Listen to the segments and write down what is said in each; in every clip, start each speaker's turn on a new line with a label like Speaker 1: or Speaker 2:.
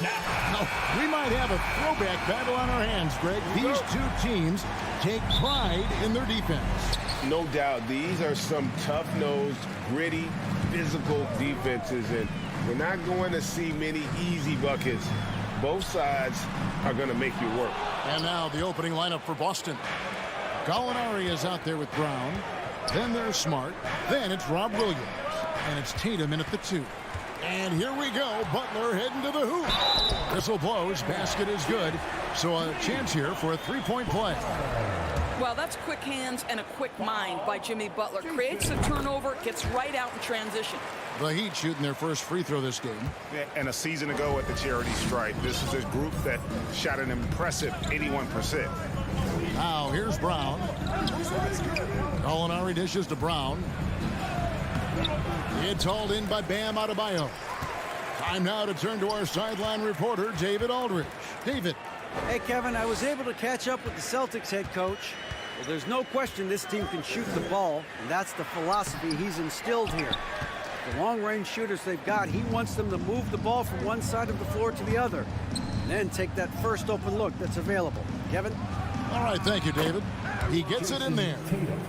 Speaker 1: Now, we might have a throwback battle on our hands, Greg. These two teams take pride in their defense.
Speaker 2: No doubt, these are some tough-nosed, gritty, physical defenses, and we're not going to see many easy buckets. Both sides are going to make you work.
Speaker 1: And now the opening lineup for Boston. Gallinari is out there with Brown. Then there's Smart. Then it's Rob Williams. And it's Tatum in at the 2. And here we go. Butler heading to the hoop. Whistle blows. Basket is good. So a chance here for a three-point play.
Speaker 3: Well, that's quick hands and a quick mind by Jimmy Butler. Creates the turnover, gets right out in transition.
Speaker 1: The Heat shooting their first free throw this game.
Speaker 4: And a season ago at the charity stripe, this is a group that shot an impressive 81%.
Speaker 1: Now here's Brown. Gallinari dishes to Brown. It's hauled in by Bam Adebayo. Time now to turn to our sideline reporter, David Aldridge. David.
Speaker 5: Hey, Kevin, I was able to catch up with the Celtics head coach. Well, there's no question this team can shoot the ball, and that's the philosophy he's instilled here. The long-range shooters they've got, he wants them to move the ball from one side of the floor to the other, and then take that first open look that's available. Kevin?
Speaker 1: All right, thank you, David. He gets it in there.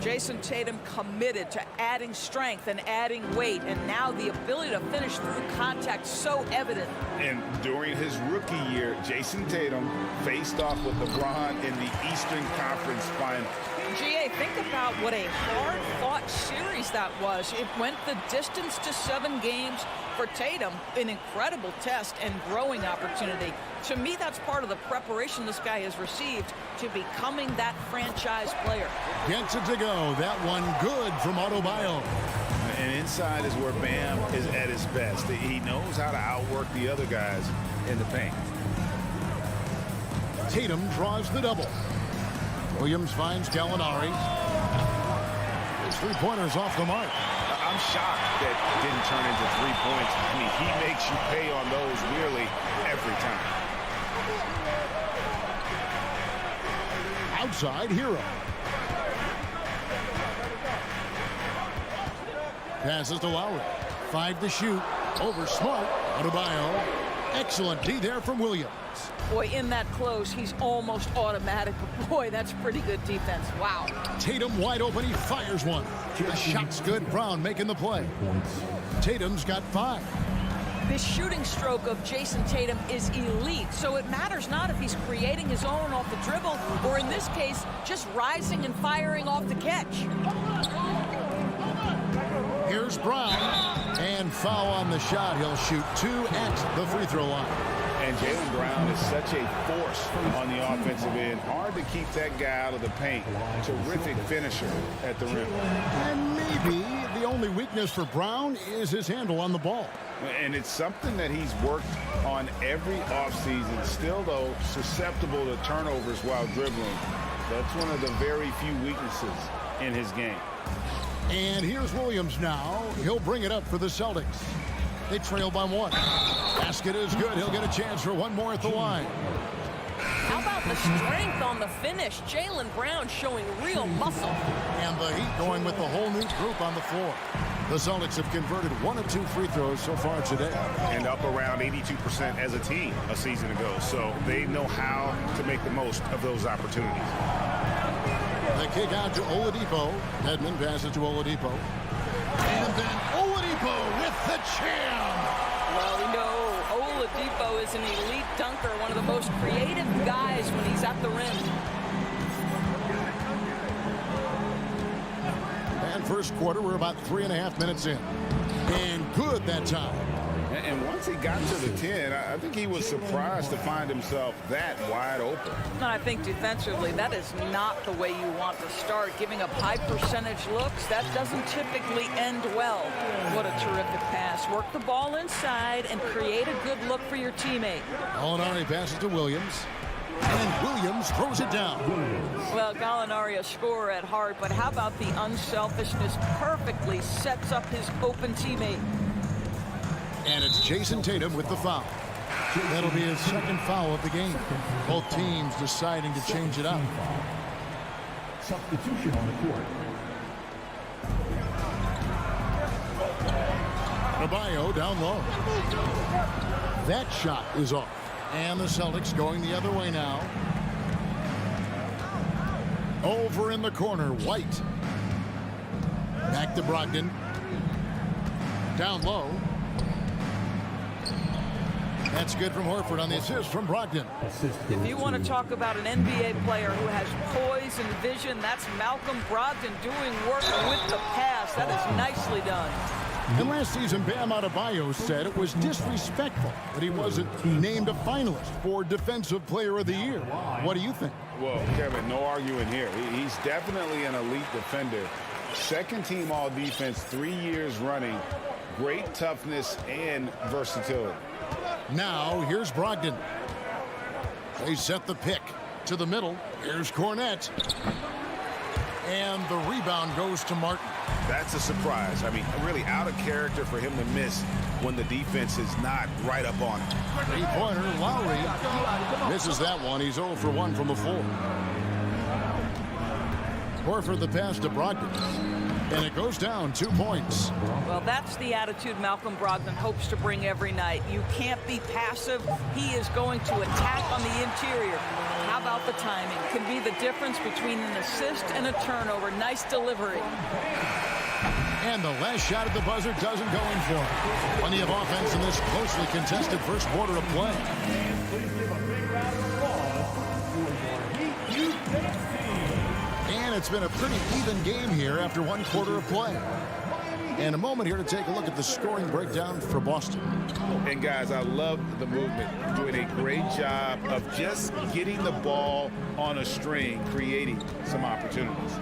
Speaker 3: Jason Tatum committed to adding strength and adding weight, and now the ability to finish through contact so evident.
Speaker 4: And during his rookie year, Jason Tatum faced off with LeBron in the Eastern Conference Final.
Speaker 3: GA, think about what a hard-fought series that was. It went the distance to 7 games for Tatum, an incredible test and growing opportunity. To me, that's part of the preparation this guy has received to becoming that franchise player.
Speaker 1: Gets it to go. That one good from Adebayo.
Speaker 2: And inside is where Bam is at his best. He knows how to outwork the other guys in the paint.
Speaker 1: Tatum draws the double. Williams finds Gallinari. His three-pointers off the mark.
Speaker 4: I'm shocked that didn't turn into 3 points. I mean, he makes you pay on those nearly every time.
Speaker 1: Outside, Hero. Passes to Lowry. 5 to shoot. Over Smart. Adebayo. Excellent D there from Williams.
Speaker 3: Boy, in that close, he's almost automatic. But boy, that's pretty good defense. Wow.
Speaker 1: Tatum wide open. He fires one. The shot's good. Brown making the play. Tatum's got 5.
Speaker 3: This shooting stroke of Jason Tatum is elite, so it matters not if he's creating his own off the dribble or, in this case, just rising and firing off the catch.
Speaker 1: Here's Brown. And foul on the shot. He'll shoot 2 at the free throw line.
Speaker 2: And Jaylen Brown is such a force on the offensive end. Hard to keep that guy out of the paint. Terrific finisher at the rim.
Speaker 1: And maybe the only weakness for Brown is his handle on the ball.
Speaker 2: And it's something that he's worked on every offseason. Still, though, susceptible to turnovers while dribbling. That's one of the very few weaknesses in his game.
Speaker 1: And here's Williams now. He'll bring it up for the Celtics. They trail by 1. Basket is good. He'll get a chance for one more at the line.
Speaker 3: How about the strength on the finish? Jaylen Brown showing real muscle.
Speaker 1: And the Heat going with the whole new group on the floor. The Celtics have converted 1 of 2 free throws so far today.
Speaker 4: And up around 82% as a team a season ago. So they know how to make the most of those opportunities.
Speaker 1: The kick out to Oladipo. Edmond passes to Oladipo. And then Oladipo with the jam.
Speaker 3: Well, we know Oladipo is an elite dunker, one of the most creative guys when he's at the rim.
Speaker 1: And first quarter, we're about 3.5 minutes in. And good that time.
Speaker 2: And once he got to the 10, I think he was surprised to find himself that wide open.
Speaker 3: And I think defensively, that is not the way you want to start. Giving up high percentage looks, that doesn't typically end well. What a terrific pass. Work the ball inside and create a good look for your teammate.
Speaker 1: Gallinari passes to Williams. And Williams throws it down.
Speaker 3: Well, Gallinari a scorer at heart, but how about the unselfishness? Perfectly sets up his open teammate.
Speaker 1: And it's Jason Tatum with the foul. That'll be his second foul of the game. Both teams deciding to change it up.
Speaker 6: Substitution on the court.
Speaker 1: Adebayo down low. That shot is off. And the Celtics going the other way now. Over in the corner, White. Back to Brogdon. Down low. That's good from Horford on the assist from Brogdon.
Speaker 3: If you want to talk about an NBA player who has poise and vision, that's Malcolm Brogdon doing work with the pass. That is nicely done.
Speaker 1: And last season, Bam Adebayo said it was disrespectful that he wasn't named a finalist for Defensive Player of the Year. What do you think?
Speaker 4: Well, Kevin, no arguing here. He's definitely an elite defender. Second team all defense 3 years running. Great toughness and versatility.
Speaker 1: Now, here's Brogdon. They set the pick to the middle. Here's Cornette. And the rebound goes to Martin.
Speaker 4: That's a surprise. I mean, really out of character for him to miss when the defense is not right up on him.
Speaker 1: Three-pointer, Lowry misses that one. He's 0 for 1 from the floor. Horford the pass to Brogdon. And it goes down 2 points.
Speaker 3: Well, that's the attitude Malcolm Brogdon hopes to bring every night. You can't be passive. He is going to attack on the interior. How about the timing? Can be the difference between an assist and a turnover. Nice delivery.
Speaker 1: And the last shot at the buzzer doesn't go in for him. Plenty of offense in this closely contested first quarter of play. And it's been a pretty even game here after 1 quarter of play. And a moment here to take a look at the scoring breakdown for Boston.
Speaker 4: And guys, I love the movement. Doing a great job of just getting the ball on a string, creating some opportunities.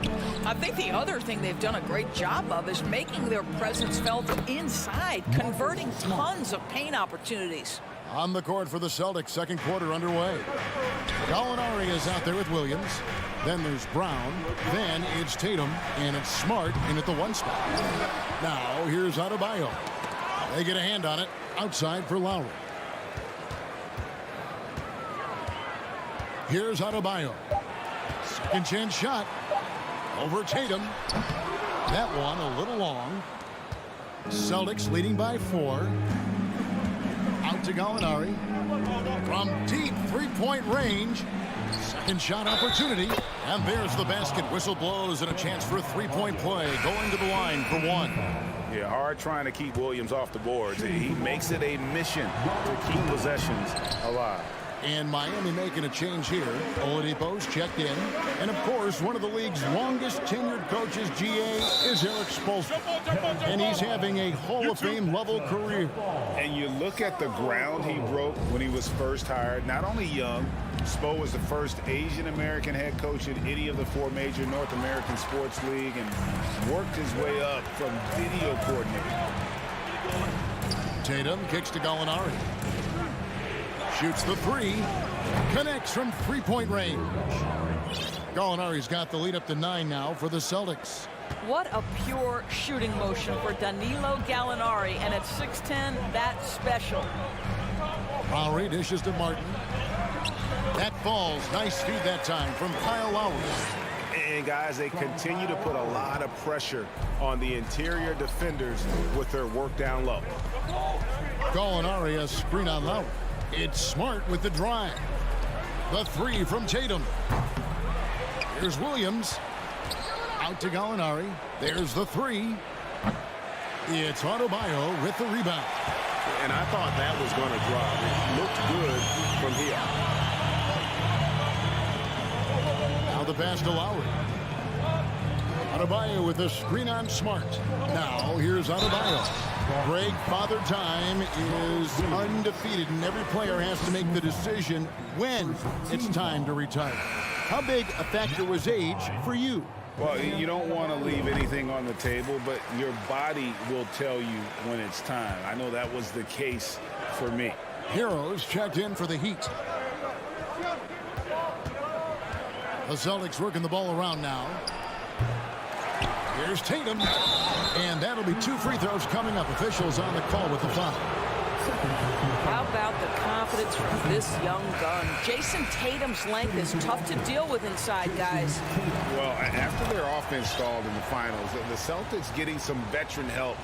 Speaker 3: I think the other thing they've done a great job of is making their presence felt inside, converting tons of paint opportunities.
Speaker 1: On the court for the Celtics, second quarter underway. Gallinari is out there with Williams. Then there's Brown. Then it's Tatum. And it's Smart in at the 1 spot. Now here's Adebayo. They get a hand on it. Outside for Lowry. Here's Adebayo. Second chance shot. Over Tatum. That one a little long. Celtics leading by 4. Out to Gallinari. From deep three-point range. Second shot opportunity. And there's the basket. Whistle blows and a chance for a three-point play. Going to the line for 1.
Speaker 4: Yeah, hard trying to keep Williams off the boards. He makes it a mission to keep possessions alive.
Speaker 1: And Miami making a change here. Oladipo's checked in. And, of course, one of the league's longest tenured coaches, GA, is Eric Spoelstra. And he's having a Hall of Fame level career.
Speaker 4: And you look at the ground he broke when he was first hired. Not only young, Spo was the first Asian-American head coach in any of the 4 major North American sports league and worked his way up from video coordinator.
Speaker 1: Tatum kicks to Gallinari. Shoots the 3. Connects from three-point range. Gallinari's got the lead up to 9 now for the Celtics.
Speaker 3: What a pure shooting motion for Danilo Gallinari. And at 6'10", that's special.
Speaker 1: Lowry dishes to Martin. That falls. Nice feed that time from Kyle Lowry.
Speaker 4: And, guys, they continue to put a lot of pressure on the interior defenders with their work down low.
Speaker 1: Gallinari a screen on Lowry. It's Smart with the drive. The 3 from Tatum. Here's Williams. Out to Gallinari. There's the 3. It's Adebayo with the rebound.
Speaker 2: And I thought that was going to drop. It looked good from here.
Speaker 1: Now the pass to Lowry. Adebayo with a screen on Smart. Now here's Adebayo. Greg, Father Time is undefeated, and every player has to make the decision when it's time to retire. How big a factor was age for you?
Speaker 4: Well, you don't want to leave anything on the table, but your body will tell you when it's time. I know that was the case for me.
Speaker 1: Heroes checked in for the Heat. The Celtics working the ball around now. Here's Tatum. And that'll be 2 free throws coming up. Officials on the call with the foul.
Speaker 3: How about the confidence from this young gun? Jason Tatum's length is tough to deal with inside, guys.
Speaker 4: Well, after their offense stalled in the finals, the Celtics getting some veteran help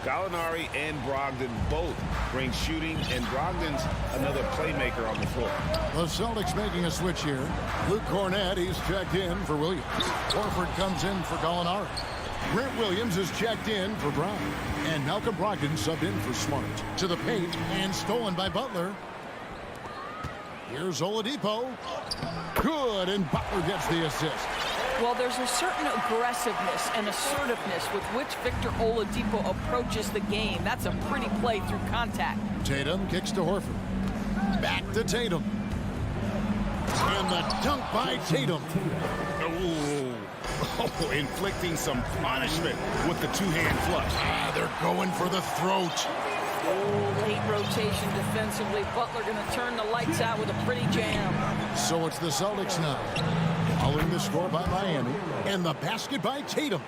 Speaker 2: Gallinari and Brogdon both bring shooting, and Brogdon's another playmaker on the floor.
Speaker 1: The Celtics making a switch here. Luke Cornett, he's checked in for Williams. Horford comes in for Gallinari. Grant Williams is checked in for Brown. And Malcolm Brogdon subbed in for Smart. To the paint and stolen by Butler. Here's Oladipo. Good, and Butler gets the assist.
Speaker 3: Well, there's a certain aggressiveness and assertiveness with which Victor Oladipo approaches the game. That's a pretty play through contact.
Speaker 1: Tatum kicks to Horford. Back to Tatum. And the dunk by Tatum.
Speaker 2: Oh, inflicting some punishment with the two-hand flush.
Speaker 1: They're going for the throat.
Speaker 3: Oh, late rotation defensively. Butler going to turn the lights out with a pretty jam.
Speaker 1: So it's the Celtics now. Following the score by Miami. And the basket by Tatum.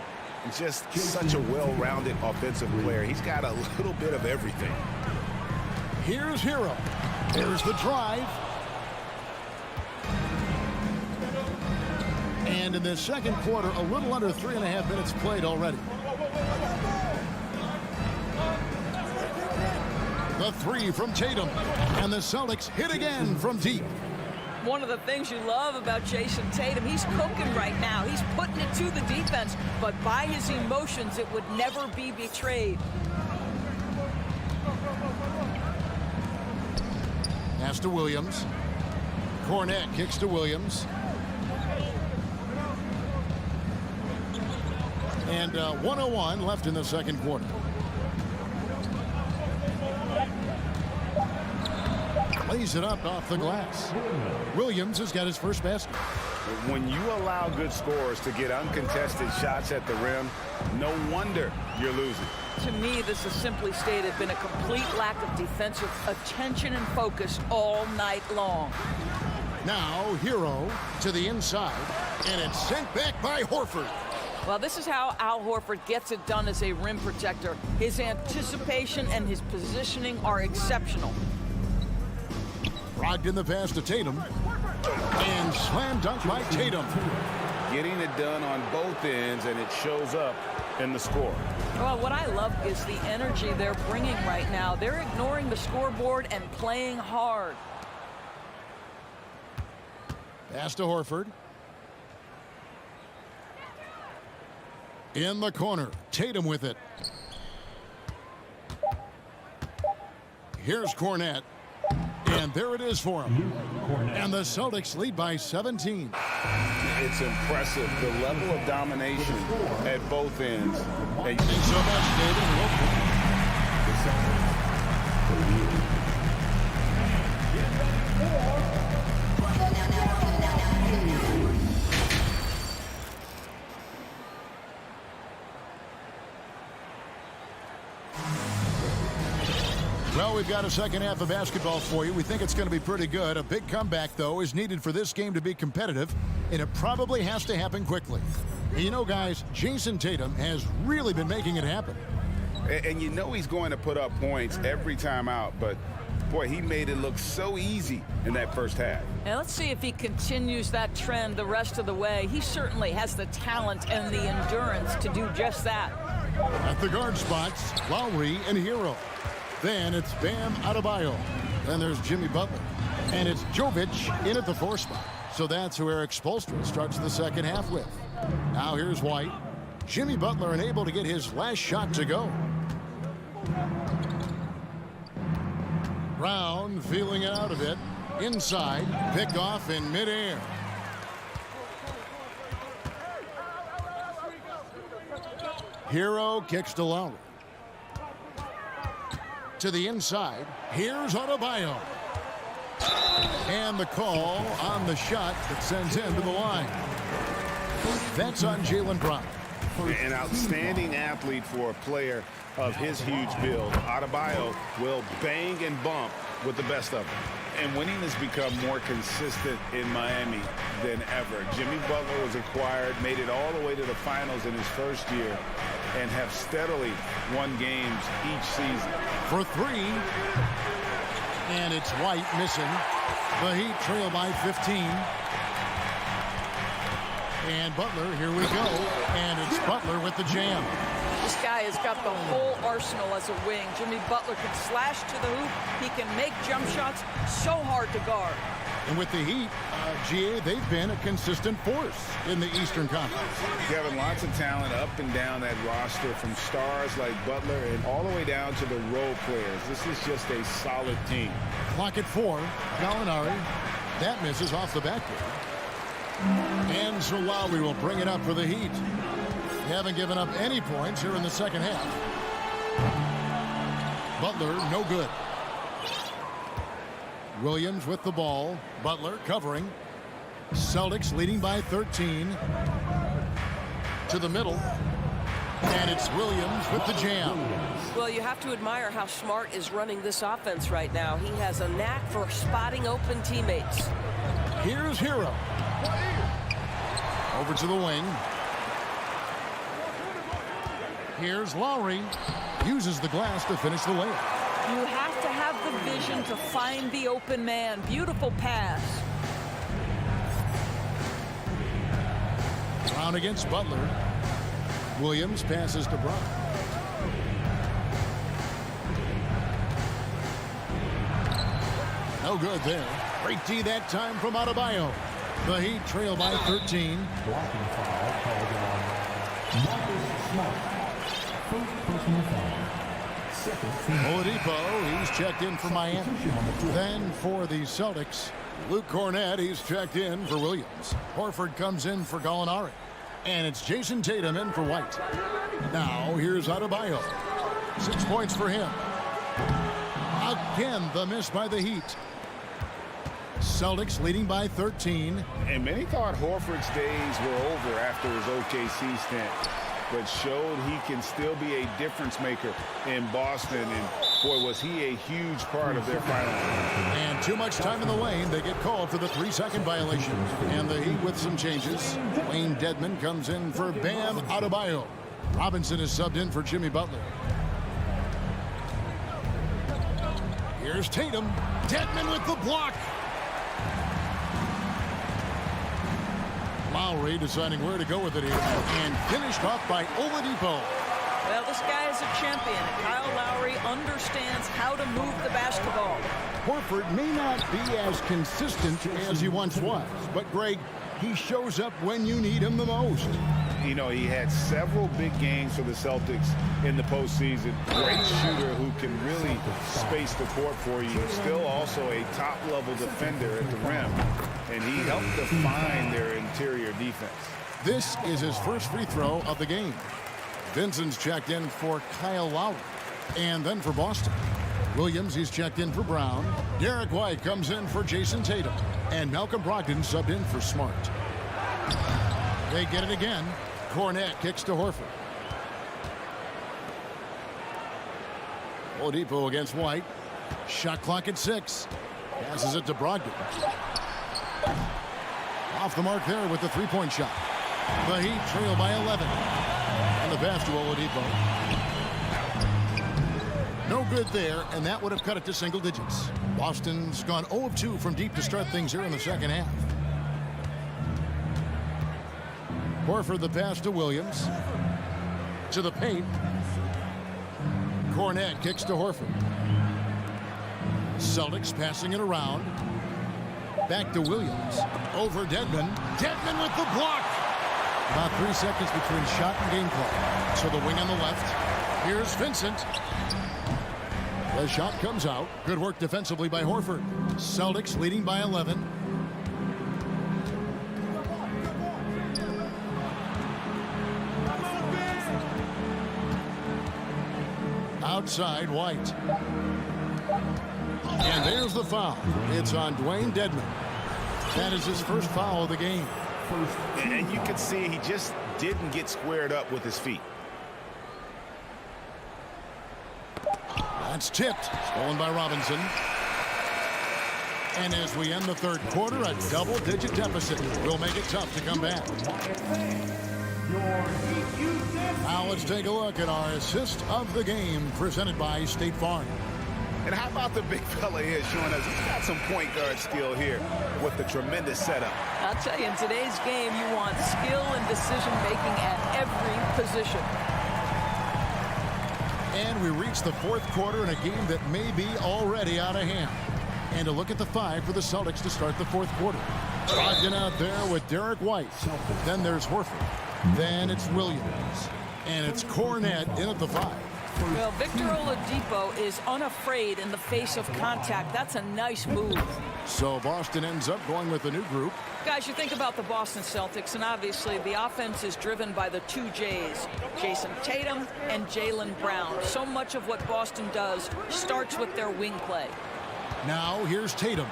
Speaker 2: Just such a well-rounded offensive player. He's got a little bit of everything.
Speaker 1: Here's Hero. There's the drive. And in the second quarter, a little under 3.5 minutes played already. The three from Tatum. And the Celtics hit again from deep.
Speaker 3: One of the things you love about Jason Tatum, he's cooking right now. He's putting it to the defense, but by his emotions, it would never be betrayed.
Speaker 1: Pass to Williams. Cornett kicks to Williams. And 1:01 left in the second quarter. Lays it up off the glass. Williams has got his first basket.
Speaker 2: When you allow good scorers to get uncontested shots at the rim, no wonder you're losing.
Speaker 3: To me, this is simply stated been a complete lack of defensive attention and focus all night long.
Speaker 1: Now Hero to the inside, and it's sent back by Horford.
Speaker 3: Well, this is how Al Horford gets it done as a rim protector. His anticipation and his positioning are exceptional.
Speaker 1: Brogdon the pass to Tatum. And slam dunk by Tatum.
Speaker 2: Getting it done on both ends, and it shows up in the score.
Speaker 3: Well, what I love is the energy they're bringing right now. They're ignoring the scoreboard and playing hard.
Speaker 1: Pass to Horford. In the corner, Tatum with it. Here's Cornett. And there it is for him. And the Celtics lead by 17.
Speaker 2: It's impressive, the level of domination at both ends.
Speaker 1: Thanks so much, David. Well, we've got a second half of basketball for you. We think it's going to be pretty good. A big comeback, though, is needed for this game to be competitive, and it probably has to happen quickly. And you know, guys, Jason Tatum has really been making it happen.
Speaker 2: And you know he's going to put up points every time out, but, boy, he made it look so easy in that first half.
Speaker 3: And let's see if he continues that trend the rest of the way. He certainly has the talent and the endurance to do just that.
Speaker 1: At the guard spots, Lowry and Hero. Then it's Bam Adebayo. Then there's Jimmy Butler. And it's Jovic in at the 4 spot. So that's who Eric Spoelstra starts the second half with. Now here's White. Jimmy Butler unable to get his last shot to go. Brown feeling it out a bit. Inside, picked off in midair. Hero kicks to Lowry. To the inside. Here's Adebayo. And the call on the shot that sends him to the line. That's on Jaylen Brown.
Speaker 2: An outstanding athlete for a player of his huge build. Adebayo will bang and bump with the best of them. And winning has become more consistent in Miami than ever. Jimmy Butler was acquired, made it all the way to the finals in his first year, and have steadily won games each season.
Speaker 1: For 3. And it's White missing. The Heat trail by 15. And Butler, here we go. And it's Butler with the jam.
Speaker 3: This guy has got the whole arsenal as a wing. Jimmy Butler can slash to the hoop. He can make jump shots. So hard to guard.
Speaker 1: And with the Heat, GA, they've been a consistent force in the Eastern Conference.
Speaker 2: Having lots of talent up and down that roster, from stars like Butler and all the way down to the role players. This is just a solid team.
Speaker 1: Clock at 4. Gallinari. That misses off the backboard. And so Lowry will bring it up for the Heat. They haven't given up any points here in the second half. Butler, no good. Williams with the ball. Butler covering. Celtics leading by 13. To the middle. And it's Williams with the jam.
Speaker 6: Well, you have to admire how Smart is running this offense right now. He has a knack for spotting open teammates.
Speaker 1: Here's Hero. Over to the wing. Here's Lowry. Uses the glass to finish the layup.
Speaker 3: You have to have the vision to find the open man. Beautiful pass.
Speaker 1: Brown against Butler. Williams passes to Brown. No good there. Great D that time from Adebayo. The Heat trail by 13.
Speaker 7: Blocking foul called on Marcus Smart. First personal foul.
Speaker 1: Oladipo, he's checked in for Miami. Then for the Celtics, Luke Cornett, he's checked in for Williams. Horford comes in for Gallinari. And it's Jason Tatum in for White. Now here's Adebayo. 6 points for him. Again, the miss by the Heat. Celtics leading by 13.
Speaker 2: And many thought Horford's days were over after his OKC stint, but showed he can still be a difference maker in Boston. And boy, was he a huge part of their final.
Speaker 1: And too much time in the lane. They get called for the 3-second violation. And the Heat with some changes. Wayne Dedmon comes in for Bam Adebayo. Robinson is subbed in for Jimmy Butler. Here's Tatum. Dedmon with the block. Lowry deciding where to go with it here. And finished off by Oladipo.
Speaker 3: Well, this guy is a champion. Kyle Lowry understands how to move the basketball.
Speaker 1: Horford may not be as consistent as he once was. But, Greg, he shows up when you need him the most.
Speaker 2: You know, he had several big games for the Celtics in the postseason. Great shooter who can really space the court for you. Still also a top-level defender at the rim. And he helped define their interior defense.
Speaker 1: This is his first free throw of the game. Vincent's checked in for Kyle Lowry. And then for Boston, Williams, he's checked in for Brown. Derek White comes in for Jason Tatum. And Malcolm Brogdon subbed in for Smart. They get it again. Cornett kicks to Horford. Oladipo against White. Shot clock at 6. Passes it to Brogdon. Off the mark there with the three-point shot. The Heat trail by 11. And the pass to Oladipo. No good there, and that would have cut it to single digits. Boston's gone 0 of 2 from deep to start things here in the second half. Horford the pass to Williams. To the paint. Cornett kicks to Horford. Celtics passing it around. Back to Williams. Over Dedmon. Dedmon with the block. About 3 seconds between shot and game clock. So the wing on the left. Here's Vincent. The shot comes out. Good work defensively by Horford. Celtics leading by 11. Outside, White. And there's the foul. It's on Dwayne Dedmon. That is his first foul of the game.
Speaker 2: And you can see he just didn't get squared up with his feet.
Speaker 1: That's tipped. Stolen by Robinson. And as we end the third quarter, a double-digit deficit will make it tough to come back. Now let's take a look at our assist of the game presented by State Farm.
Speaker 2: And how about the big fella here showing us he's got some point guard skill here with the tremendous setup.
Speaker 3: I'll tell you, in today's game, you want skill and decision-making at every position.
Speaker 1: And we reach the fourth quarter in a game that may be already out of hand. And a look at the 5 for the Celtics to start the fourth quarter. Rocking out there with Derek White. Then there's Horford. Then it's Williams. And it's Cornette in at the 5.
Speaker 3: Well, Victor Oladipo is unafraid in the face of contact. That's a nice move.
Speaker 1: So Boston ends up going with a new group.
Speaker 3: Guys, you think about the Boston Celtics, and obviously the offense is driven by the 2 J's, Jason Tatum and Jaylen Brown. So much of what Boston does starts with their wing play.
Speaker 1: Now here's Tatum.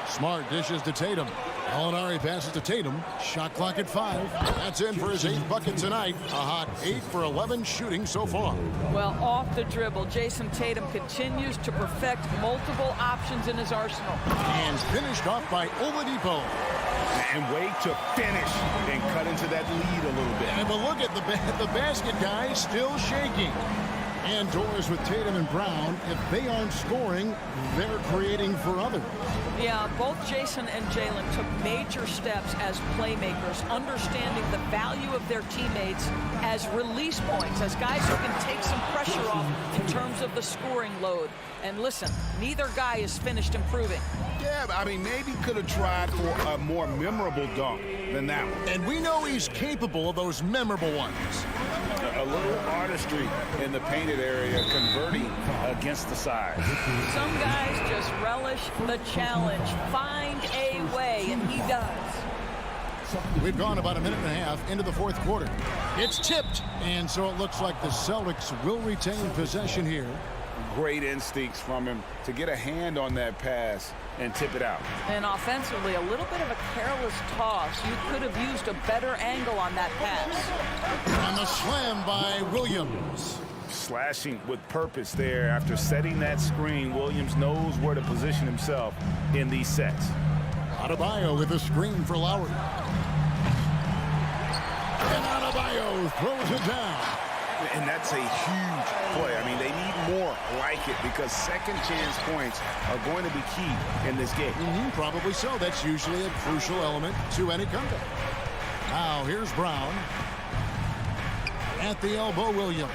Speaker 1: Smart dishes to Tatum. Gallinari passes to Tatum. Shot clock at 5. That's in for his 8th bucket tonight. A hot 8 for 11 shooting so far.
Speaker 3: Well, off the dribble, Jason Tatum continues to perfect multiple options in his arsenal.
Speaker 1: And finished off by Oladipo.
Speaker 2: And wait to finish and cut into that lead a little bit.
Speaker 1: And but look at the basket guy still shaking. And doors with Tatum and Brown. If they aren't scoring, they're creating for others.
Speaker 3: Yeah, both Jason and Jaylen took major steps as playmakers, understanding the value of their teammates as release points, as guys who can take some pressure off in terms of the scoring load. And listen, neither guy is finished improving.
Speaker 2: Yeah, I mean, maybe could have tried for a more memorable dunk than that one.
Speaker 1: And we know he's capable of those memorable ones.
Speaker 2: A little artistry in the painted area, converting against the side.
Speaker 3: Some guys just relish the challenge. Find a way, and he does.
Speaker 1: We've gone about a minute and a half into the fourth quarter. It's tipped, and so it looks like the Celtics will retain possession here.
Speaker 2: Great instincts from him to get a hand on that pass and tip it out.
Speaker 3: And offensively, a little bit of a careless toss. You could have used a better angle on that pass.
Speaker 1: And the slam by Williams.
Speaker 2: Slashing with purpose there. After setting that screen, Williams knows where to position himself in these sets.
Speaker 1: Adebayo with a screen for Lowry. And Adebayo throws it down.
Speaker 2: And that's a huge play. I mean, they need more like it because second chance points are going to be key in this game.
Speaker 1: Probably so. That's usually a crucial element to any comeback. Now here's Brown. At the elbow, Williams.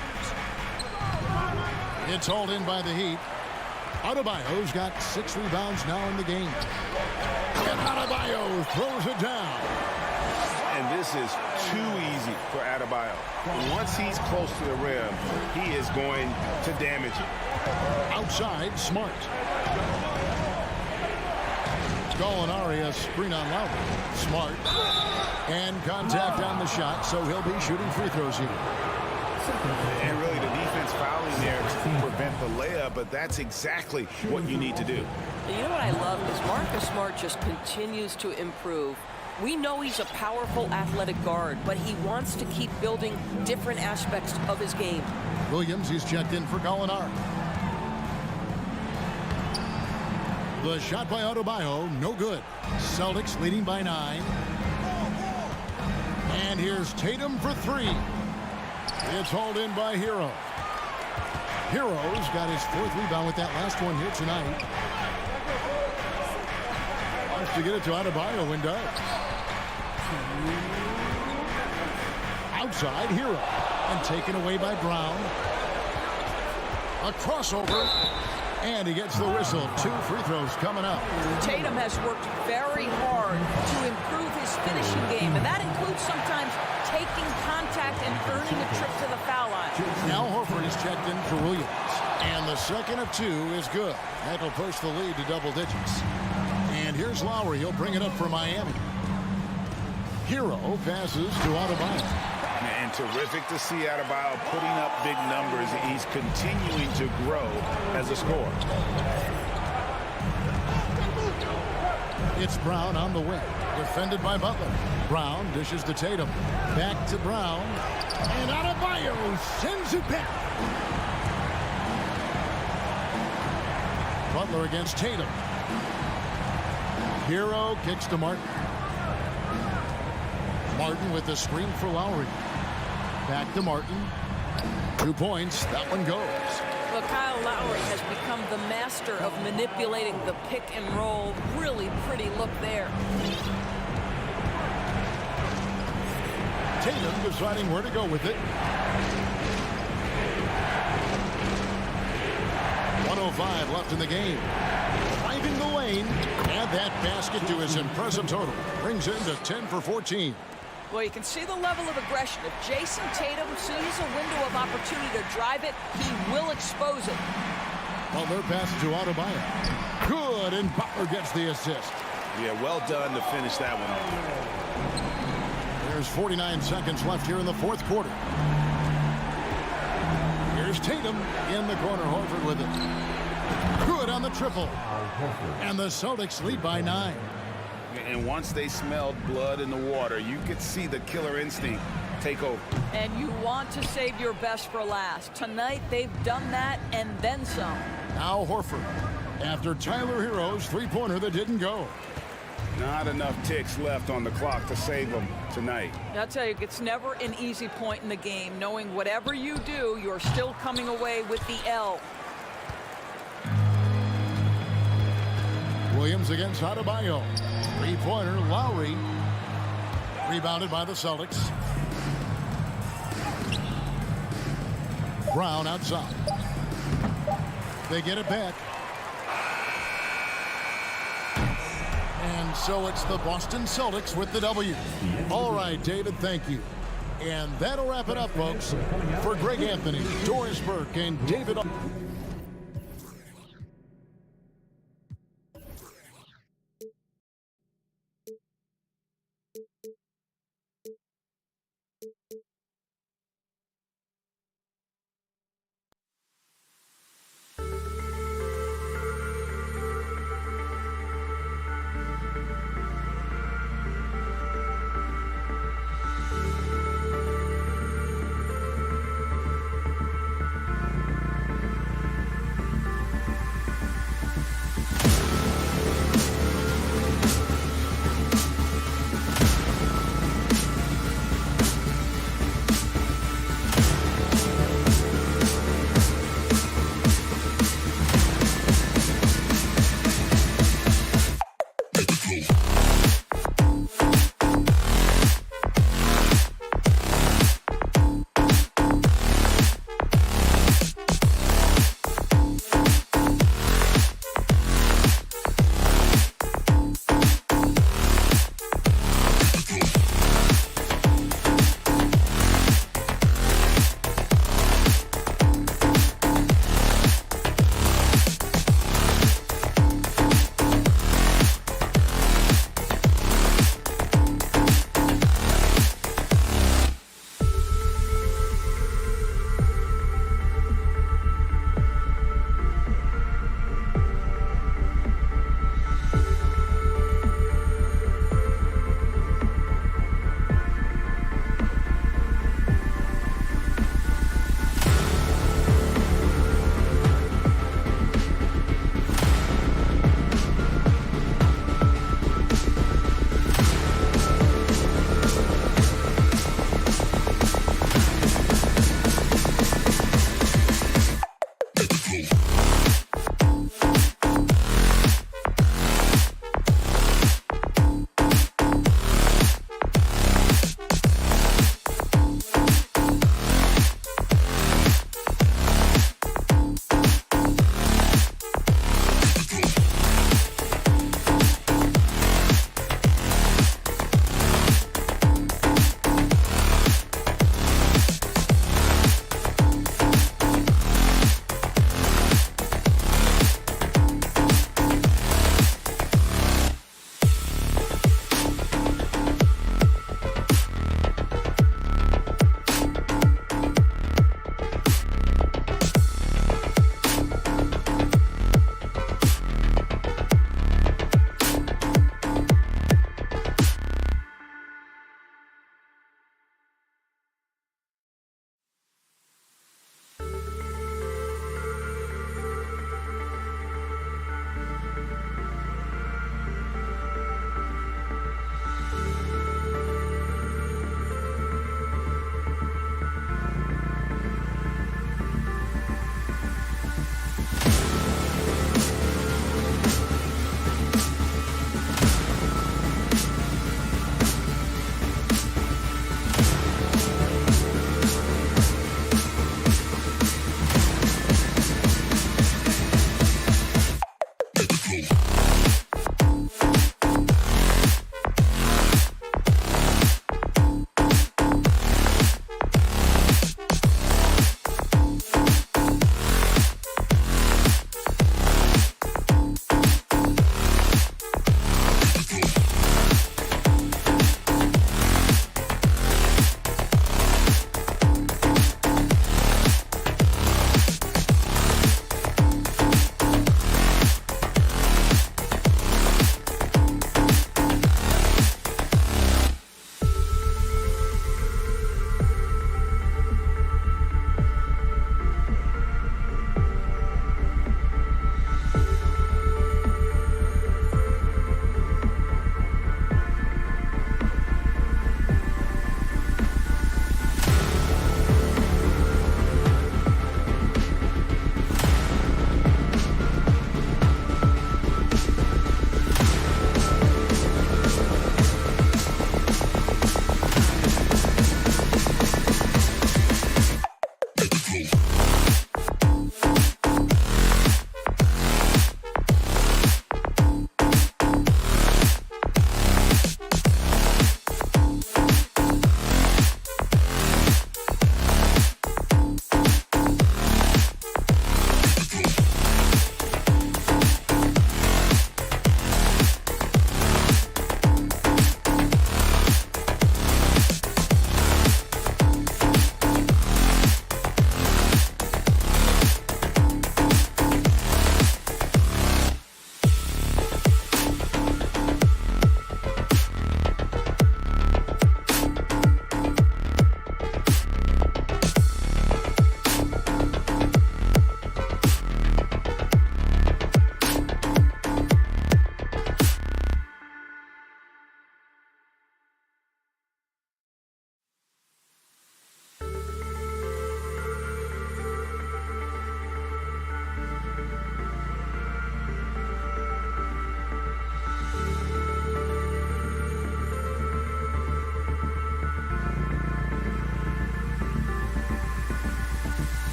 Speaker 1: It's hauled in by the Heat. Adebayo's got 6 rebounds now in the game. And Adebayo throws it down.
Speaker 2: And this is too easy for Adebayo. Once he's close to the rim, he is going to damage it.
Speaker 1: Outside, Smart. Gallinari, a screen on Lowry. Smart. And contact on the shot, so he'll be shooting free throws here.
Speaker 2: And really the defense fouling there to prevent the layup, but that's exactly what you need to do.
Speaker 6: You know what I love is Marcus Smart just continues to improve. We know he's a powerful athletic guard, but he wants to keep building different aspects of his game.
Speaker 1: Williams, he's checked in for Gallinari. The shot by Adebayo, no good. Celtics leading by 9. And here's Tatum for 3. It's hauled in by Hero. Hero's got his 4th rebound with that last one here tonight. Wants to get it to Adebayo and does. Outside, Hero. And taken away by Brown. A crossover. And he gets the whistle. 2 free throws coming up.
Speaker 3: Tatum has worked very hard to improve his finishing game, and that includes sometimes taking contact and earning a trip to the foul line.
Speaker 1: Now Horford is checked in for Williams. And the second of 2 is good. That'll push the lead to double digits. And here's Lowry. He'll bring it up for Miami. Hero passes to Adebayo.
Speaker 2: And terrific to see Adebayo putting up big numbers. He's continuing to grow as a scorer.
Speaker 1: It's Brown on the wing. Defended by Butler. Brown dishes to Tatum. Back to Brown. And Adebayo sends it back. Butler against Tatum. Hero kicks to Martin. Martin with the screen for Lowry. Back to Martin. 2 points. That one goes.
Speaker 3: Well, Kyle Lowry has become the master of manipulating the pick and roll. Really pretty look there.
Speaker 1: Tatum deciding where to go with it. 1:05 left in the game. Driving the lane. Add that basket to his impressive total. Brings him to 10 for 14.
Speaker 3: Well, you can see the level of aggression. If Jason Tatum sees a window of opportunity to drive it, he will expose it.
Speaker 1: Butler passes to Adebayo. Good, and Butler gets the assist.
Speaker 2: Yeah, well done to finish that one off.
Speaker 1: There's 49 seconds left here in the fourth quarter. Here's Tatum in the corner. Horford with it. Good on the triple. And the Celtics lead by 9.
Speaker 2: And once they smelled blood in the water, you could see the killer instinct take over.
Speaker 3: And you want to save your best for last. Tonight, they've done that and then some.
Speaker 1: Now Horford. After Tyler Hero's three-pointer that didn't go.
Speaker 2: Not enough ticks left on the clock to save them tonight.
Speaker 3: I'll tell you, it's never an easy point in the game, knowing whatever you do, you're still coming away with the L.
Speaker 1: Williams against Adebayo. Three-pointer, Lowry. Rebounded by the Celtics. Brown outside. They get it back. And so it's the Boston Celtics with the W. All right, David, thank you. And that'll wrap it up, folks. For Greg Anthony, Doris Burke, and David...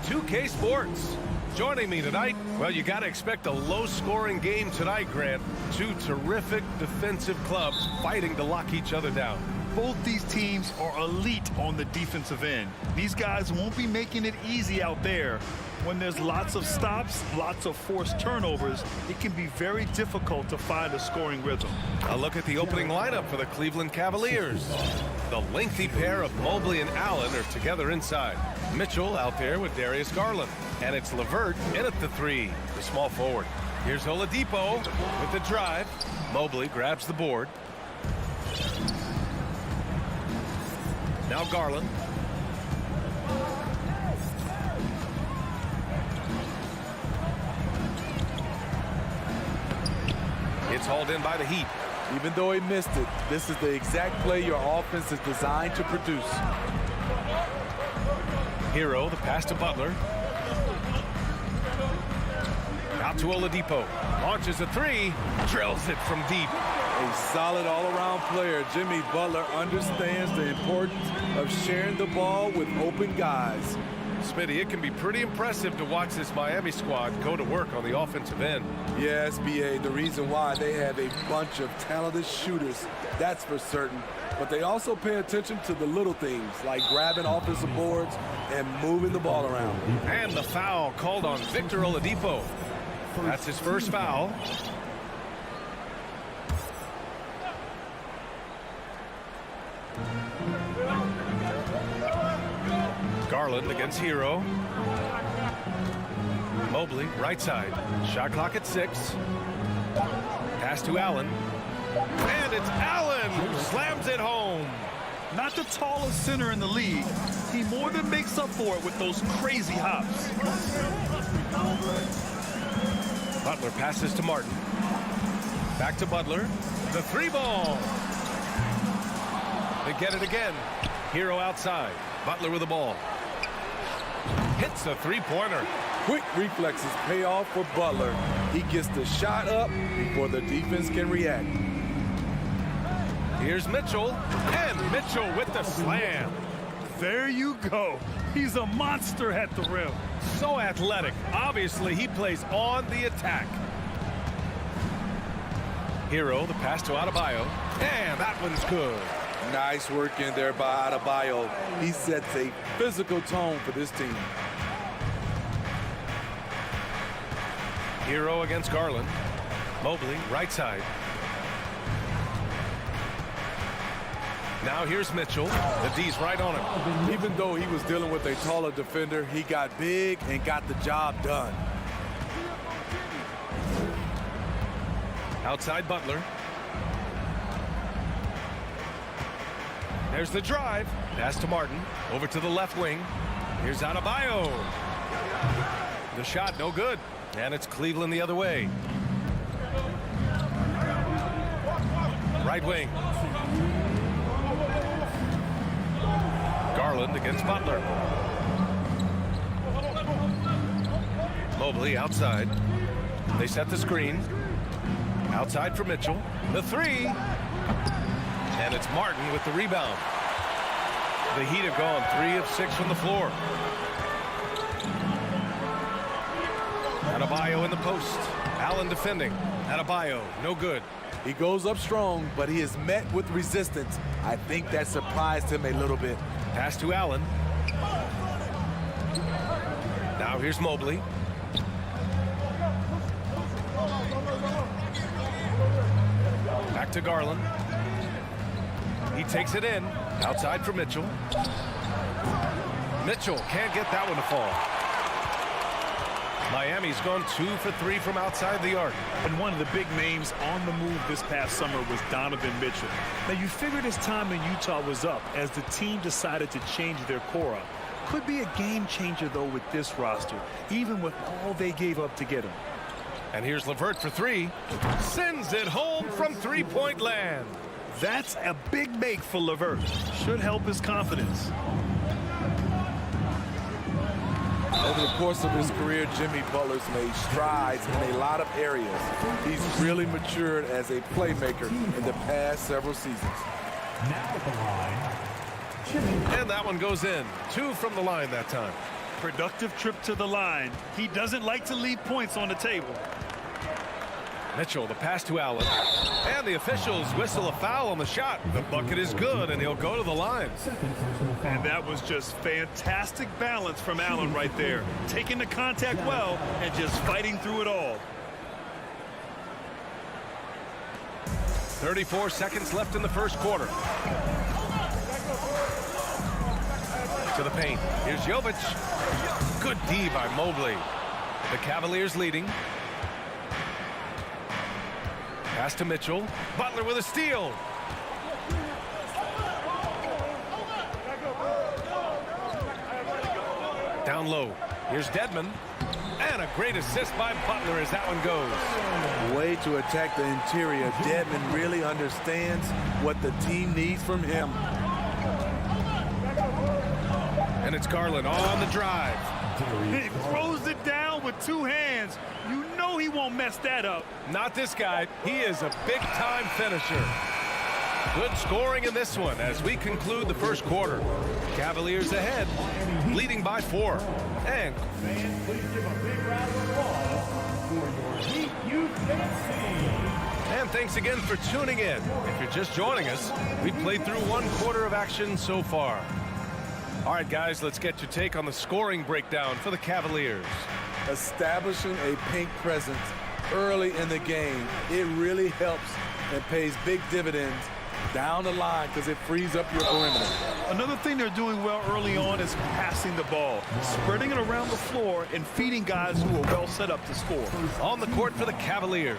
Speaker 8: 2K Sports. Joining me tonight, well, you got to expect a low-scoring game tonight, Grant. Two terrific defensive clubs fighting to lock each other down.
Speaker 9: both these teams are elite on the defensive end. These guys won't be making it easy out there. When there's lots of stops, lots of forced turnovers, it can be very difficult to find a scoring rhythm.
Speaker 8: A look at the opening lineup for the Cleveland Cavaliers. The lengthy pair of Mobley and Allen are together inside. Mitchell out there with Darius Garland. And it's LeVert in at the 3, the small forward. Here's Oladipo with the drive. Mobley grabs the board. Now Garland. It's hauled in by the Heat.
Speaker 10: Even though he missed it, this is the exact play your offense is designed to produce.
Speaker 8: Hero, the pass to Butler. Out to Oladipo. Launches a 3. Drills it from deep.
Speaker 10: A solid all-around player. Jimmy Butler understands the importance of sharing the ball with open guys.
Speaker 8: Smitty, it can be pretty impressive to watch this Miami squad go to work on the offensive end.
Speaker 10: Yes, BA, the reason why they have a bunch of talented shooters, that's for certain. But they also pay attention to the little things, like grabbing offensive boards and moving the ball around.
Speaker 8: And the foul called on Victor Oladipo. That's his first foul. Garland against Hero. Mobley, right side. Shot clock at 6. Pass to Allen. And it's Allen who slams it home.
Speaker 9: Not the tallest center in the league. He more than makes up for it with those crazy hops.
Speaker 8: Butler passes to Martin. Back to Butler. The 3-ball. They get it again. Hero outside. Butler with the ball. Hits a 3-pointer.
Speaker 10: Quick reflexes pay off for Butler. He gets the shot up before the defense can react.
Speaker 8: Here's Mitchell. And Mitchell with the slam.
Speaker 9: There you go. He's a monster at the rim.
Speaker 8: So athletic. Obviously, he plays on the attack. Hero, the pass to Adebayo. And that one's good.
Speaker 10: Nice work in there by Adebayo. He sets a physical tone for this team.
Speaker 8: Hero against Garland. Mobley, right side. Now here's Mitchell. The D's right on him.
Speaker 10: Even though he was dealing with a taller defender, he got big and got the job done.
Speaker 8: Outside Butler. There's the drive. Pass to Martin. Over to the left wing. Here's Adebayo. The shot, no good. And it's Cleveland the other way. Right wing. Garland against Butler. Mobley outside. They set the screen. Outside for Mitchell. The 3. And it's Martin with the rebound. The Heat have gone 3 of 6 from the floor. Adebayo in the post. Allen defending. Adebayo, no good.
Speaker 10: He goes up strong, but he is met with resistance. I think that surprised him a little bit.
Speaker 8: Pass to Allen. Now here's Mobley. Back to Garland. He takes it in. Outside for Mitchell. Mitchell can't get that one to fall. Miami's gone 2 for 3 from outside the arc.
Speaker 9: And one of the big names on the move this past summer was Donovan Mitchell. Now, you figured his time in Utah was up as the team decided to change their core up. Could be a game changer, though, with this roster, even with all they gave up to get him.
Speaker 8: And here's LeVert for 3. Sends it home from three-point land.
Speaker 9: That's a big make for LeVert. Should help his confidence.
Speaker 10: Over the course of his career, Jimmy Butler's made strides in a lot of areas. He's really matured as a playmaker in the past several seasons.
Speaker 7: Now at the line,
Speaker 8: And that one goes in. 2 from the line that time.
Speaker 9: Productive trip to the line. He doesn't like to leave points on the table.
Speaker 8: Mitchell, the pass to Allen. And the officials whistle a foul on the shot. The bucket is good, and he'll go to the line.
Speaker 9: And that was just fantastic balance from Allen right there. Taking the contact well and just fighting through it all.
Speaker 8: 34 seconds left in the first quarter. To the paint. Here's Jovic. Good D by Mobley. The Cavaliers leading. Pass to Mitchell. Butler with a steal. Down low. Here's Dedmon. And a great assist by Butler as that one goes.
Speaker 10: Way to attack the interior. Dedmon really understands what the team needs from him.
Speaker 8: And it's Garland on the drive.
Speaker 9: He throws it down with two hands. You know he won't mess that up.
Speaker 8: Not this guy. He is a big-time finisher. Good scoring in this one as we conclude the first quarter. Cavaliers ahead, leading by 4. And thanks again for tuning in. If you're just joining us, we've played through 1 quarter of action so far. All right, guys, let's get your take on the scoring breakdown for the Cavaliers.
Speaker 10: Establishing a paint presence early in the game, it really helps and pays big dividends down the line because it frees up your perimeter.
Speaker 9: Another thing they're doing well early on is passing the ball, spreading it around the floor and feeding guys who are well set up to score.
Speaker 8: On the court for the Cavaliers,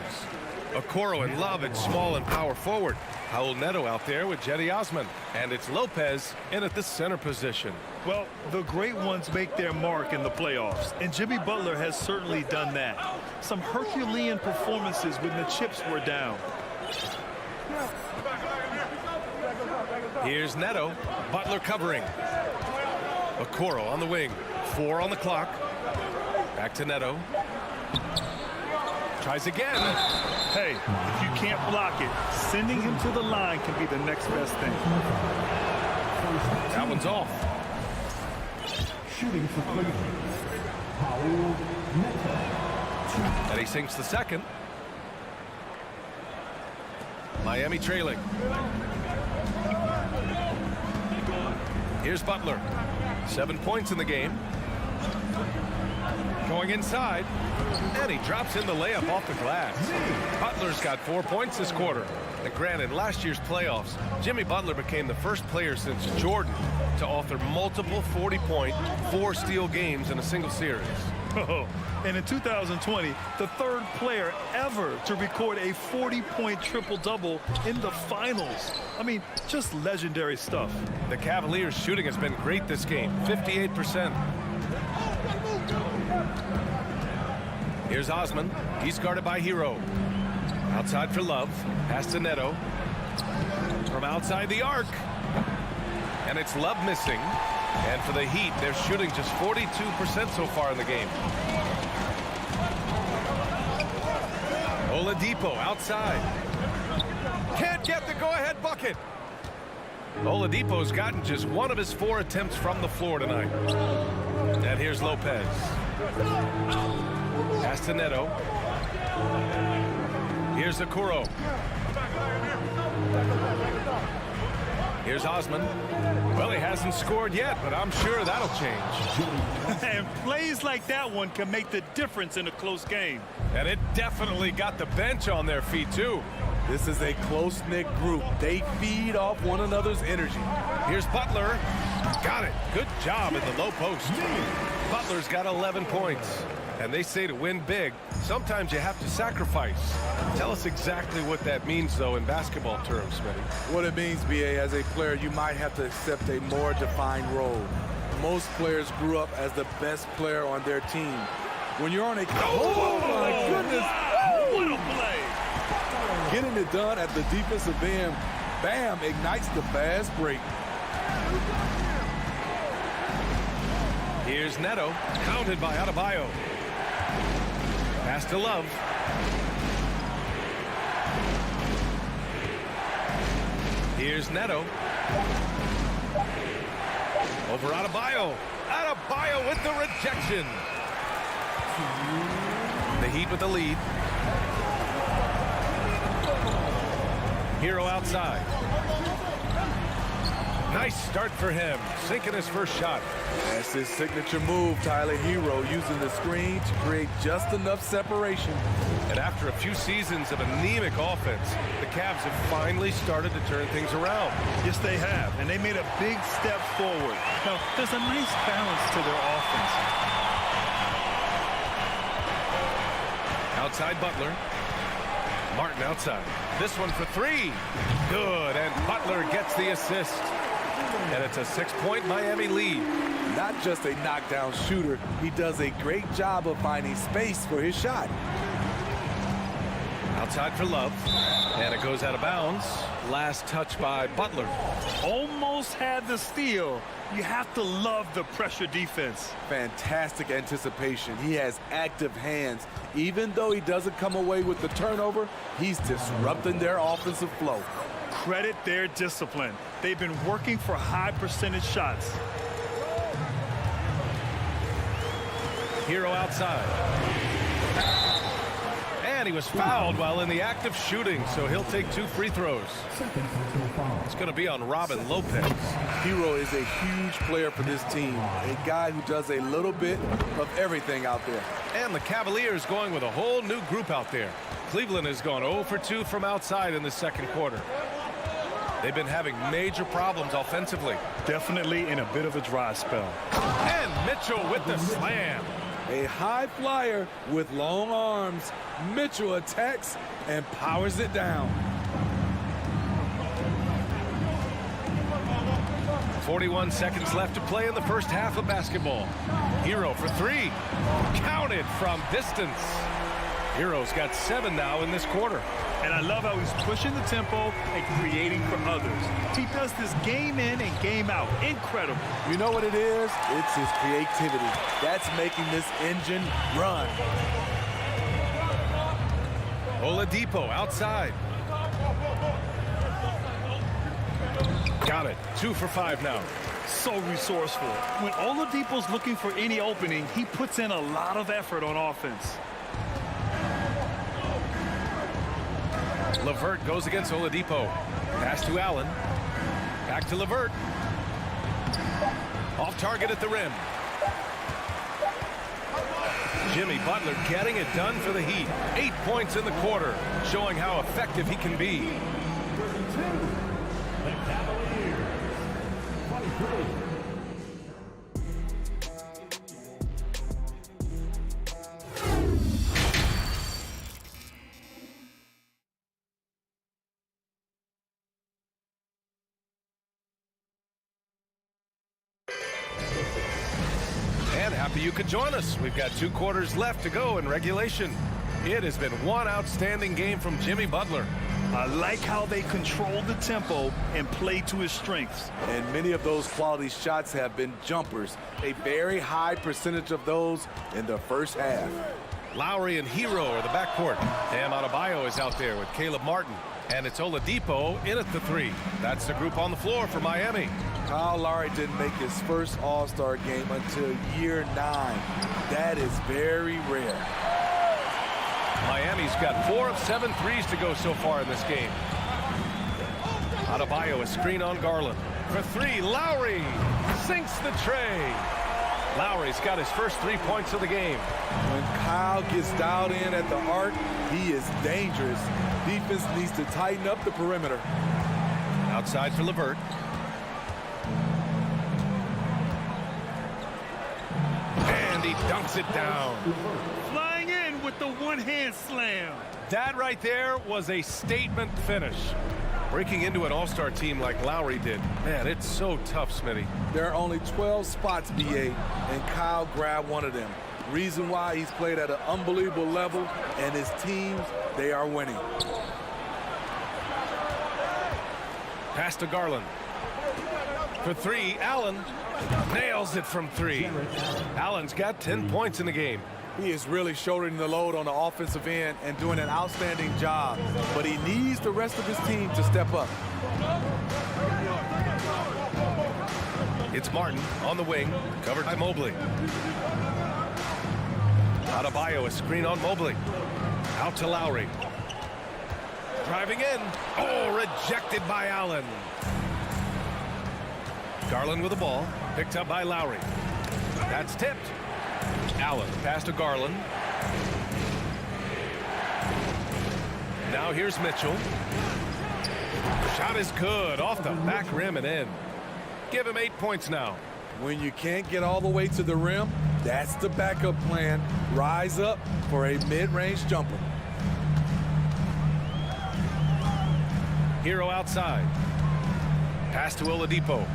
Speaker 8: Okoro and Love at small and power forward. Raul Neto out there with Jetty Osman. And it's Lopez in at the center position.
Speaker 9: Well, the great ones make their mark in the playoffs, and Jimmy Butler has certainly done that. Some Herculean performances when the chips were down.
Speaker 8: Here's Neto. Butler covering. Okoro on the wing. 4 on the clock. Back to Neto. Tries again.
Speaker 9: Hey, if you can't block it, sending him to the line can be the next best thing.
Speaker 8: That one's off.
Speaker 7: Shooting for Cleveland, Raul Neto.
Speaker 8: And he sinks the second. Miami trailing. Here's Butler. 7 points in the game. Going inside. And he drops in the layup off the glass. Butler's got 4 points this quarter. And granted, last year's playoffs, Jimmy Butler became the first player since Jordan to author multiple 40-point, 4-steal games in a single series.
Speaker 9: Oh, and in 2020, the 3rd player ever to record a 40-point triple-double in the finals. I mean, just legendary stuff.
Speaker 8: The Cavaliers' shooting has been great this game, 58%. Here's Osman. He's guarded by Hero. Outside for Love. Pass to Neto. From outside the arc. And it's Love missing. And for the Heat, they're shooting just 42% so far in the game. Oladipo outside. Can't get the go-ahead bucket. Oladipo's gotten just 1 of his 4 attempts from the floor tonight. And here's Lopez. Pass to Neto. Here's Okoro. Here's Osman. Well, he hasn't scored yet, but I'm sure that'll change.
Speaker 9: And plays like that one can make the difference in a close game.
Speaker 8: And it definitely got the bench on their feet, too.
Speaker 10: This is a close-knit group. They feed off one another's energy.
Speaker 8: Here's Butler. Got it. Good job in the low post. Butler's got 11 points. And they say to win big, sometimes you have to sacrifice. Tell us exactly what that means, though, in basketball terms, Smitty.
Speaker 10: What it means, B.A., as a player, you might have to accept a more defined role. Most players grew up as the best player on their team. When you're on a... Oh, my goodness!
Speaker 9: Wow, what a play!
Speaker 10: Getting it done at the defensive end, bam, ignites the fast break.
Speaker 8: Here's Neto, counted by Adebayo. Pass to Love. Here's Neto. Over Adebayo. Adebayo with the rejection. The Heat with the lead. Hero outside. Nice start for him, sinking his first shot.
Speaker 10: That's his signature move, Tyler. Hero using the screen to create just enough separation.
Speaker 8: And after a few seasons of anemic offense, the Cavs have finally started to turn things around.
Speaker 9: Yes, they have, and they made a big step forward. Now, there's a nice balance to their offense.
Speaker 8: Outside Butler. Martin outside. This one for three. Good, and Butler gets the assist. And it's a 6-point Miami lead.
Speaker 10: Not just a knockdown shooter, he does a great job of finding space for his shot.
Speaker 8: Outside for Love, and it goes out of bounds. Last touch by Butler.
Speaker 9: Almost had the steal. You have to love the pressure defense.
Speaker 10: Fantastic anticipation. He has active hands. Even though he doesn't come away with the turnover, he's disrupting their offensive flow.
Speaker 9: Credit their discipline. They've been working for high percentage shots.
Speaker 8: Hero outside. And he was fouled while in the act of shooting, so he'll take 2 free throws. It's going to be on Robin Lopez.
Speaker 10: Hero is a huge player for this team, a guy who does a little bit of everything out there.
Speaker 8: And the Cavaliers going with a whole new group out there. Cleveland has gone 0 for 2 from outside in the second quarter. They've been having major problems offensively.
Speaker 9: Definitely in a bit of a dry spell.
Speaker 8: And Mitchell with the slam.
Speaker 10: A high flyer with long arms. Mitchell attacks and powers it down.
Speaker 8: 41 seconds left to play in the first half of basketball. Hero for 3. Counted from distance. Hero's got 7 now in this quarter.
Speaker 9: And I love how he's pushing the tempo and creating for others. He does this game in and game out. Incredible.
Speaker 10: You know what it is? It's his creativity. That's making this engine run.
Speaker 8: Oladipo outside. Got it. 2 for 5 now.
Speaker 9: So resourceful. When Oladipo's looking for any opening, he puts in a lot of effort on offense.
Speaker 8: LeVert goes against Oladipo. Pass to Allen. Back to LeVert. Off target at the rim. Jimmy Butler getting it done for the Heat. 8 points in the quarter, showing how effective he can be.
Speaker 7: The Cavaliers, 23.
Speaker 8: Happy you could join us. We've got 2 quarters left to go in regulation. It has been one outstanding game from Jimmy Butler.
Speaker 9: I like how they control the tempo and play to his strengths.
Speaker 10: And many of those quality shots have been jumpers. A very high percentage of those in the first half.
Speaker 8: Lowry and Hero are the backcourt. Bam Adebayo is out there with Caleb Martin. And it's Oladipo in at the 3. That's the group on the floor for Miami.
Speaker 10: Kyle Lowry didn't make his first All-Star game until year 9. That is very rare.
Speaker 8: Miami's got 4 of 7 threes to go so far in this game. Adebayo a screen on Garland. For 3, Lowry sinks the tray. Lowry's got his first 3 points of the game.
Speaker 10: When Kyle gets dialed in at the arc, he is dangerous. Defense needs to tighten up the perimeter.
Speaker 8: Outside for LeVert. And he dunks it down.
Speaker 9: Flying in with the one-hand slam.
Speaker 8: That right there was a statement finish. Breaking into an all-star team like Lowry did. Man, it's so tough, Smitty.
Speaker 10: There are only 12 spots, BA, and Kyle grabbed one of them. Reason why he's played at an unbelievable level, and his teams, they are winning.
Speaker 8: Pass to Garland. For 3, Allen nails it from 3. Allen's got 10 points in the game.
Speaker 10: He is really shouldering the load on the offensive end and doing an outstanding job, but he needs the rest of his team to step up.
Speaker 8: It's Martin on the wing, covered by Mobley. Adebayo a screen on Mobley. Out to Lowry. Driving in. Oh, rejected by Allen. Garland with the ball. Picked up by Lowry. That's tipped. Allen pass to Garland. Now here's Mitchell. Shot is good. Off the back rim and in. Give him 8 points now.
Speaker 10: When you can't get all the way to the rim, that's the backup plan. Rise up for a mid-range jumper.
Speaker 8: Hero outside. Pass to Oladipo.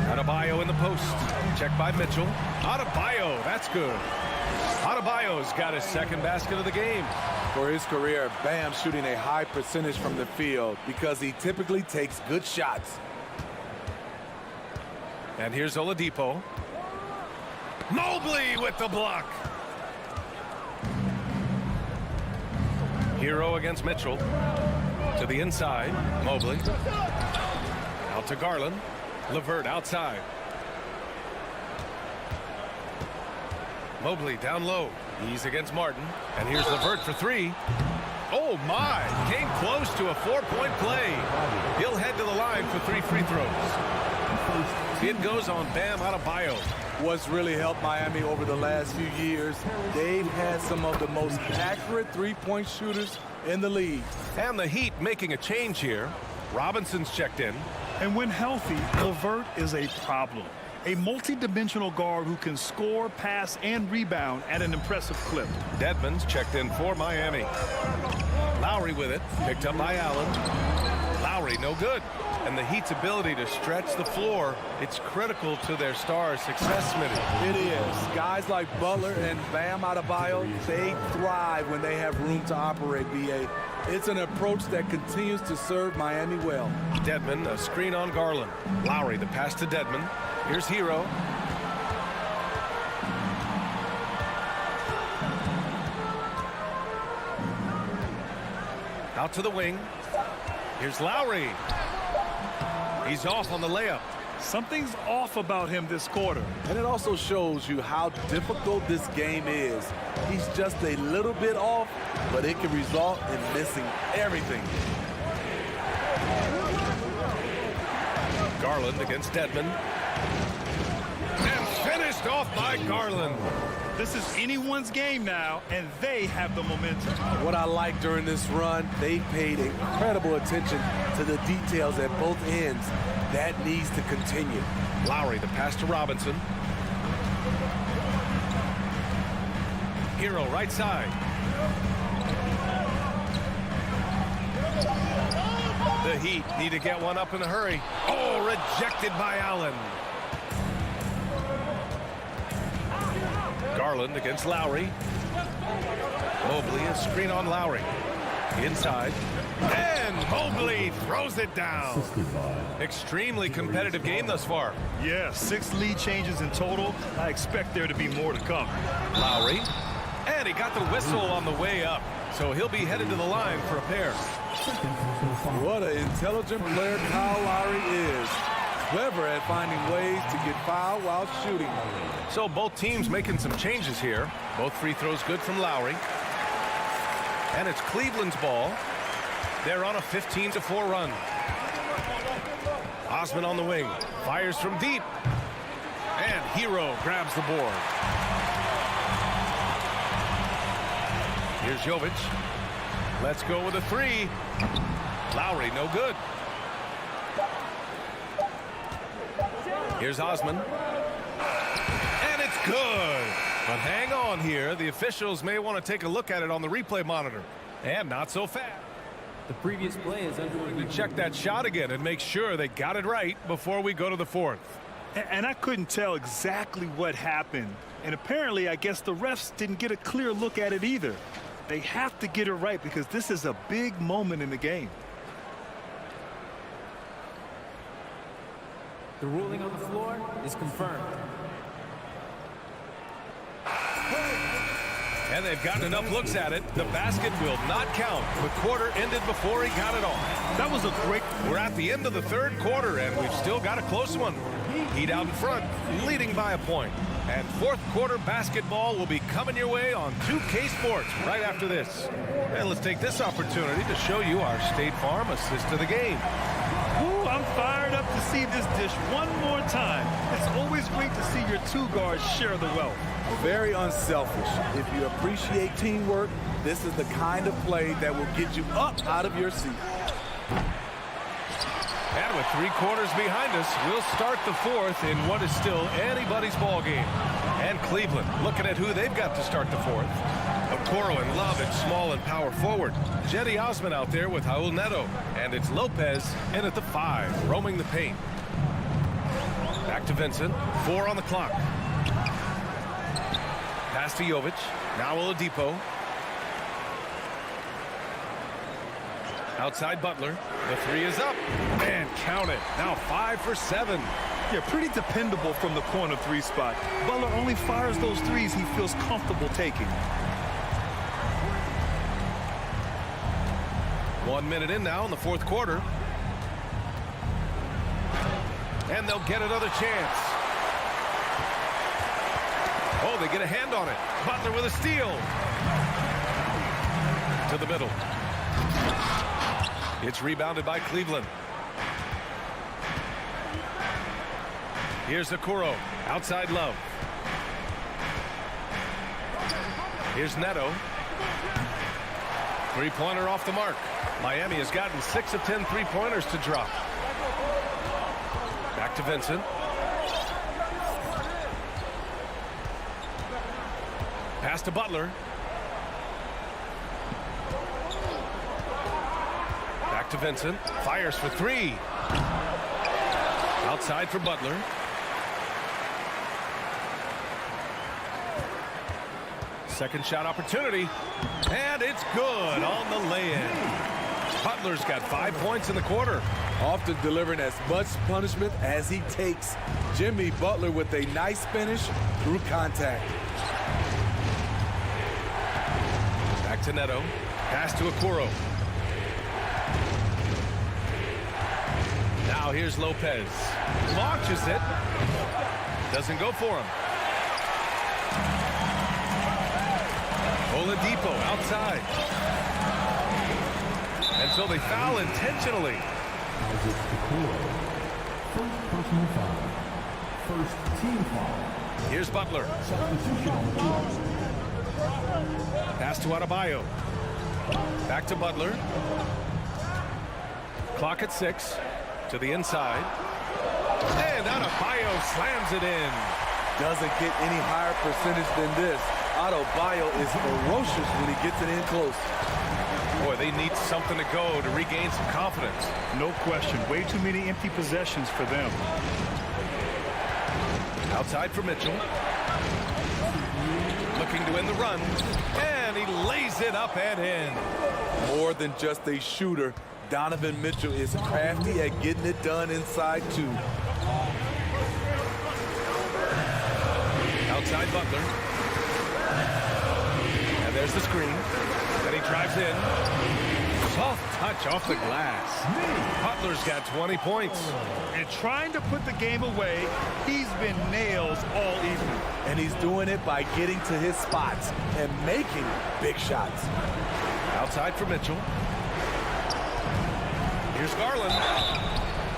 Speaker 8: Adebayo in the post. Checked by Mitchell. Adebayo, that's good. Adebayo's got his second basket of the game.
Speaker 10: For his career, Bam shooting a high percentage from the field because he typically takes good shots.
Speaker 8: And here's Oladipo. Mobley with the block. Hero against Mitchell. To the inside. Mobley. Out to Garland. LeVert outside. Mobley down low. He's against Martin. And here's LeVert for three. Oh, my. Came close to a 4-point play. He'll head to the line for 3 free throws. It goes on Bam Adebayo.
Speaker 10: What's really helped Miami over the last few years, they've had some of the most accurate three-point shooters in the league.
Speaker 8: And the Heat making a change here. Robinson's checked in.
Speaker 9: And when healthy, LeVert is a problem. A multi-dimensional guard who can score, pass, and rebound at an impressive clip.
Speaker 8: Dedmon's checked in for Miami. Lowry with it. Picked up by Allen. Lowry no good. And the Heat's ability to stretch the floor, it's critical to their stars' success, Smitty.
Speaker 10: It is. Guys like Butler and Bam Adebayo, they thrive when they have room to operate, B.A. It's an approach that continues to serve Miami well.
Speaker 8: Dedmon, a screen on Garland. Lowry, the pass to Dedmon. Here's Hero. Out to the wing. Here's Lowry. He's off on the layup.
Speaker 9: Something's off about him this quarter.
Speaker 10: And it also shows you how difficult this game is. He's just a little bit off, but it can result in missing everything.
Speaker 8: Garland against Dedmon. And finished off by Garland.
Speaker 9: This is anyone's game now, and they have the momentum.
Speaker 10: What I like during this run, they paid incredible attention to the details at both ends. That needs to continue.
Speaker 8: Lowry, the pass to Robinson. Hero, right side. The Heat need to get one up in a hurry. Oh, rejected by Allen. Garland against Lowry. Mobley, a screen on Lowry. Inside. And Mobley throws it down. Extremely competitive game thus far.
Speaker 9: Yeah, 6 lead changes in total. I expect there to be more to come.
Speaker 8: Lowry. And he got the whistle on the way up. So he'll be headed to the line for a pair.
Speaker 10: What an intelligent player Kyle Lowry is. Clever at finding ways to get fouled while shooting.
Speaker 8: So both teams making some changes here. Both free throws good from Lowry. And it's Cleveland's ball. They're on a 15-4 run. Osman on the wing. Fires from deep. And Hero grabs the board. Here's Jovic. Let's go with a three. Lowry, no good. Here's Osman. And it's good. But hang on here. The officials may want to take a look at it on the replay monitor. And not so fast.
Speaker 11: The previous play is under review.
Speaker 8: Check that shot again and make sure they got it right before we go to the fourth.
Speaker 9: And I couldn't tell exactly what happened. And apparently, I guess the refs didn't get a clear look at it either. They have to get it right because this is a big moment in the game.
Speaker 11: The ruling on the floor is confirmed.
Speaker 8: And they've gotten enough looks at it. The basket will not count. The quarter ended before he got it off.
Speaker 9: That was a great...
Speaker 8: We're at the end of the third quarter, and we've still got a close one. Heat out in front, leading by a point. And fourth quarter basketball will be coming your way on 2K Sports right after this. And let's take this opportunity to show you our State Farm assist of the game.
Speaker 9: Ooh, I'm fired up to see this dish one more time. It's always great to see your two guards share the wealth.
Speaker 10: Very unselfish. If you appreciate teamwork, this is the kind of play that will get you up out of your seat.
Speaker 8: And with 3 quarters behind us, we'll start the fourth in what is still anybody's ball game. And Cleveland looking at who they've got to start the fourth. Okoro and Love at small and power forward. Jetty Osman out there with Raul Neto. And it's Lopez in at the 5, roaming the paint. Back to Vincent. 4 on the clock. Pass to Jovic. Now Oladipo. Outside Butler. The 3 is up. And count it. Now 5 for 7.
Speaker 9: Yeah, pretty dependable from the corner 3 spot. Butler only fires those threes he feels comfortable taking.
Speaker 8: 1 minute in now in the fourth quarter. And they'll get another chance. Oh, they get a hand on it. Butler with a steal. To the middle. It's rebounded by Cleveland. Here's Okoro. Outside Love. Here's Neto. 3-pointer off the mark. Miami has gotten 6 of 10 3-pointers to drop. Back to Vincent. Pass to Butler. Back to Vincent. Fires for 3. Outside for Butler. Second shot opportunity. And it's good on the lay-in. Butler's got 5 points in the quarter.
Speaker 10: Often delivering as much punishment as he takes. Jimmy Butler with a nice finish through contact.
Speaker 8: Back to Neto. Pass to Okoro. Now here's Lopez. Launches it. Doesn't go for him. Oladipo outside. And so they foul intentionally.
Speaker 7: First personal foul. First team foul.
Speaker 8: Here's Butler. Pass to Adebayo. Back to Butler. Clock at 6. To the inside. And Adebayo slams it in.
Speaker 10: Doesn't get any higher percentage than this. Adebayo is ferocious when he gets it in close.
Speaker 8: Boy, they need something to go to regain some confidence.
Speaker 9: No question. Way too many empty possessions for them.
Speaker 8: Outside for Mitchell. Looking to win the run. And he lays it up and in.
Speaker 10: More than just a shooter, Donovan Mitchell is crafty at getting it done inside too.
Speaker 8: Outside Butler. And there's the screen. Then he drives in. Soft touch off the glass. Butler's got 20 points.
Speaker 9: And trying to put the game away, he's been nails all evening.
Speaker 10: And he's doing it by getting to his spots and making big shots.
Speaker 8: Outside for Mitchell. Here's Garland.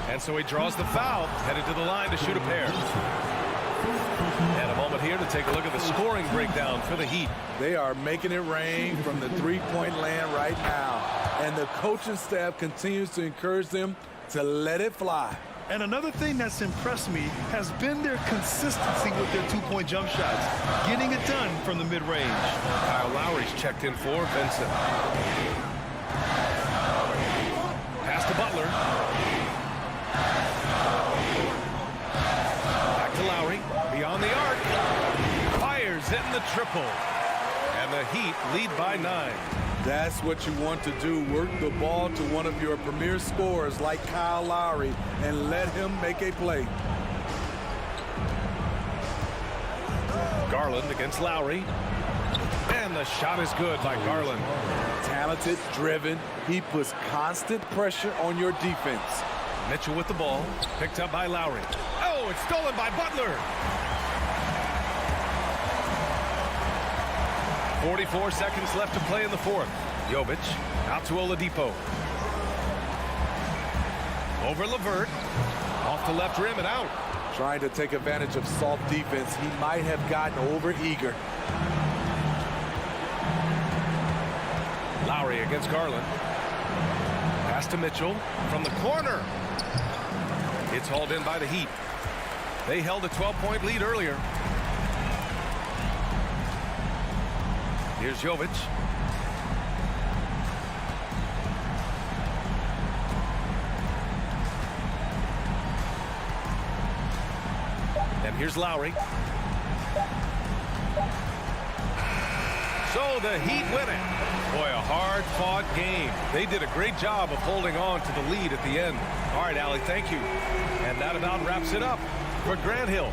Speaker 8: And so he draws the foul, headed to the line to shoot a pair. And a moment here to take a look at the scoring breakdown for the Heat.
Speaker 10: They are making it rain from the three-point land right now. And the coaching staff continues to encourage them to let it fly.
Speaker 9: And another thing that's impressed me has been their consistency with their two-point jump shots, getting it done from the mid-range.
Speaker 8: Kyle Lowry's checked in for Vincent. Pass to Butler. Back to Lowry. Beyond the arc. Fires in the triple. And the Heat lead by 9.
Speaker 10: That's what you want to do. Work the ball to one of your premier scorers like Kyle Lowry and let him make a play.
Speaker 8: Garland against Lowry. And the shot is good by Garland.
Speaker 10: Talented, driven. He puts constant pressure on your defense.
Speaker 8: Mitchell with the ball. Picked up by Lowry. Oh, it's stolen by Butler. 44 seconds left to play in the fourth. Jovic out to Oladipo. Over LeVert. Off the left rim and out.
Speaker 10: Trying to take advantage of soft defense. He might have gotten over-eager.
Speaker 8: Lowry against Garland. Pass to Mitchell from the corner. It's hauled in by the Heat. They held a 12-point lead earlier. Here's Jovic. And here's Lowry. So the Heat win it. Boy, a hard-fought game. They did a great job of holding on to the lead at the end. All right, Allie, thank you. And that about wraps it up for Grant Hill.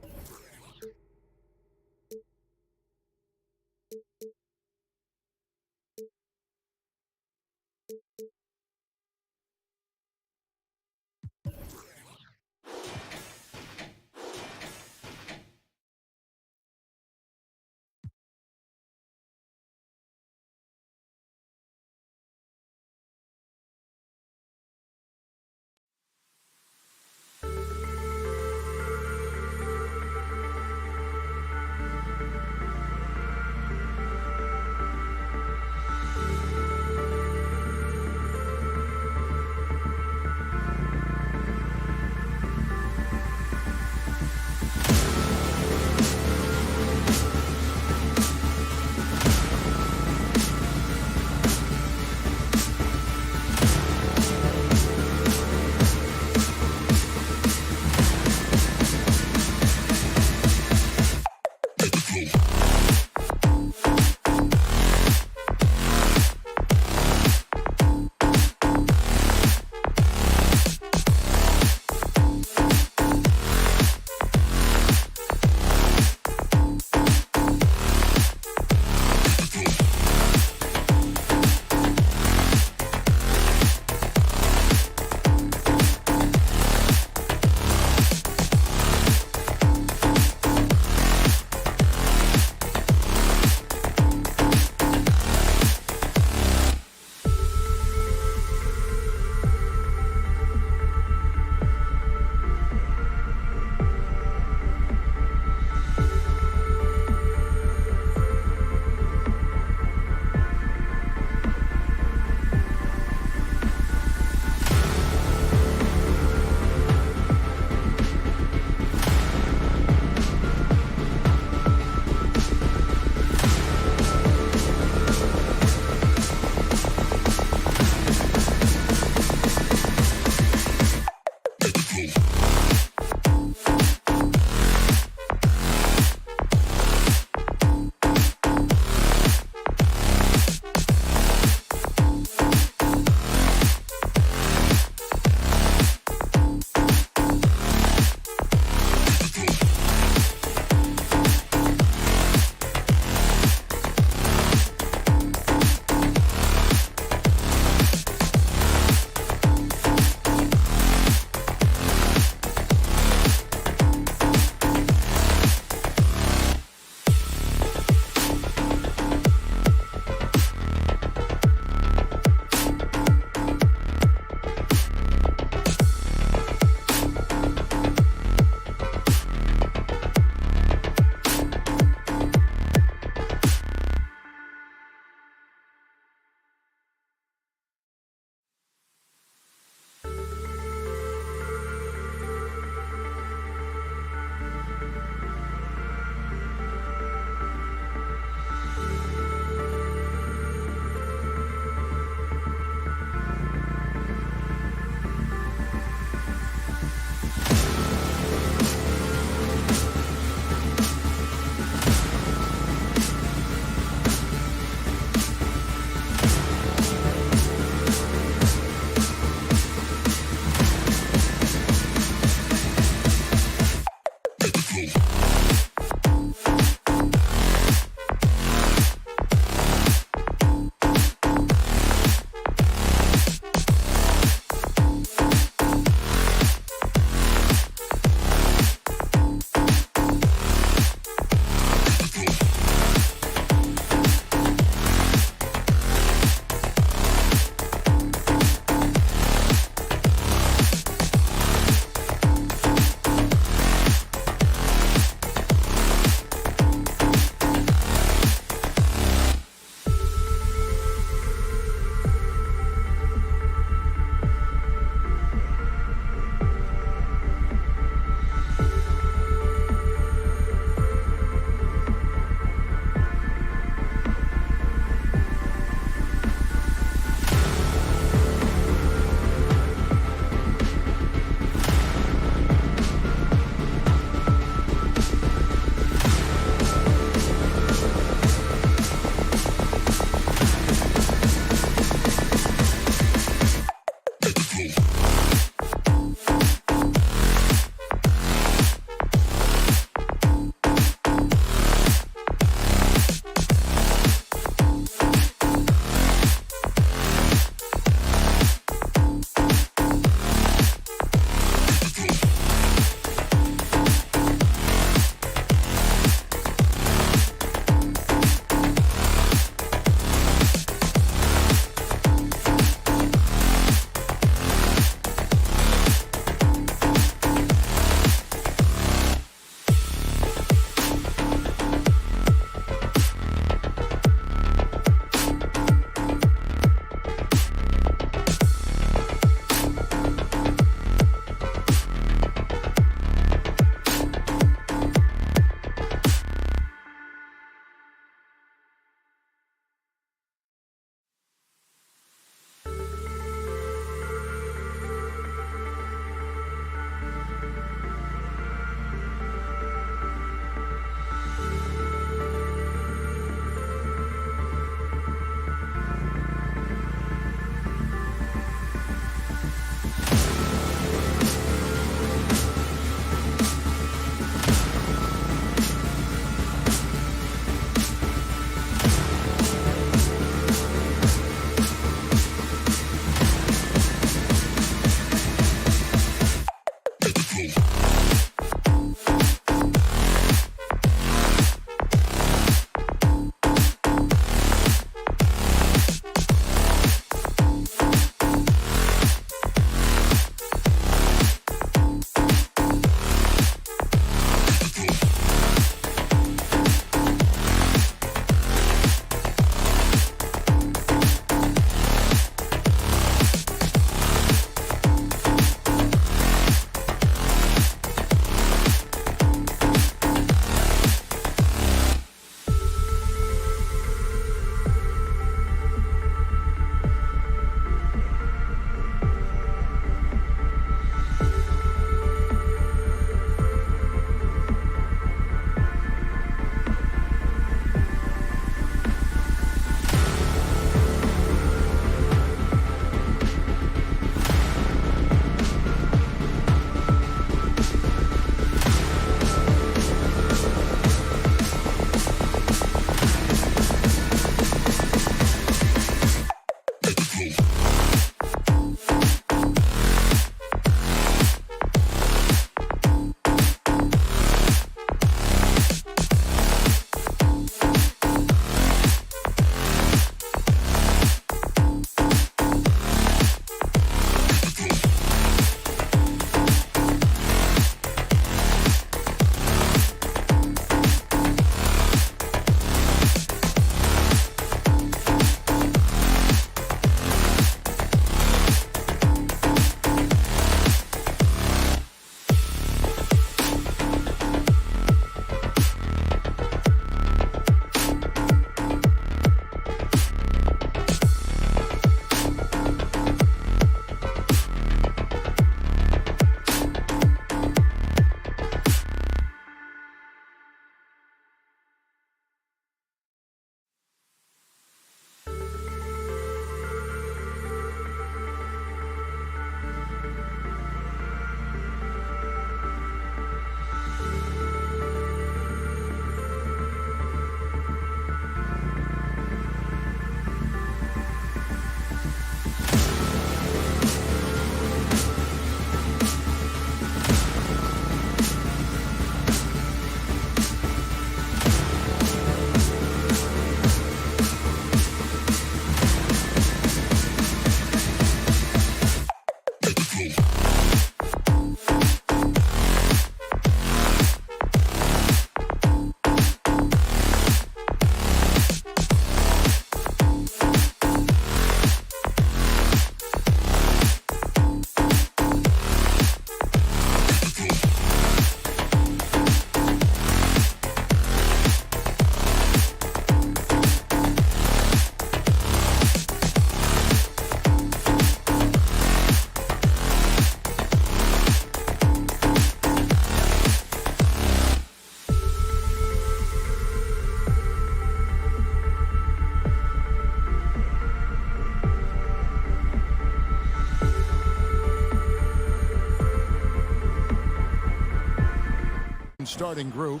Speaker 1: starting group.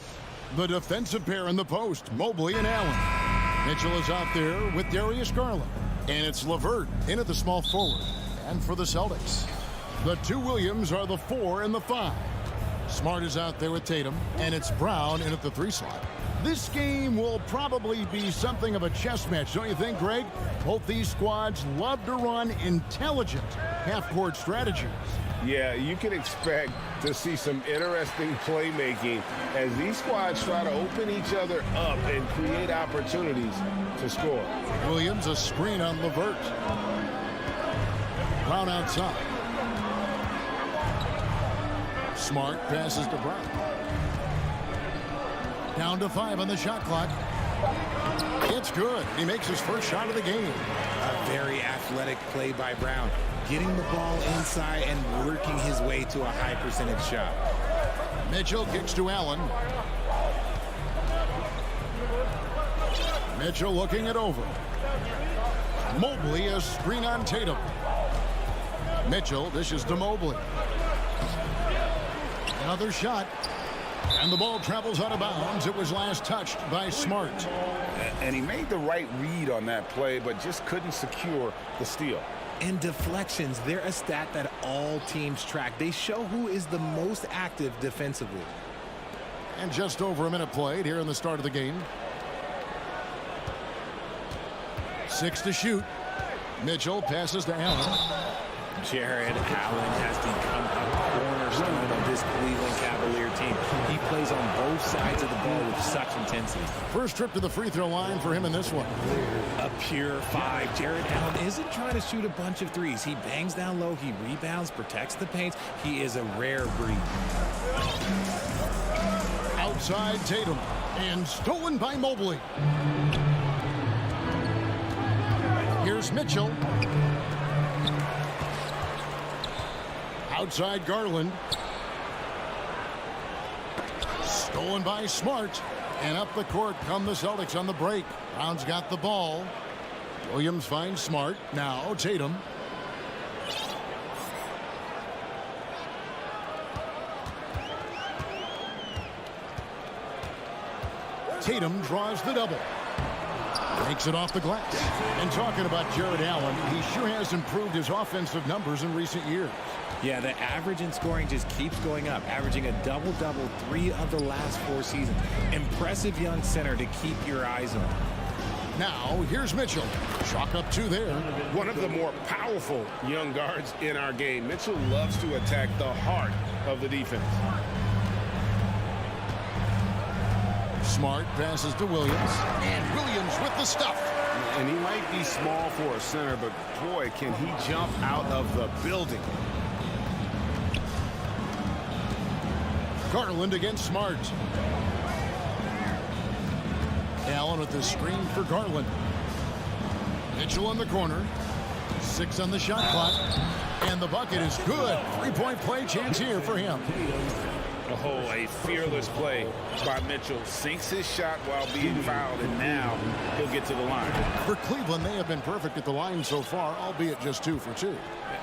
Speaker 1: The defensive pair in the post, Mobley and Allen. Mitchell is out there with Darius Garland. And it's LeVert in at the small forward. And for the Celtics, the two Williams are the 4 and the 5. Smart is out there with Tatum. And it's Brown in at the 3 slot. This game will probably be something of a chess match, don't you think, Greg? Both these squads love to run intelligent half-court strategies.
Speaker 2: Yeah, you can expect to see some interesting playmaking as these squads try to open each other up and create opportunities to score.
Speaker 1: Williams, a screen on LeVert. Brown outside. Smart passes to Brown. Down to 5 on the shot clock. It's good. He makes his first shot of the game.
Speaker 12: A very athletic play by Brown. Getting the ball inside and working his way to a high percentage shot.
Speaker 1: Mitchell kicks to Allen. Mitchell looking it over. Mobley, a screen on Tatum. Mitchell dishes to Mobley. Another shot. And the ball travels out of bounds. It was last touched by Smart.
Speaker 2: And he made the right read on that play, but just couldn't secure the steal.
Speaker 12: And deflections, they're a stat that all teams track. They show who is the most active defensively.
Speaker 1: And just over a minute played here in the start of the game. 6 to shoot. Mitchell passes to Allen.
Speaker 12: Jared Allen has become a cornerstone of this Cleveland Cavalier team. He plays on both sides of the ball with such intensity.
Speaker 1: First trip to the free throw line for him in this one.
Speaker 12: A pure 5. Jared Allen isn't trying to shoot a bunch of threes. He bangs down low. He rebounds, protects the paint. He is a rare breed.
Speaker 1: Outside Tatum. And stolen by Mobley. Here's Mitchell. Outside Garland. Stolen by Smart. And up the court come the Celtics on the break. Brown's got the ball. Williams finds Smart. Now Tatum. Tatum draws the double. Makes it off the glass. And talking about Jared Allen, he sure has improved his offensive numbers in recent years.
Speaker 12: Yeah, the average in scoring just keeps going up, averaging a double-double 3 of the last 4 seasons. Impressive young center to keep your eyes on.
Speaker 1: Now, here's Mitchell. Chalk up 2 there.
Speaker 2: One of the more powerful young guards in our game. Mitchell loves to attack the heart of the defense.
Speaker 1: Smart passes to Williams. And Williams with the stuff.
Speaker 2: And he might be small for a center, but boy, can he jump out of the building.
Speaker 1: Garland against Smart. Allen with the screen for Garland. Mitchell in the corner. 6 on the shot clock. And the bucket is good. 3-point play chance here for him.
Speaker 2: Oh, a fearless play by Mitchell. Sinks his shot while being fouled, and now he'll get to the line.
Speaker 1: For Cleveland, they have been perfect at the line so far, albeit just 2 for 2.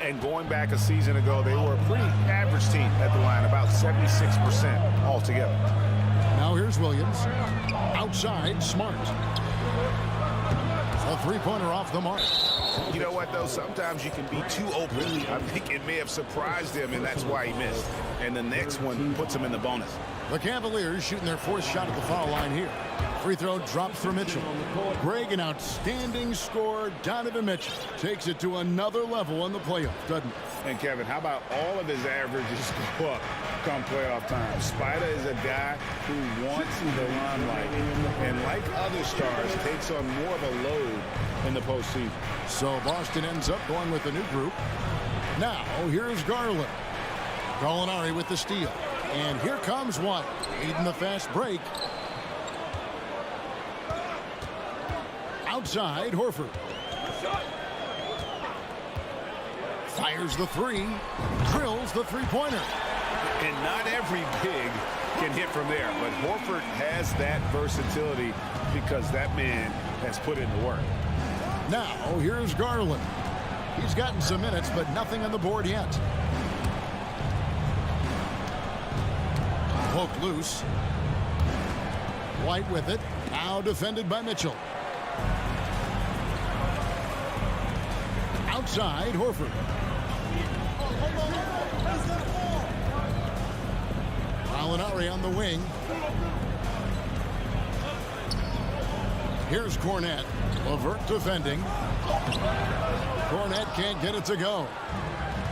Speaker 2: And going back a season ago, they were a pretty average team at the line, about 76% altogether.
Speaker 1: Now here's Williams. Outside, Smart. A 3-pointer off the mark.
Speaker 2: You know what, though? Sometimes you can be too open. I think it may have surprised him, and that's why he missed. And the next one puts him in the bonus.
Speaker 1: The Cavaliers shooting their 4th shot at the foul line here. Free throw drops for Mitchell. Greg, an outstanding scorer. Donovan Mitchell takes it to another level in the playoff, doesn't he?
Speaker 2: And Kevin, how about all of his averages go up come playoff time? Spider is a guy who wants the limelight, and like other stars, takes on more of a load in the postseason.
Speaker 1: So Boston ends up going with the new group. Now here's Garland. Gallinari with the steal. And here comes one, leading the fast break. Outside, Horford. Fires the 3. Drills the 3-pointer.
Speaker 2: And not every big can hit from there, but Horford has that versatility because that man has put in the work.
Speaker 1: Now, here's Garland. He's gotten some minutes, but nothing on the board yet. Poked loose. White with it. Now defended by Mitchell. Outside, Horford. Gallinari on the wing. Here's Cornette. LeVert defending. Cornette can't get it to go.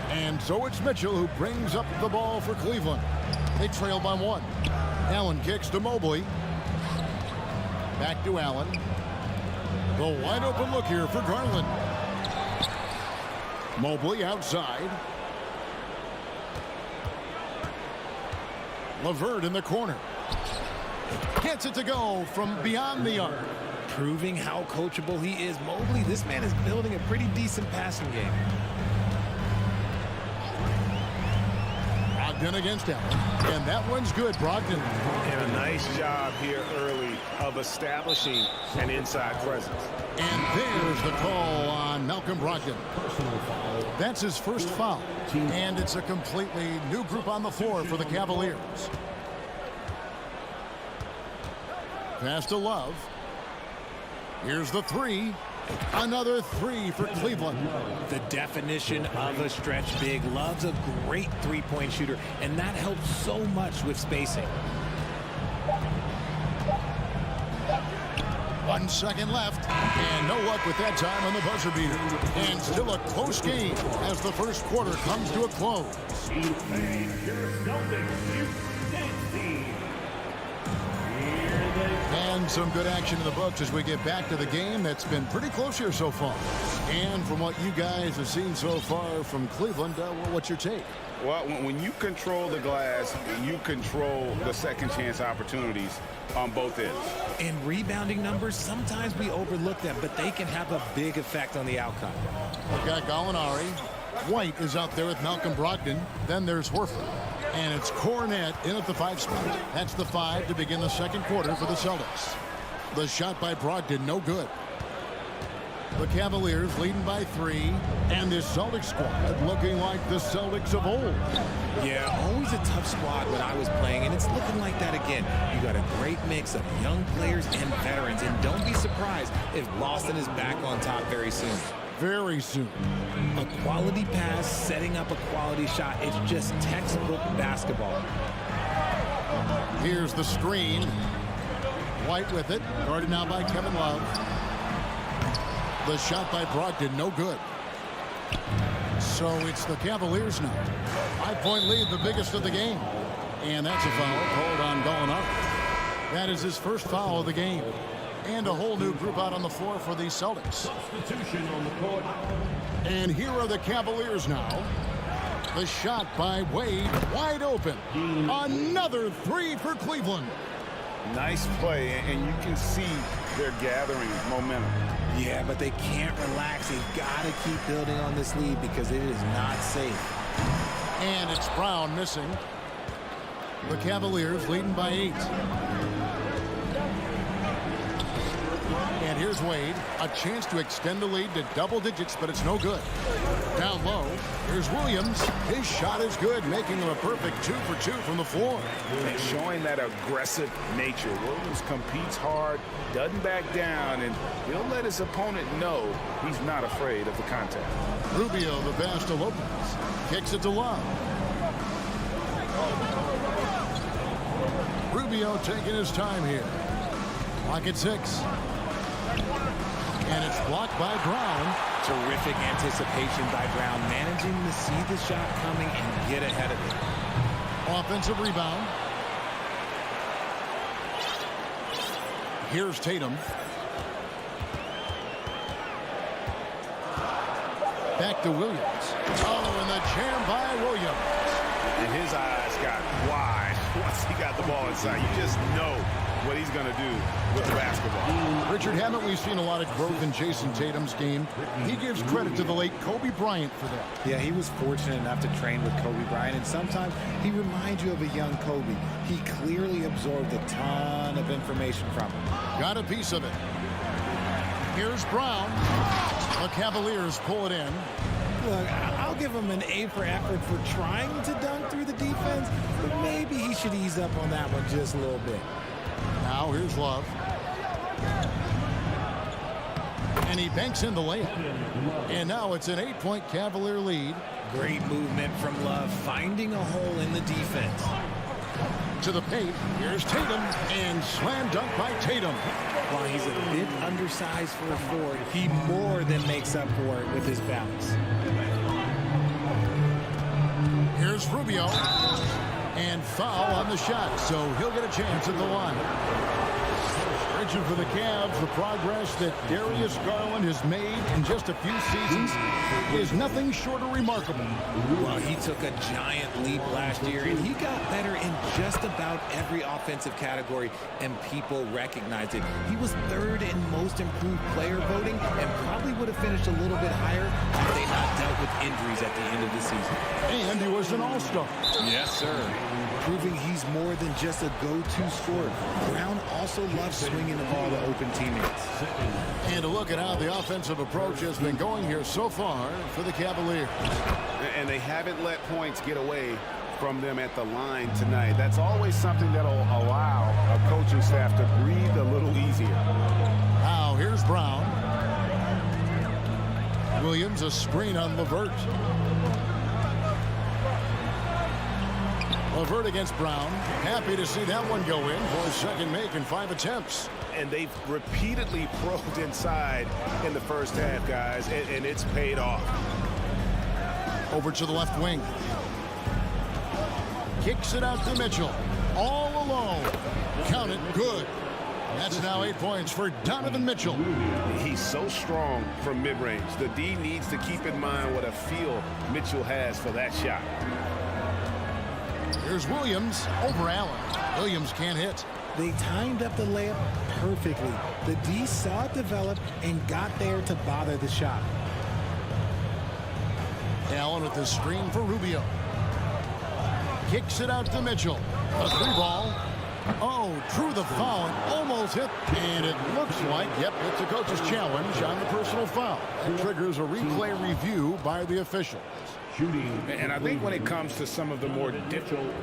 Speaker 1: And so it's Mitchell who brings up the ball for Cleveland. They trail by 1. Allen kicks to Mobley. Back to Allen. The wide open look here for Garland. Mobley outside. LeVert in the corner. Gets it to go from beyond the arc.
Speaker 12: Proving how coachable he is. Mobley, this man is building a pretty decent passing game.
Speaker 1: Brogdon against Allen. And that one's good, Brogdon.
Speaker 2: And a nice job here early of establishing an inside presence.
Speaker 1: And there's the call on Malcolm Brogdon. That's his first foul. And it's a completely new group on the floor for the Cavaliers. Pass to Love. Here's the 3. Another 3 for Cleveland.
Speaker 12: The definition of a stretch big. Love's a great three-point shooter, and that helps so much with spacing.
Speaker 1: 1 second left, and no luck with that time on the buzzer beater. And still a close game as the first quarter comes to a close. And some good action in the books as we get back to the game that's been pretty close here so far. And from what you guys have seen so far from Cleveland, what's your take?
Speaker 2: Well, when you control the glass, you control the second chance opportunities on both ends.
Speaker 12: And rebounding numbers, sometimes we overlook them, but they can have a big effect on the outcome.
Speaker 1: We've got Gallinari. White is out there with Malcolm Brogdon. Then there's Horford. And it's Cornette in at the 5 spot. That's the 5 to begin the second quarter for the Celtics. The shot by Brogdon, no good. The Cavaliers leading by 3. And this Celtics squad looking like the Celtics of old.
Speaker 12: Yeah, always a tough squad when I was playing, and it's looking like that again. You got a great mix of young players and veterans, and don't be surprised if Boston is back on top very soon.
Speaker 1: Very soon.
Speaker 12: A quality pass, setting up a quality shot. It's just textbook basketball.
Speaker 1: Here's the screen. White with it. Guarded now by Kevin Love. The shot by Brogdon, no good. So it's the Cavaliers now. 5-point lead, the biggest of the game. And that's a foul called on Gallinari. That is his first foul of the game. And a whole new group out on the floor for the Celtics. Substitution on the court. And here are the Cavaliers now. The shot by Wade, wide open. Another 3 for Cleveland.
Speaker 2: Nice play, and you can see they're gathering momentum.
Speaker 12: Yeah, but they can't relax. They've got to keep building on this lead because it is not safe.
Speaker 1: And it's Brown missing. The Cavaliers leading by 8. And here's Wade. A chance to extend the lead to double digits, but it's no good. Down low, here's Williams. His shot is good, making him a perfect 2 for 2 from the floor.
Speaker 2: And showing that aggressive nature. Williams competes hard, doesn't back down, and he'll let his opponent know he's not afraid of the contact.
Speaker 1: Rubio, the pass to Lopez. Kicks it to Love. Rubio taking his time here. Clock at 6. And it's blocked by Brown.
Speaker 12: Terrific anticipation by Brown, managing to see the shot coming and get ahead of it.
Speaker 1: Offensive rebound. Here's Tatum. Back to Williams. Oh, and the jam by Williams.
Speaker 2: And his eyes got wide once he got the ball inside. You just know what he's going to do with the basketball.
Speaker 1: Richard, haven't we seen a lot of growth in Jason Tatum's game? He gives credit to the late Kobe Bryant for that.
Speaker 12: Yeah, he was fortunate enough to train with Kobe Bryant, and sometimes he reminds you of a young Kobe. He clearly absorbed a ton of information from him.
Speaker 1: Got a piece of it. Here's Brown. The Cavaliers pull it in.
Speaker 12: Look, I'll give him an A for effort for trying to dunk through the defense, but maybe he should ease up on that one just a little bit.
Speaker 1: Now here's Love. And he banks in the layup. And now it's an 8-point Cavalier lead.
Speaker 12: Great movement from Love, finding a hole in the defense.
Speaker 1: To the paint, here's Tatum, and slam dunk by Tatum.
Speaker 12: While he's a bit undersized for a forward, he more than makes up for it with his bounce.
Speaker 1: Here's Rubio, and foul on the shot, so he'll get a chance at the line. Reaching for the Cavs, the progress that Darius Garland has made in just a few seasons is nothing short of remarkable.
Speaker 12: Well, he took a giant leap last year, and he got better in just about every offensive category, and people recognized it. He was third in most improved player voting, and probably would have finished a little bit higher if they not dealt with injuries at the end of the season.
Speaker 1: And he was an all-star.
Speaker 12: Yes, sir. Proving he's more than just a go-to scorer. Brown also loves swinging the ball to open teammates.
Speaker 1: And a look at how the offensive approach has been going here so far for the Cavaliers.
Speaker 2: And they haven't let points get away from them at the line tonight. That's always something that'll allow a coaching staff to breathe a little easier.
Speaker 1: Now here's Brown. Williams, a screen on LeVert. LeVert against Brown. Happy to see that one go in for his second make in 5 attempts.
Speaker 2: And they've repeatedly probed inside in the first half, guys, and it's paid off.
Speaker 1: Over to the left wing. Kicks it out to Mitchell. All alone. Count it. Good. That's now 8 points for Donovan Mitchell.
Speaker 2: He's so strong from mid-range. The D needs to keep in mind what a feel Mitchell has for that shot.
Speaker 1: Here's Williams over Allen. Williams can't hit.
Speaker 12: They timed up the layup perfectly. The D saw it develop and got there to bother the shot.
Speaker 1: Allen with the screen for Rubio. Kicks it out to Mitchell. A 3-ball. Oh, drew the foul and almost hit. And it looks like, yep, it's a coach's challenge on the personal foul. That triggers a replay review by the officials.
Speaker 2: And I think when it comes to some of the more difficult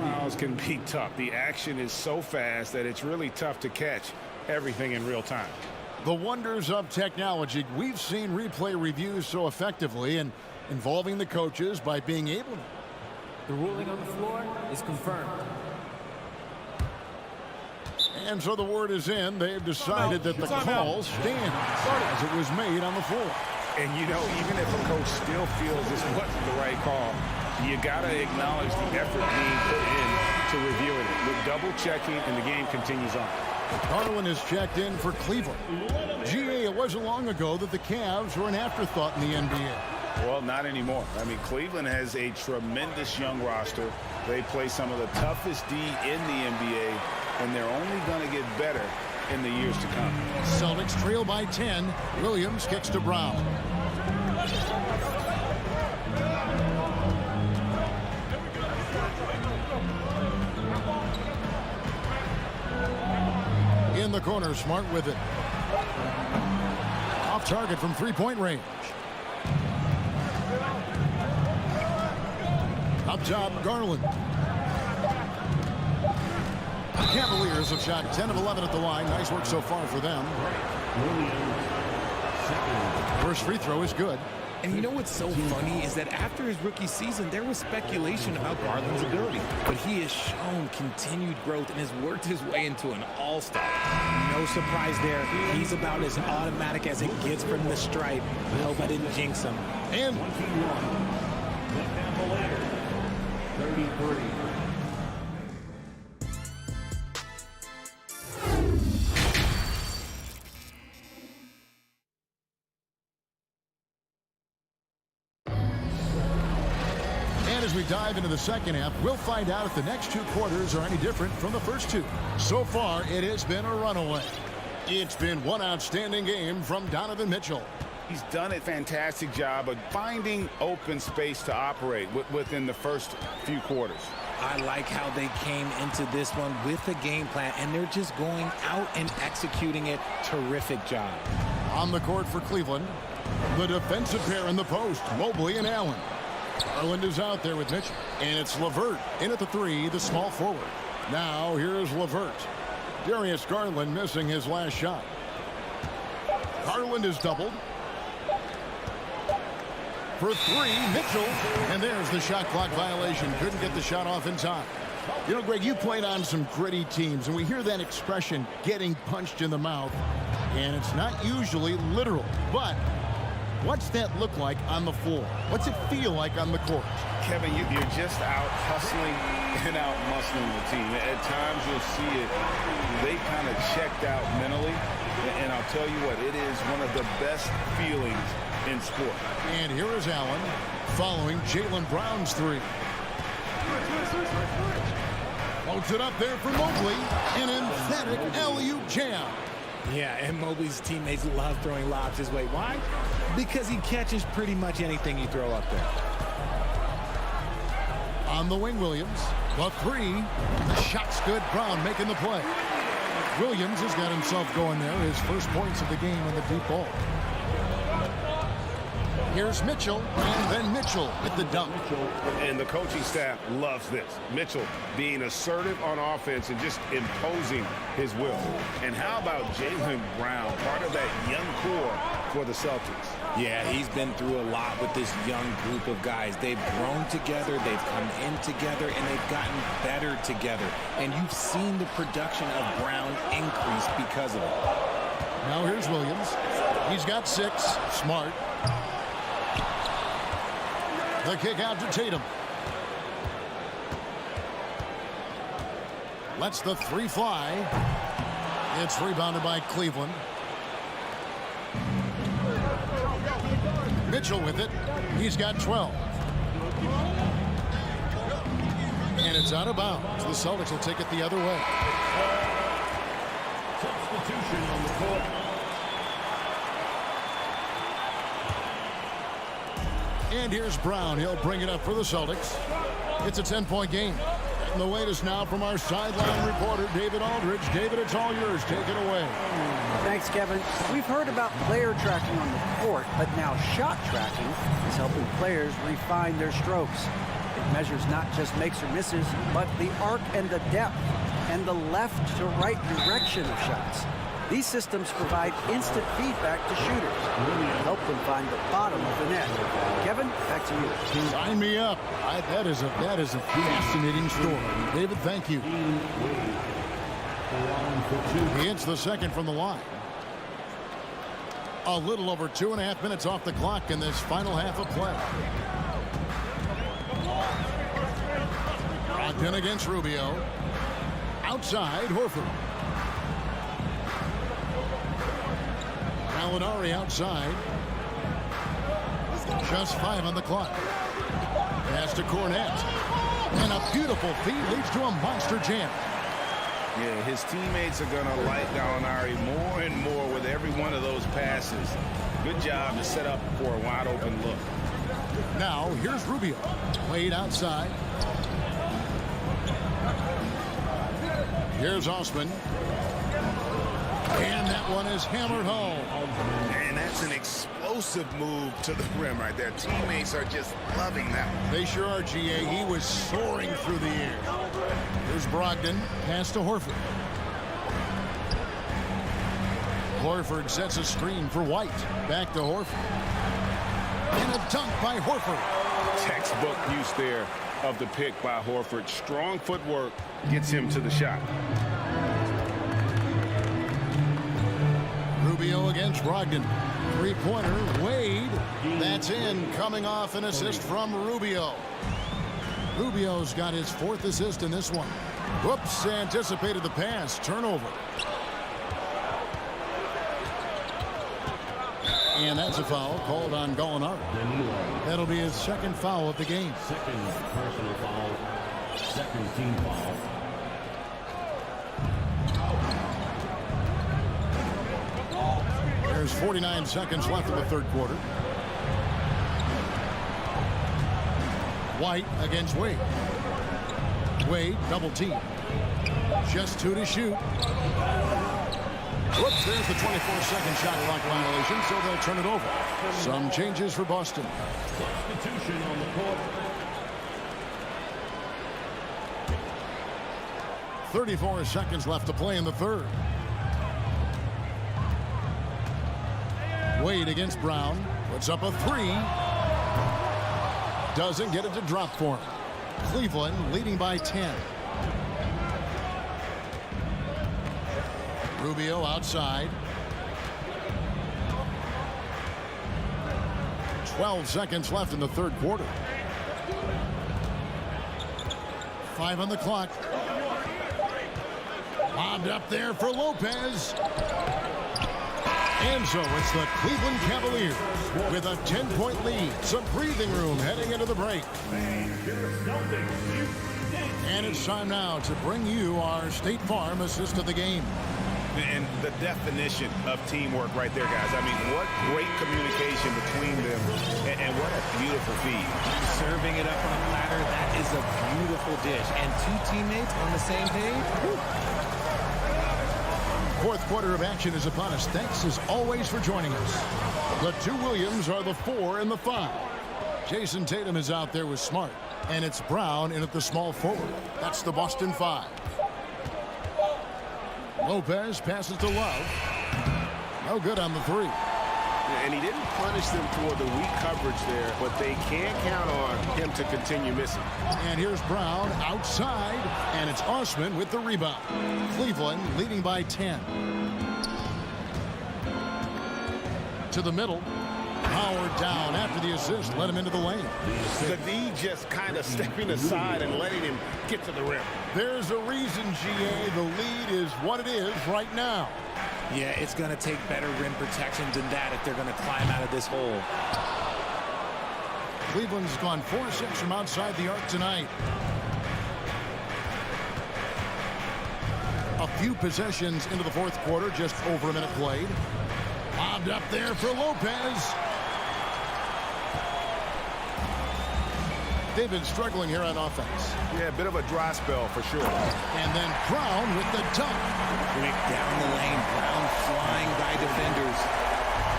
Speaker 2: fouls can be tough. The action is so fast that it's really tough to catch everything in real time.
Speaker 1: The wonders of technology. We've seen replay reviews so effectively and involving the coaches by being able to.
Speaker 11: The ruling on the floor is confirmed.
Speaker 1: And so the word is in. They've decided that the call stands as it was made on the floor.
Speaker 2: And, you know, even if a coach still feels this wasn't the right call, you got to acknowledge the effort being put in to reviewing it. With double checking, and the game continues on.
Speaker 1: Garland is checked in for Cleveland. GA, it wasn't long ago that the Cavs were an afterthought in the NBA.
Speaker 2: Well, not anymore. I mean, Cleveland has a tremendous young roster. They play some of the toughest D in the NBA, and they're only going to get better in the years to come.
Speaker 1: Celtics trail by 10. Williams kicks to Brown. In the corner, Smart with it. Off target from 3-point range. Up top, Garland. Cavaliers have shot 10 of 11 at the line. Nice work so far for them. First free throw is good.
Speaker 12: And you know what's so funny is that after his rookie season, there was speculation about Garland's ability. But he has shown continued growth and has worked his way into an all-star. No surprise there. He's about as automatic as it gets from the stripe. I hope I didn't jinx him.
Speaker 1: And
Speaker 7: 33.
Speaker 1: as we dive into the second half, we'll find out if the next two quarters are any different from the first two. So far, it has been a runaway. It's been one outstanding game from Donovan Mitchell.
Speaker 2: He's done a fantastic job of finding open space to operate within the first few quarters.
Speaker 12: I like how they came into this one with a game plan, and they're just going out and executing it. Terrific job.
Speaker 1: On the court for Cleveland, the defensive pair in the post, Mobley and Allen. Garland is out there with Mitchell, and it's LeVert in at the three, the small forward. Now here's Levert. Darius Garland missing his last shot. Garland is doubled. For three, Mitchell. And there's the shot clock violation. Couldn't get the shot off in time. You know, Greg, you played on some gritty teams, and we hear that expression, getting punched in the mouth. And it's not usually literal. But what's that look like on the floor? What's it feel like on the court?
Speaker 2: Kevin, you're just out hustling and out muscling the team. At times you'll see it. They kind of checked out mentally. And I'll tell you what, it is one of the best feelings in sport.
Speaker 1: And here is Allen following Jaylen Brown's three. Floats it up there for Mobley. An emphatic alley-oop jam.
Speaker 12: Yeah, and Mobley's teammates love throwing lobs his way. Why? Because he catches pretty much anything you throw up there.
Speaker 1: On the wing, Williams. The three. The shot's good. Brown making the play. Williams has got himself going there. His first points of the game on the deep ball. Here's Mitchell, and then Mitchell with the dunk.
Speaker 2: And the coaching staff loves this. Mitchell being assertive on offense and just imposing his will. And how about Jaylen Brown, part of that young core for the Celtics?
Speaker 12: Yeah, he's been through a lot with this young group of guys. They've grown together, they've come in together, and they've gotten better together. And you've seen the production of Brown increase because of it.
Speaker 1: Now here's Williams. He's got 6. Smart. The kick out to Tatum. Lets the three fly. It's rebounded by Cleveland. Mitchell with it. He's got 12. And it's out of bounds. The Celtics will take it the other way.
Speaker 7: Substitution on the court.
Speaker 1: And here's Brown. He'll bring it up for the Celtics. It's a 10-point game. And the latest now from our sideline reporter, David Aldridge. David, it's all yours. Take it away.
Speaker 5: Thanks, Kevin. We've heard about player tracking on the court, but now shot tracking is helping players refine their strokes. It measures not just makes or misses, but the arc and the depth and the left to right direction of shots. These systems provide instant feedback to shooters and help them find the bottom of the net. Kevin, back to you.
Speaker 1: Sign me up. That is a fascinating story. David, thank you. He hits the second from the line. A little over 2.5 minutes off the clock in this final half of play. Brogdon against Rubio. Outside, Horford. Gallinari outside. Just 5 on the clock. Pass to Cornette. And a beautiful feed leads to a monster jam.
Speaker 2: Yeah, his teammates are going to like Gallinari more and more with every one of those passes. Good job to set up for a wide open look.
Speaker 1: Now, here's Rubio. Played outside. Here's Osman. And that one is hammered home.
Speaker 2: And that's an explosive move to the rim right there. Teammates are just loving that one.
Speaker 1: They sure are, GA. He was soaring through the air. Here's Brogdon. Pass to Horford. Horford sets a screen for White. Back to Horford. And a dunk by Horford.
Speaker 2: Textbook use there of the pick by Horford. Strong footwork gets him to the shot.
Speaker 1: Rubio against Brogdon. Three-pointer, Wade. That's in, coming off an assist from Rubio. Rubio's got his 4th assist in this one. Whoops, anticipated the pass. Turnover. And that's a foul called on Gallinari. That'll be his 2nd foul of the game.
Speaker 7: 2nd personal foul. 2nd team foul.
Speaker 1: There's 49 seconds left in the 3rd quarter. White against Wade. Wade double team. Just 2 to shoot. Whoops, there's the 24-second shot clock violation, so they'll turn it over. Some changes for Boston.
Speaker 7: Substitution on the court.
Speaker 1: 34 seconds left to play in the third. Wade against Brown. Puts up a three. Doesn't get it to drop for him. Cleveland leading by 10. Rubio outside. 12 seconds left in the third quarter. 5 on the clock. Lobbed up there for Lopez. And so it's the Cleveland Cavaliers with a 10-point lead. Some breathing room heading into the break. And it's time now to bring you our State Farm assist of the game.
Speaker 2: And the definition of teamwork right there, guys. I mean, what great communication between them, and what a beautiful feed.
Speaker 12: Serving it up on a platter, that is a beautiful dish. And two teammates on the same page. Woo.
Speaker 1: Fourth quarter of action is upon us. Thanks as always for joining us. The two Williams are the 4 and the 5. Jason Tatum is out there with Smart, and it's Brown in at the small forward. That's the Boston 5. Lopez passes to Love. No good on the three.
Speaker 4: And he didn't punish them for the weak coverage there, but they can't count on him to continue missing.
Speaker 1: And here's Brown outside, and it's Osman with the rebound. Cleveland leading by 10. To the middle. Howard down after the assist. Let him into the lane.
Speaker 4: The D just kind of stepping aside and letting him get to the rim.
Speaker 1: There's a reason, GA. The lead is what it is right now.
Speaker 12: Yeah, it's going to take better rim protection than that if they're going to climb out of this hole.
Speaker 1: Cleveland's gone 4-6 from outside the arc tonight. A few possessions into the fourth quarter, just over a minute played. Lobbed up there for Lopez. They've been struggling here on offense.
Speaker 4: Yeah, a bit of a dry spell for sure.
Speaker 1: And then Brown with the dunk.
Speaker 12: Quick down the lane. Brown flying by defenders.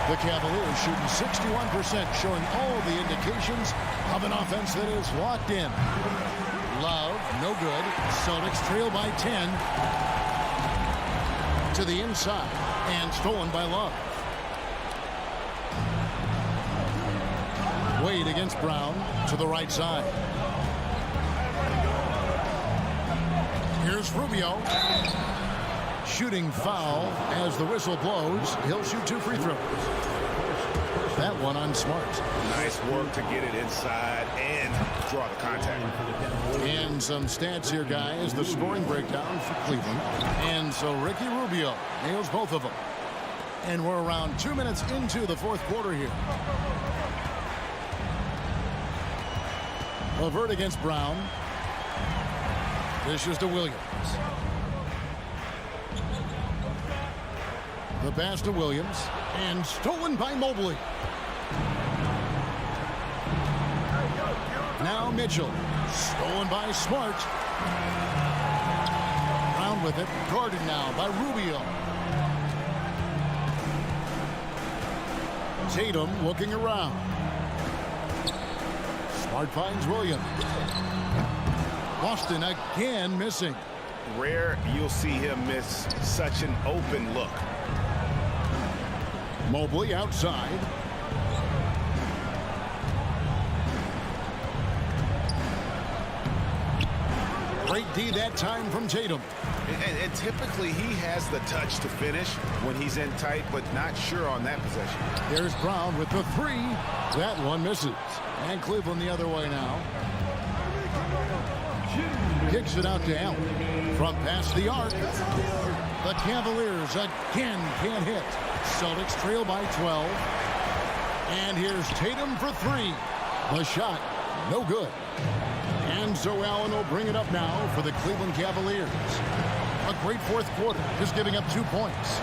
Speaker 1: The Cavaliers shooting 61%, showing all the indications of an offense that is locked in. Love, no good. Celtics trail by 10. To the inside, and stolen by Love. Wade against Brown to the right side. Here's Rubio. Shooting foul as the whistle blows. He'll shoot 2 free throws. That one on Smart.
Speaker 4: Nice work to get it inside and draw the contact.
Speaker 1: And some stats here, guys. The scoring breakdown for Cleveland. And so Ricky Rubio nails both of them. And we're around 2 minutes into the fourth quarter here. Levert against Brown. Dishes to Williams. The pass to Williams. And stolen by Mobley. Now Mitchell. Stolen by Smart. Brown with it. Guarded now by Rubio. Tatum looking around. Smart finds Williams. Boston again missing.
Speaker 2: Rare you'll see him miss such an open look.
Speaker 1: Mobley outside. Great D that time from Tatum.
Speaker 2: And typically he has the touch to finish when he's in tight, but not sure on that possession.
Speaker 1: There's Brown with the three. That one misses. And Cleveland the other way now. Kicks it out to Allen. From past the arc. The Cavaliers again can't hit. Celtics trail by 12. And here's Tatum for three. The shot, no good. And so Allen will bring it up now for the Cleveland Cavaliers. A great fourth quarter, just giving up 2 points.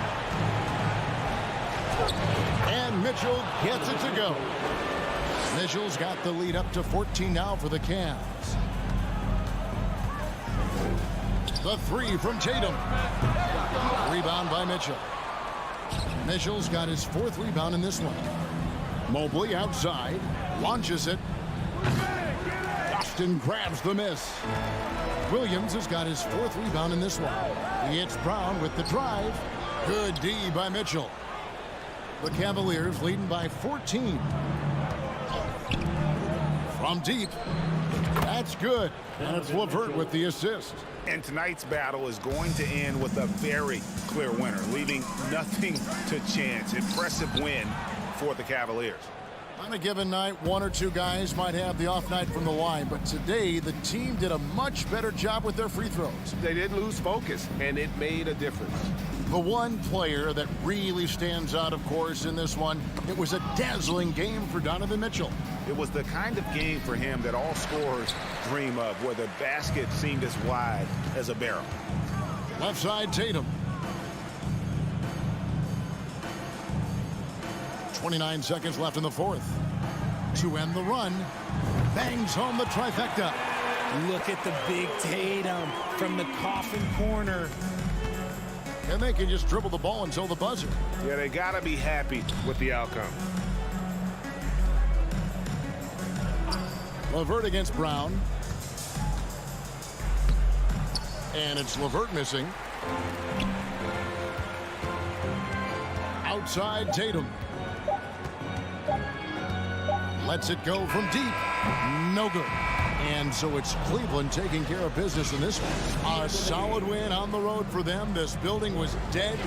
Speaker 1: And Mitchell gets it to go. Mitchell's got the lead up to 14 now for the Cavs. The three from Tatum. Rebound by Mitchell. Mitchell's got his 4th rebound in this one. Mobley outside. Launches it. Boston grabs the miss. Williams has got his 4th rebound in this one. He hits Brown with the drive. Good D by Mitchell. The Cavaliers leading by 14. From deep. That's good. And it's LeVert with the assist.
Speaker 2: And tonight's battle is going to end with a very clear winner, leaving nothing to chance. Impressive win for the Cavaliers.
Speaker 1: On a given night, 1 or 2 guys might have the off night from the line, but today the team did a much better job with their free throws.
Speaker 13: They did lose focus, and it made a difference.
Speaker 1: The one player that really stands out, of course, in this one, it was a dazzling game for Donovan Mitchell.
Speaker 2: It was the kind of game for him that all scorers dream of, where the basket seemed as wide as a barrel.
Speaker 1: Left side, Tatum. 29 seconds left in the 4th. To end the run, bangs home the trifecta.
Speaker 12: Look at the big Tatum from the coffin corner.
Speaker 1: And they can just dribble the ball until the buzzer.
Speaker 13: Yeah, they got to be happy with the outcome.
Speaker 1: LeVert against Brown. And it's LeVert missing. Outside, Tatum. Lets it go from deep. No good. And so it's Cleveland taking care of business in this one. A solid win on the road for them. This building was dead.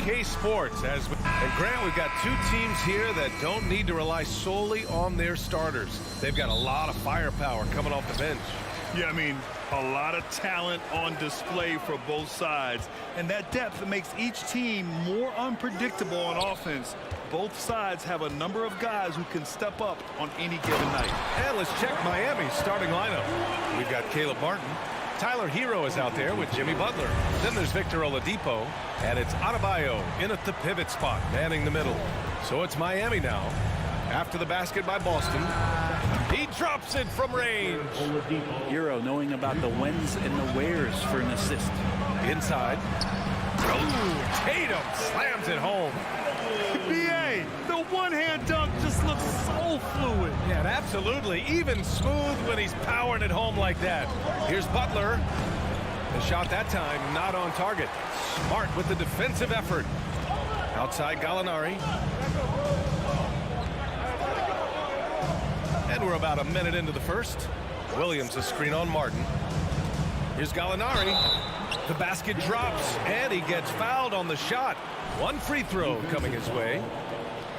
Speaker 8: NBA2K Sports. And Grant, we've got two teams here that don't need to rely solely on their starters. They've got a lot of firepower coming off the bench.
Speaker 9: Yeah, I mean, a lot of talent on display for both sides. And that depth makes each team more unpredictable on offense. Both sides have a number of guys who can step up on any given night.
Speaker 8: And let's check Miami's starting lineup. We've got Caleb Martin. Tyler Hero is out there with Jimmy Butler. Then there's Victor Oladipo. And it's Adebayo in at the pivot spot, manning the middle. So it's Miami now. After the basket by Boston. He drops it from range.
Speaker 14: Hero knowing about the whens and the wheres for an assist.
Speaker 8: Inside. Ooh, Tatum slams it home.
Speaker 9: BA, the one-hand dunk just looks so fluid.
Speaker 8: Yeah, absolutely. Even smooth when he's powering it home like that. Here's Butler. The shot that time not on target. Smart with the defensive effort. Outside Gallinari. And we're about a minute into the first. Williams a screen on Martin. Here's Gallinari. The basket drops, and he gets fouled on the shot. One free throw coming his way.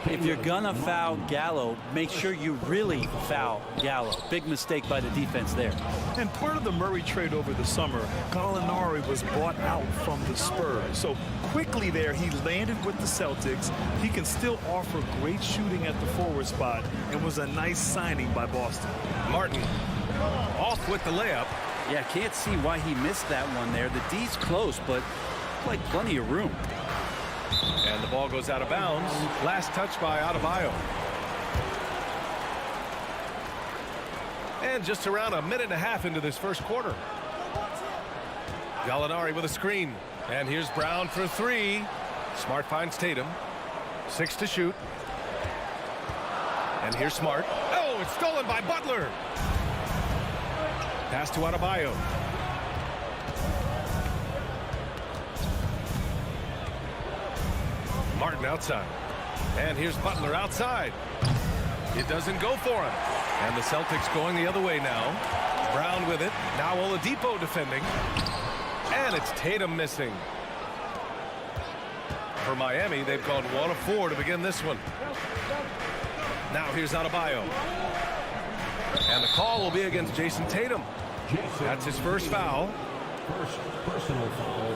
Speaker 14: If you're gonna foul Gallo, make sure you really foul Gallo. Big mistake by the defense there.
Speaker 9: And part of the Murray trade over the summer, Gallinari was bought out from the Spurs. So quickly there, he landed with the Celtics. He can still offer great shooting at the forward spot, and was a nice signing by Boston.
Speaker 8: Martin off with the layup.
Speaker 14: Yeah, can't see why he missed that one there. The D's close, but like plenty of room.
Speaker 8: And the ball goes out of bounds. Last touch by Adebayo. And just around a minute and a half into this first quarter. Gallinari with a screen. And here's Brown for three. Smart finds Tatum. 6 to shoot. And here's Smart. Oh, it's stolen by Butler. Pass to Adebayo. Martin outside. And here's Butler outside. It doesn't go for him. And the Celtics going the other way now. Brown with it. Now Oladipo defending. And it's Tatum missing. For Miami, they've gone 1 of 4 to begin this one. Now here's Adebayo. And the call will be against Jason Tatum. That's his first foul.
Speaker 7: First personal foul.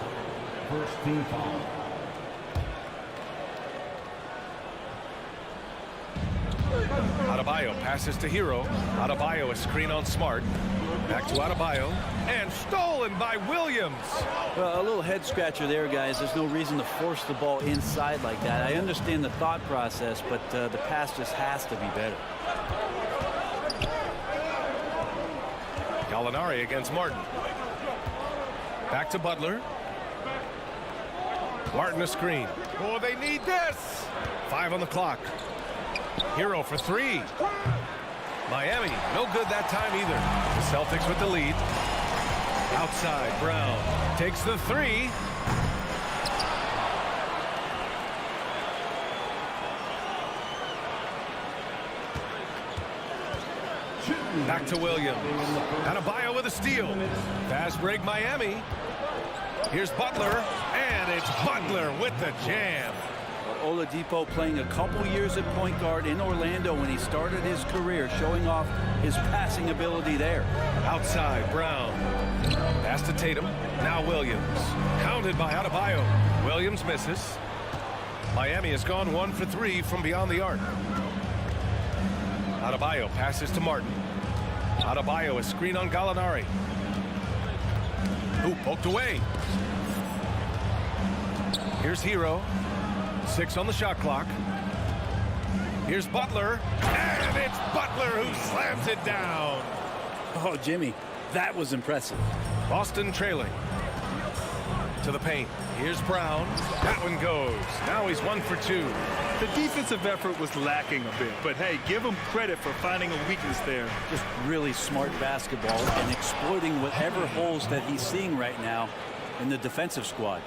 Speaker 7: First team foul.
Speaker 8: Adebayo passes to Hero. Adebayo a screen on Smart. Back to Adebayo. And stolen by Williams.
Speaker 14: Well, a little head scratcher there, guys. There's no reason to force the ball inside like that. I understand the thought process, but the pass just has to be better.
Speaker 8: Gallinari against Martin. Back to Butler. Martin a screen. Oh, they need this. 5 on the clock. Hero for 3. Miami, no good that time either. The Celtics with the lead. Outside, Brown takes the 3. Back to Williams. Adebayo with a steal. Fast break, Miami. Here's Butler, and it's Butler with the jam.
Speaker 14: Oladipo playing a couple years at point guard in Orlando when he started his career, showing off his passing ability there.
Speaker 8: Outside, Brown. Pass to Tatum. Now Williams. Counted by Adebayo. Williams misses. Miami has gone 1 for 3 from beyond the arc. Adebayo passes to Martin. Adebayo a screen on Gallinari. Who poked away. Here's Hero. 6 on the shot clock. Here's Butler. And it's Butler who slams it down.
Speaker 14: Oh, Jimmy, that was impressive.
Speaker 8: Boston trailing. To the paint. Here's Brown. That one goes. Now he's 1 for 2.
Speaker 9: The defensive effort was lacking a bit, but hey, give him credit for finding a weakness there.
Speaker 14: Just really smart basketball and exploiting whatever holes that he's seeing right now in the defensive squad.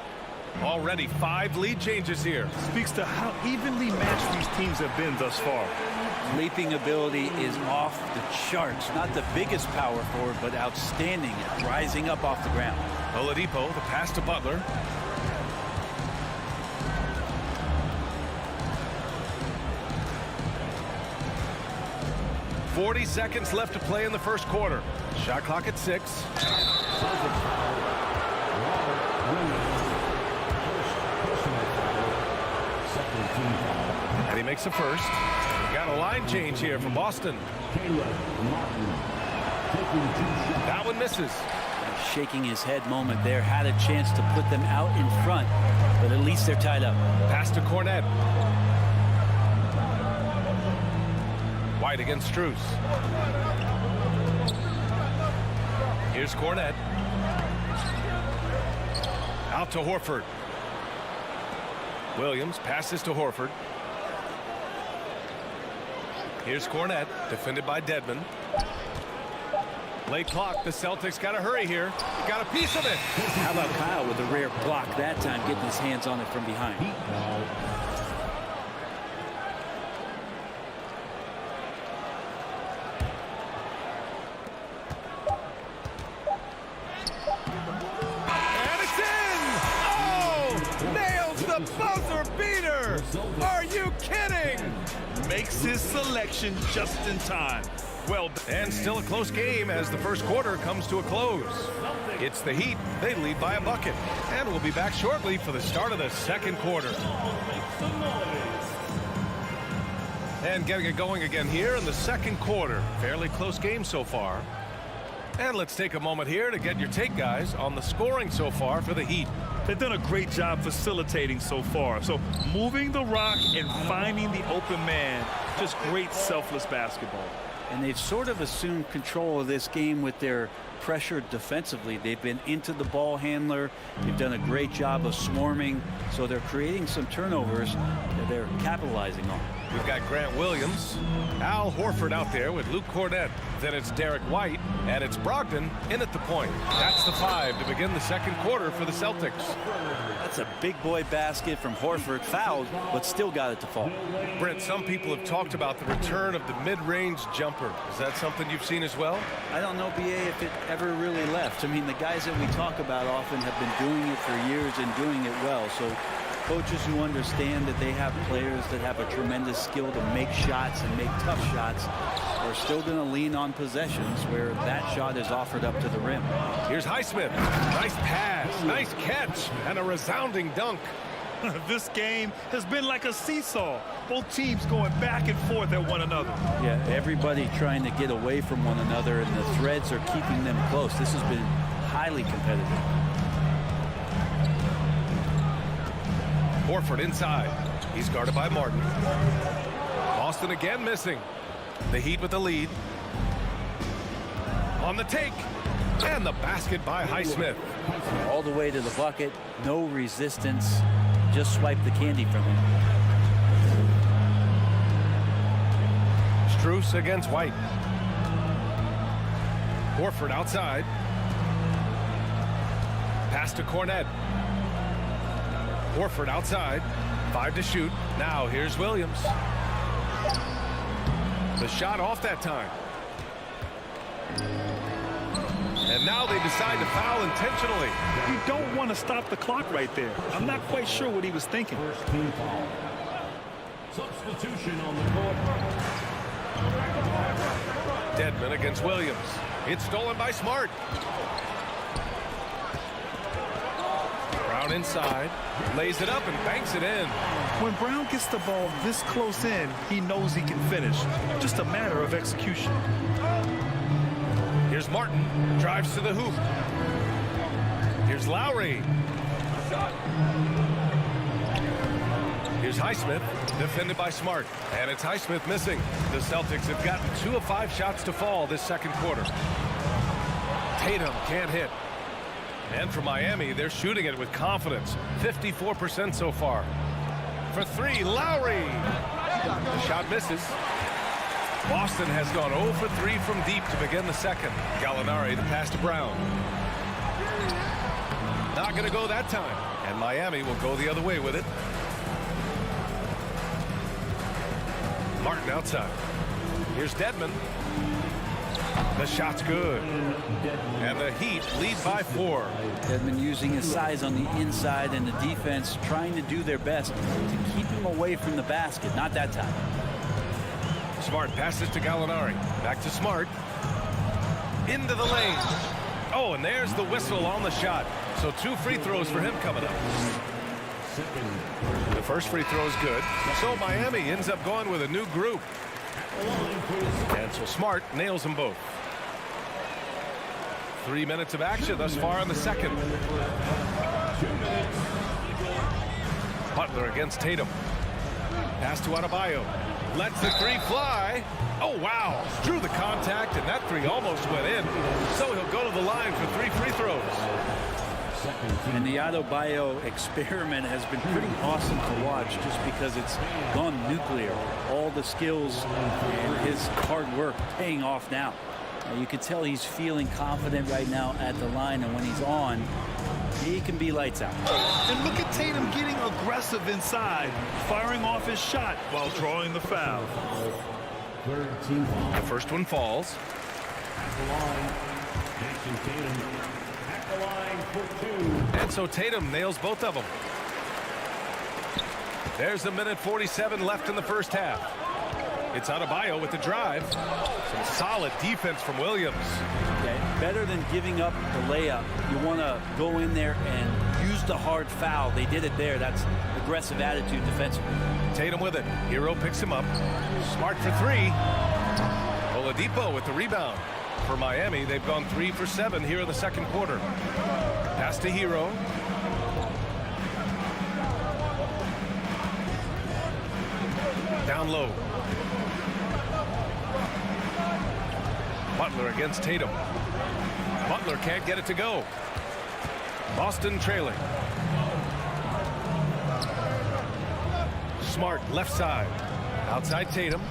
Speaker 8: Already 5 lead changes here.
Speaker 9: Speaks to how evenly matched these teams have been thus far.
Speaker 14: Leaping ability is off the charts. Not the biggest power forward, but outstanding at rising up off the ground.
Speaker 8: Oladipo, the pass to Butler. 40 seconds left to play in the first quarter. Shot clock at 6. And he makes a first. We got a line change here for Boston. That one misses.
Speaker 14: Shaking his head moment there. Had a chance to put them out in front, but at least they're tied up.
Speaker 8: Pass to Cornette. White against Strus. Here's Cornette. Out to Horford. Williams passes to Horford. Here's Cornette, defended by Dedmon. Late clock. The Celtics got to hurry here. Got a piece of it.
Speaker 14: How about Kyle with a rare block that time, getting his hands on it from behind.
Speaker 8: And it's in! Oh! Nails the buzzer beater! Are you kidding?
Speaker 9: Makes his selection just in time. Well,
Speaker 8: and still a close game as the first quarter comes to a close. It's the Heat. They lead by a bucket. And we'll be back shortly for the start of the second quarter. And getting it going again here in the second quarter. Fairly close game so far. And let's take a moment here to get your take, guys, on the scoring so far for the Heat.
Speaker 9: They've done a great job facilitating so far. So moving the rock and finding the open man, just great selfless basketball.
Speaker 14: And they've sort of assumed control of this game with their pressure defensively. They've been into the ball handler. They've done a great job of swarming. So they're creating some turnovers that they're capitalizing on.
Speaker 8: We've got Grant Williams, Al Horford out there with Luke Cornette. Then it's Derek White, and it's Brogdon in at the point. That's the 5 to begin the second quarter for the Celtics.
Speaker 14: That's a big boy basket from Horford, fouled, but still got it to fall.
Speaker 8: Brent, some people have talked about the return of the mid-range jumper. Is that something you've seen as well?
Speaker 14: I don't know, BA, if it ever really left. I mean, the guys that we talk about often have been doing it for years and doing it well. So coaches who understand that they have players that have a tremendous skill to make shots and make tough shots are still going to lean on possessions where that shot is offered up to the rim.
Speaker 8: Here's Highsmith. Nice pass, nice catch, and a resounding dunk.
Speaker 9: This game has been like a seesaw. Both teams going back and forth at one another.
Speaker 14: Yeah, everybody trying to get away from one another, and the threads are keeping them close. This has been highly competitive.
Speaker 8: Horford inside. He's guarded by Martin. Boston again missing. The Heat with the lead. On the take. And the basket by Highsmith.
Speaker 14: All the way to the bucket. No resistance. Just swipe the candy from him.
Speaker 8: Strus against White. Horford outside. Pass to Cornette. Horford outside. 5 to shoot. Now here's Williams. The shot off that time. And now they decide to foul intentionally.
Speaker 9: You don't want to stop the clock right there. I'm not quite sure what he was thinking.
Speaker 7: First team foul. Substitution on the court.
Speaker 8: Dedmon against Williams. It's stolen by Smart. Brown inside. Lays it up and banks it in.
Speaker 9: When Brown gets the ball this close in, he knows he can finish. Just a matter of execution.
Speaker 8: Here's Martin. Drives to the hoop. Here's Lowry. Here's Highsmith. Defended by Smart. And it's Highsmith missing. The Celtics have gotten 2 of 5 shots to fall this second quarter. Tatum can't hit. And for Miami, they're shooting it with confidence. 54% so far. For 3, Lowry. The shot misses. Boston has gone 0 for 3 from deep to begin the second. Gallinari, the pass to Brown. Not going to go that time. And Miami will go the other way with it. Martin outside. Here's Dedmon. The shot's good. And the Heat lead by 4.
Speaker 14: Dedmon using his size on the inside, and the defense trying to do their best to keep him away from the basket. Not that time.
Speaker 8: Smart passes to Gallinari. Back to Smart. Into the lane. Oh, and there's the whistle on the shot. So 2 free throws for him coming up. The first free throw is good. So Miami ends up going with a new group. And so Smart nails them both. 3 minutes of action thus far in the second. Butler against Tatum. Pass to Adebayo. Lets the 3 fly. Oh, wow. Drew the contact, and that 3 almost went in. So he'll go to the line for 3 free throws.
Speaker 14: And the Adebayo experiment has been pretty awesome to watch just because it's gone nuclear. All the skills and his hard work paying off now. You can tell he's feeling confident right now at the line, and when he's on, he can be lights out.
Speaker 9: And look at Tatum getting aggressive inside, firing off his shot while drawing the foul.
Speaker 8: The first one falls. And so Tatum nails both of them. There's a minute 47 left in the first half. It's Adebayo with the drive. Some solid defense from Williams.
Speaker 14: Okay. Better than giving up the layup, you want to go in there and use the hard foul. They did it there. That's aggressive attitude defensively.
Speaker 8: Tatum with it. Hero picks him up. Smart for 3. Oladipo with the rebound. For Miami, they've gone 3 for 7 here in the second quarter. Pass to Hero. Down low. Butler against Tatum. Butler can't get it to go. Boston trailing. Smart left side. Outside Tatum.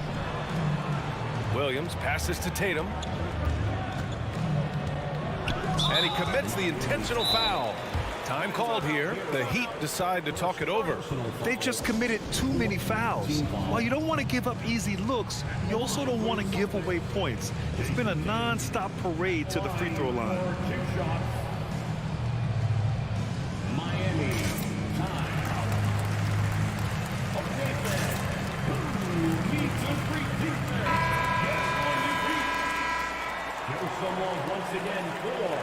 Speaker 8: Williams passes to Tatum. And he commits the intentional foul. Time called here. The Heat decide to talk it over.
Speaker 9: They just committed too many fouls. While you don't want to give up easy looks, you also don't want to give away points. It's been a non-stop parade to the free throw line.
Speaker 7: Miami time. Here's someone once again for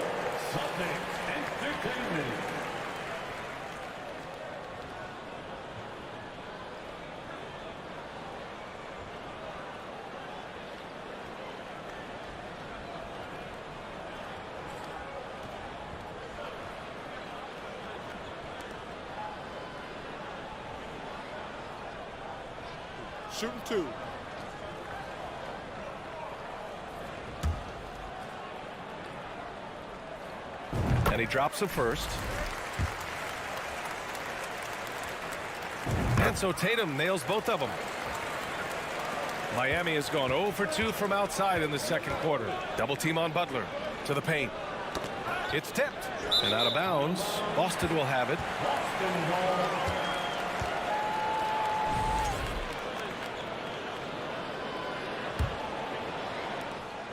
Speaker 7: Celtics Entertainment.
Speaker 1: Shooting 2.
Speaker 8: And he drops the first. And so Tatum nails both of them. Miami has gone 0 for 2 from outside in the second quarter. Double team on Butler. To the paint. It's tipped. And out of bounds. Boston will have it.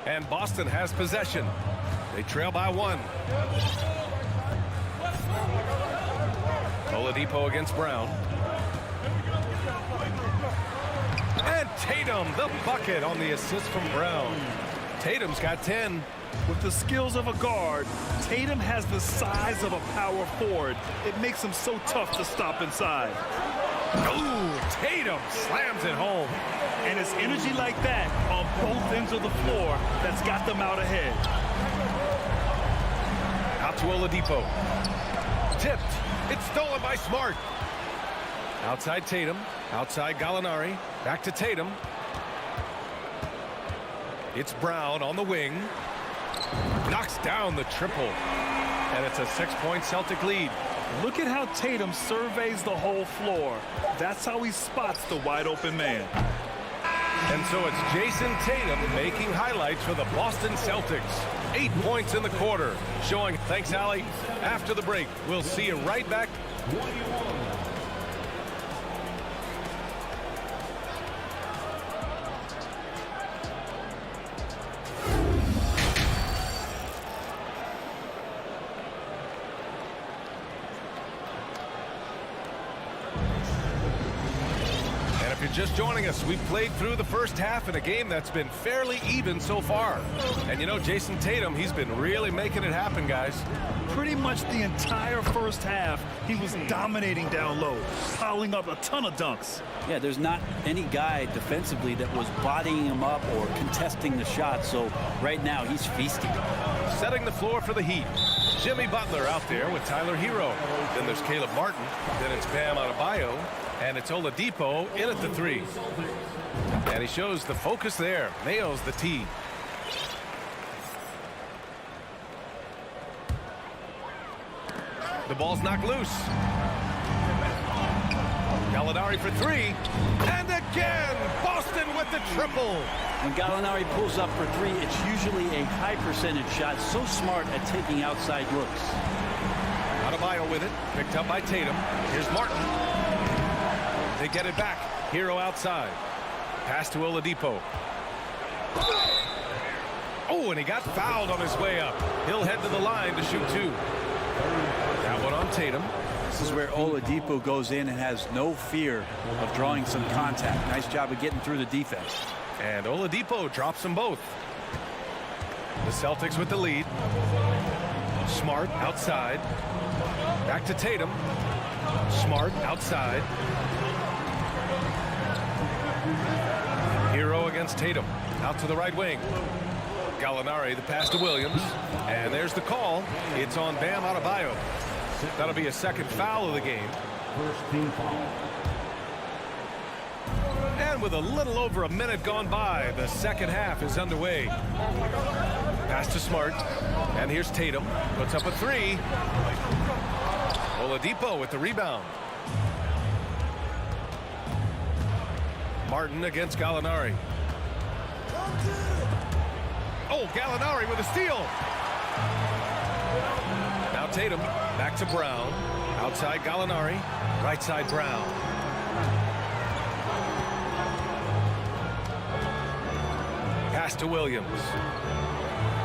Speaker 8: And Boston has possession. They trail by 1. Oladipo against Brown. And Tatum, the bucket on the assist from Brown. Tatum's got 10.
Speaker 9: With the skills of a guard, Tatum has the size of a power forward. It makes him so tough to stop inside.
Speaker 8: Ooh, Tatum slams it home.
Speaker 9: And it's energy like that on both ends of the floor that's got them out ahead.
Speaker 8: Out to Oladipo. Tipped. It's stolen by Smart. Outside Tatum. Outside Gallinari. Back to Tatum. It's Brown on the wing. Knocks down the triple. And it's a 6-point Celtic lead.
Speaker 9: Look at how Tatum surveys the whole floor. That's how he spots the wide open man.
Speaker 8: And so it's Jason Tatum making highlights for the Boston Celtics. 8 points in the quarter. Showing, thanks, Allie. After the break, we'll see you right back. If you're just joining us, we've played through the first half in a game that's been fairly even so far. And you know, Jason Tatum, he's been really making it happen, guys.
Speaker 9: Pretty much the entire first half, he was dominating down low, piling up a ton of dunks.
Speaker 14: Yeah, there's not any guy defensively that was bodying him up or contesting the shot, so right now he's feasting.
Speaker 8: Setting the floor for the Heat. Jimmy Butler out there with Tyler Hero. Then there's Caleb Martin. Then it's Bam Adebayo. And it's Oladipo in at the 3. And he shows the focus there. Nails the tee. The ball's knocked loose. Gallinari for 3. And again, Boston with the triple.
Speaker 14: When Gallinari pulls up for 3, it's usually a high percentage shot. So smart at taking outside looks.
Speaker 8: Adebayo with it. Picked up by Tatum. Here's Martin. They get it back. Hero outside. Pass to Oladipo. Oh, and he got fouled on his way up. He'll head to the line to shoot 2. That one on Tatum.
Speaker 14: This is where Oladipo goes in and has no fear of drawing some contact. Nice job of getting through the defense.
Speaker 8: And Oladipo drops them both. The Celtics with the lead. Smart outside. Back to Tatum. Smart outside. Hero against Tatum. Out to the right wing. Gallinari, the pass to Williams. And there's the call. It's on Bam Adebayo. That'll be a second foul of the game.
Speaker 7: First team foul.
Speaker 8: And with a little over a minute gone by, the second half is underway. Pass to Smart. And here's Tatum. Puts up a 3. Oladipo with the rebound. Martin against Gallinari. Oh, Gallinari with a steal. Now Tatum back to Brown. Outside Gallinari. Right side Brown. Pass to Williams.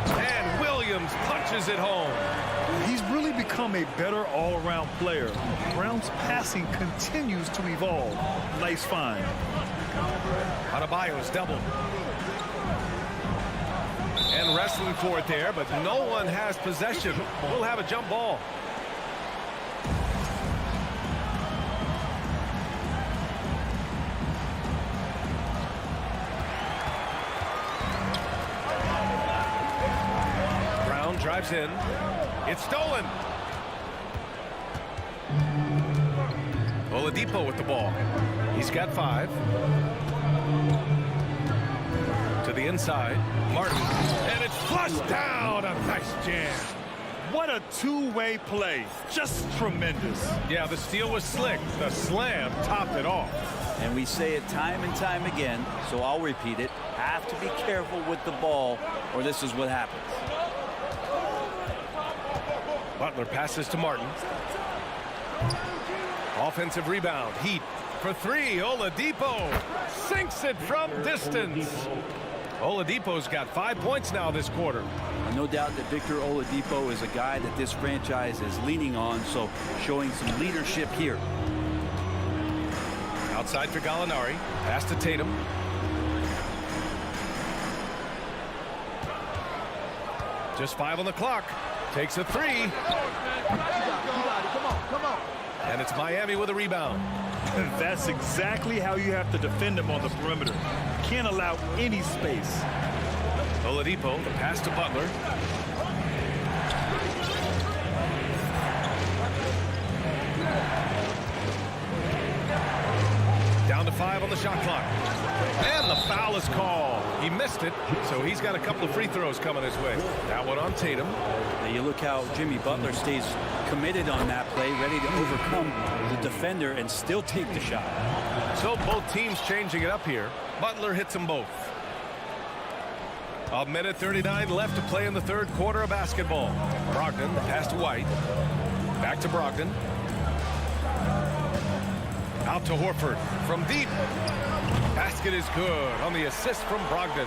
Speaker 8: And Williams punches it home.
Speaker 9: He's really become a better all-around player. Brown's passing continues to evolve. Nice find.
Speaker 8: Adebayo's double. And wrestling for it there, but no one has possession. We'll have a jump ball. Brown drives in. It's stolen. Oladipo with the ball. He's got 5. To the inside. Martin. And it's flushed down. A nice jam.
Speaker 9: What a two-way play. Just tremendous.
Speaker 8: Yeah, the steal was slick. The slam topped it off.
Speaker 14: And we say it time and time again, so I'll repeat it. Have to be careful with the ball, or this is what happens.
Speaker 8: Butler passes to Martin. Offensive rebound. Heat for 3. Oladipo sinks it from distance. Oladipo's got 5 points now this quarter.
Speaker 14: No doubt that Victor Oladipo is a guy that this franchise is leaning on, so showing some leadership here.
Speaker 8: Outside for Gallinari. Pass to Tatum. Just 5 on the clock. Takes a 3.
Speaker 1: Come on.
Speaker 8: And it's Miami with a rebound.
Speaker 9: That's exactly how you have to defend him on the perimeter. Can't allow any space.
Speaker 8: Oladipo, the pass to Butler. Down to 5 on the shot clock. And the foul is called. He missed it, so he's got a couple of free throws coming his way. That one on Tatum.
Speaker 14: Now you look how Jimmy Butler stays committed on that play, ready to overcome the defender and still take the shot.
Speaker 8: So both teams changing it up here. Butler hits them both. A minute 39 left to play in the third quarter of basketball. Brogdon, the pass to White. Back to Brogdon. Out to Horford from deep. Basket is good on the assist from Brogdon.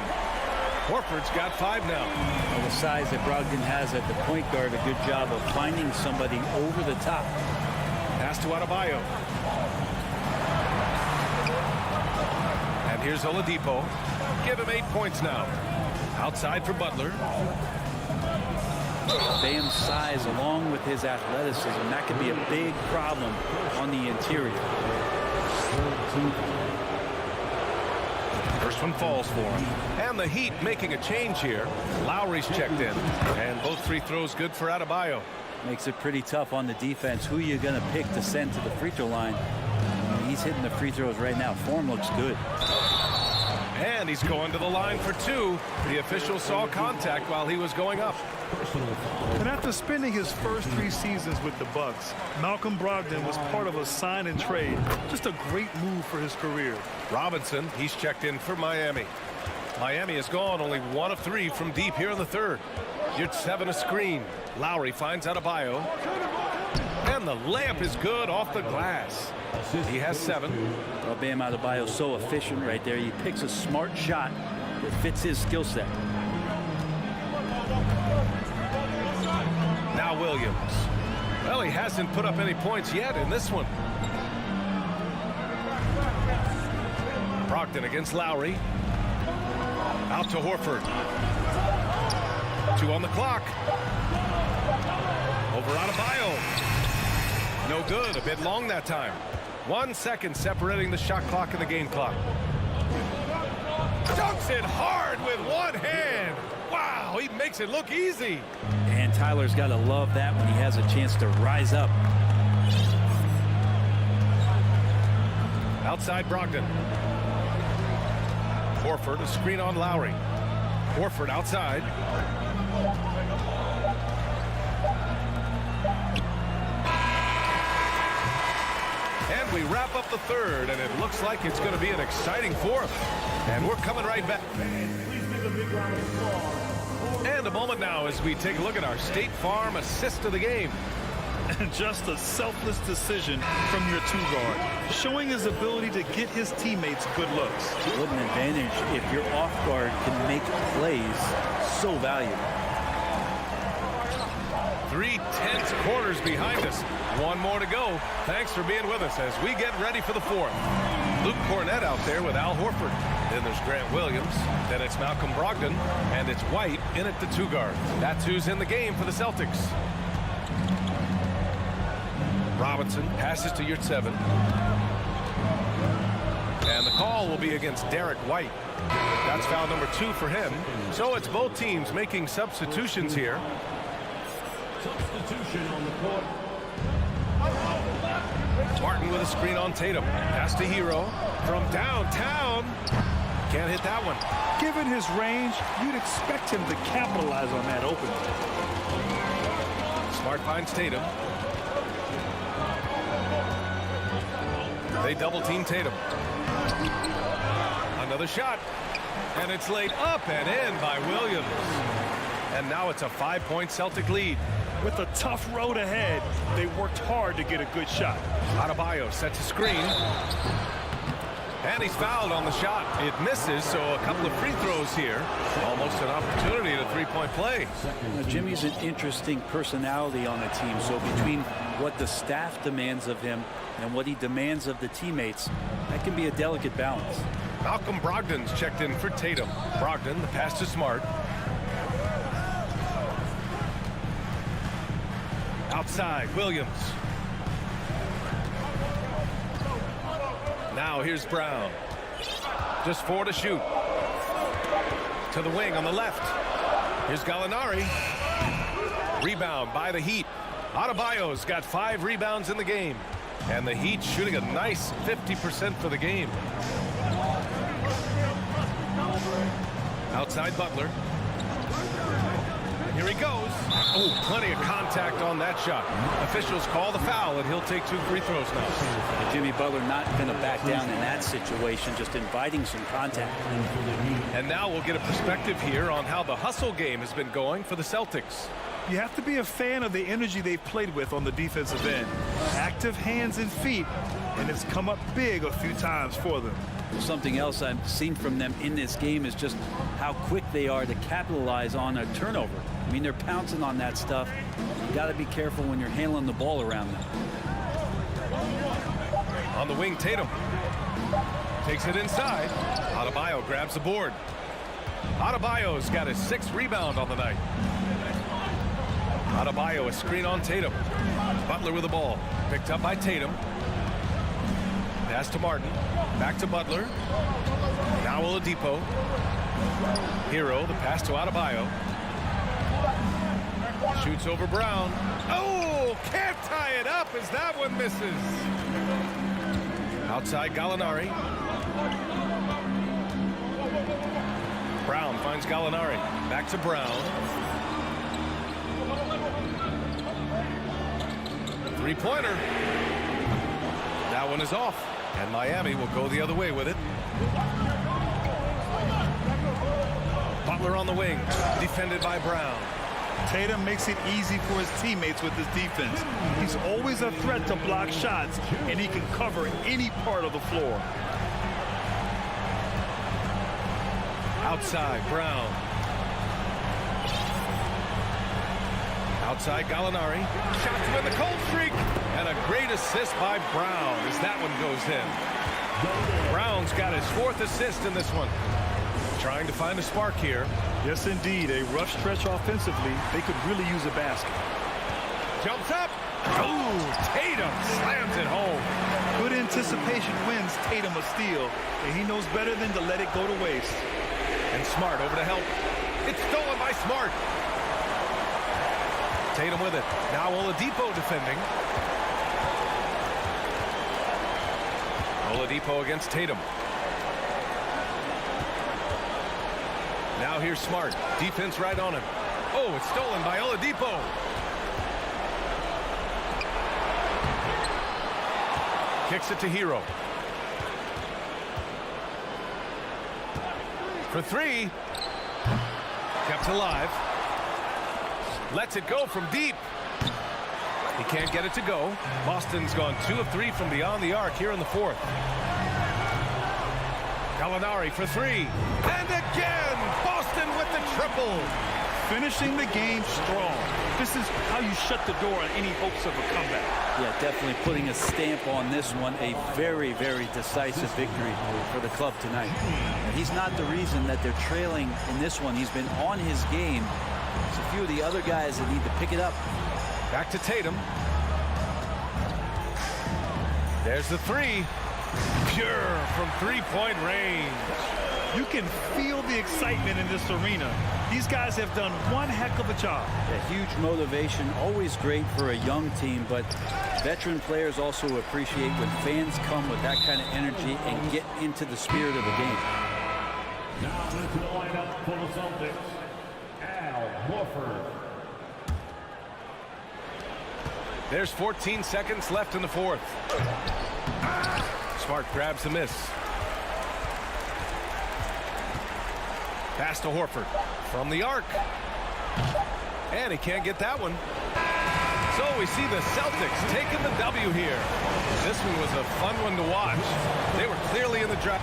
Speaker 8: Horford's got 5 now.
Speaker 14: Well, the size that Brogdon has at the point guard, a good job of finding somebody over the top.
Speaker 8: Pass to Adebayo. Here's Oladipo. Give him 8 points now. Outside for Butler.
Speaker 14: Bam's size along with his athleticism, that could be a big problem on the interior.
Speaker 8: First one falls for him. And the Heat making a change here. Lowry's checked in. And both free throws good for Adebayo.
Speaker 14: Makes it pretty tough on the defense. Who are you going to pick to send to the free throw line? He's hitting the free throws right now. Form looks good.
Speaker 8: And he's going to the line for 2. The official saw contact while he was going up.
Speaker 9: And after spending his first 3 seasons with the Bucks, Malcolm Brogdon was part of a sign and trade. Just a great move for his career.
Speaker 8: Robinson, he's checked in for Miami. Miami has gone only 1 of 3 from deep here in the third. You're 7 a screen. Lowry finds Adebayo. And the layup is good off the glass. He has 7.
Speaker 14: Well, Bam Adebayo so efficient right there. He picks a smart shot that fits his skill set.
Speaker 8: Now Williams. Well, he hasn't put up any points yet in this one. Brogdon against Lowry. Out to Horford. 2 on the clock. Over Adebayo. No good. A bit long that time. 1 second separating the shot clock and the game clock. Dunks it hard with one hand. Wow, he makes it look easy.
Speaker 14: And Tyler's got to love that when he has a chance to rise up.
Speaker 8: Outside Brogdon. Horford, a screen on Lowry. Horford outside. And we wrap up the third, and it looks like it's going to be an exciting fourth. And we're coming right back. And a moment now as we take a look at our State Farm assist of the game.
Speaker 9: And just a selfless decision from your 2-guard, showing his ability to get his teammates good looks.
Speaker 14: What an advantage if your off guard can make plays so valuable.
Speaker 8: 3 tense quarters behind us. 1 more to go. Thanks for being with us as we get ready for the fourth. Luke Cornett out there with Al Horford. Then there's Grant Williams. Then it's Malcolm Brogdon. And it's White in at the 2-guard. That's who's in the game for the Celtics. Robinson passes to Yurt 7. And the call will be against Derek White. That's foul number 2 for him. So it's both teams making substitutions here.
Speaker 7: Substitution on the court.
Speaker 8: Martin with a screen on Tatum. Pass to Hero from downtown. Can't hit that one.
Speaker 9: Given his range, you'd expect him to capitalize on that opening.
Speaker 8: Smart finds Tatum. They double team Tatum. Another shot. And it's laid up and in by Williams. And now it's a 5-point Celtic lead.
Speaker 9: With a tough road ahead, they worked hard to get a good shot.
Speaker 8: Adebayo sets a screen. And he's fouled on the shot. It misses, so a couple of free throws here. Almost an opportunity at a 3-point play.
Speaker 14: Now, Jimmy's an interesting personality on the team, so between what the staff demands of him and what he demands of the teammates, that can be a delicate balance.
Speaker 8: Malcolm Brogdon's checked in for Tatum. Brogdon, the pass to Smart. Outside, Williams. Now here's Brown. Just 4 to shoot. To the wing on the left. Here's Gallinari. Rebound by the Heat. Adebayo's got 5 rebounds in the game. And the Heat shooting a nice 50% for the game. Outside Butler. Here he goes. Oh, plenty of contact on that shot. Officials call the foul, and he'll take 2 free throws now.
Speaker 14: Jimmy Butler not going to back down in that situation, just inviting some contact.
Speaker 8: And now we'll get a perspective here on how the hustle game has been going for the Celtics.
Speaker 9: You have to be a fan of the energy they've played with on the defensive end. Active hands and feet, and it's come up big a few times for them.
Speaker 14: Something else I've seen from them in this game is just how quick they are to capitalize on a turnover. I mean, they're pouncing on that stuff. You got to be careful when you're handling the ball around them.
Speaker 8: On the wing, Tatum. Takes it inside. Adebayo grabs the board. Adebayo's got his 6th rebound on the night. Adebayo, a screen on Tatum. Butler with the ball. Picked up by Tatum. Pass to Martin. Back to Butler. Now Oladipo. Hero, the pass to Adebayo. Shoots over Brown. Oh, can't tie it up as that one misses. Outside Gallinari. Brown finds Gallinari. Back to Brown. Three-pointer. That one is off. And Miami will go the other way with it. Butler on the wing. Defended by Brown.
Speaker 9: Tatum makes it easy for his teammates with his defense. He's always a threat to block shots, and he can cover any part of the floor.
Speaker 8: Outside, Brown. Outside, Gallinari. Shot to win the cold streak. And a great assist by Brown as that one goes in. Brown's got his 4th assist in this one. Trying to find a spark here.
Speaker 9: Yes, indeed. A rough stretch offensively. They could really use a basket.
Speaker 8: Jumps up. Oh, Tatum slams it home.
Speaker 9: Good anticipation wins Tatum a steal, and he knows better than to let it go to waste.
Speaker 8: And Smart over to help. It's stolen by Smart. Tatum with it. Now Oladipo defending. Oladipo against Tatum. Now here's Smart. Defense right on him. Oh, it's stolen by Oladipo. Kicks it to Hero. For 3. Kept alive. Lets it go from deep. He can't get it to go. Boston's gone 2 of 3 from beyond the arc here in the 4th. Gallinari for 3. And again, Boston with the triple.
Speaker 9: Finishing the game strong. This is how you shut the door on any hopes of a comeback.
Speaker 14: Yeah, definitely putting a stamp on this one. A very, very decisive victory for the club tonight. And he's not the reason that they're trailing in this one. He's been on his game. There's a few of the other guys that need to pick it up.
Speaker 8: Back to Tatum. There's the 3. Pure from 3-point range.
Speaker 9: You can feel the excitement in this arena. These guys have done one heck of a job.
Speaker 14: A huge motivation, always great for a young team, but veteran players also appreciate when fans come with that kind of energy and get into the spirit of the game.
Speaker 7: Now into the lineup for the Celtics, Al Horford.
Speaker 8: There's 14 seconds left in the 4th. Smart grabs the miss. Pass to Horford from the arc. And he can't get that one. So we see the Celtics taking the W here. This one was a fun one to watch. They were clearly in the drive.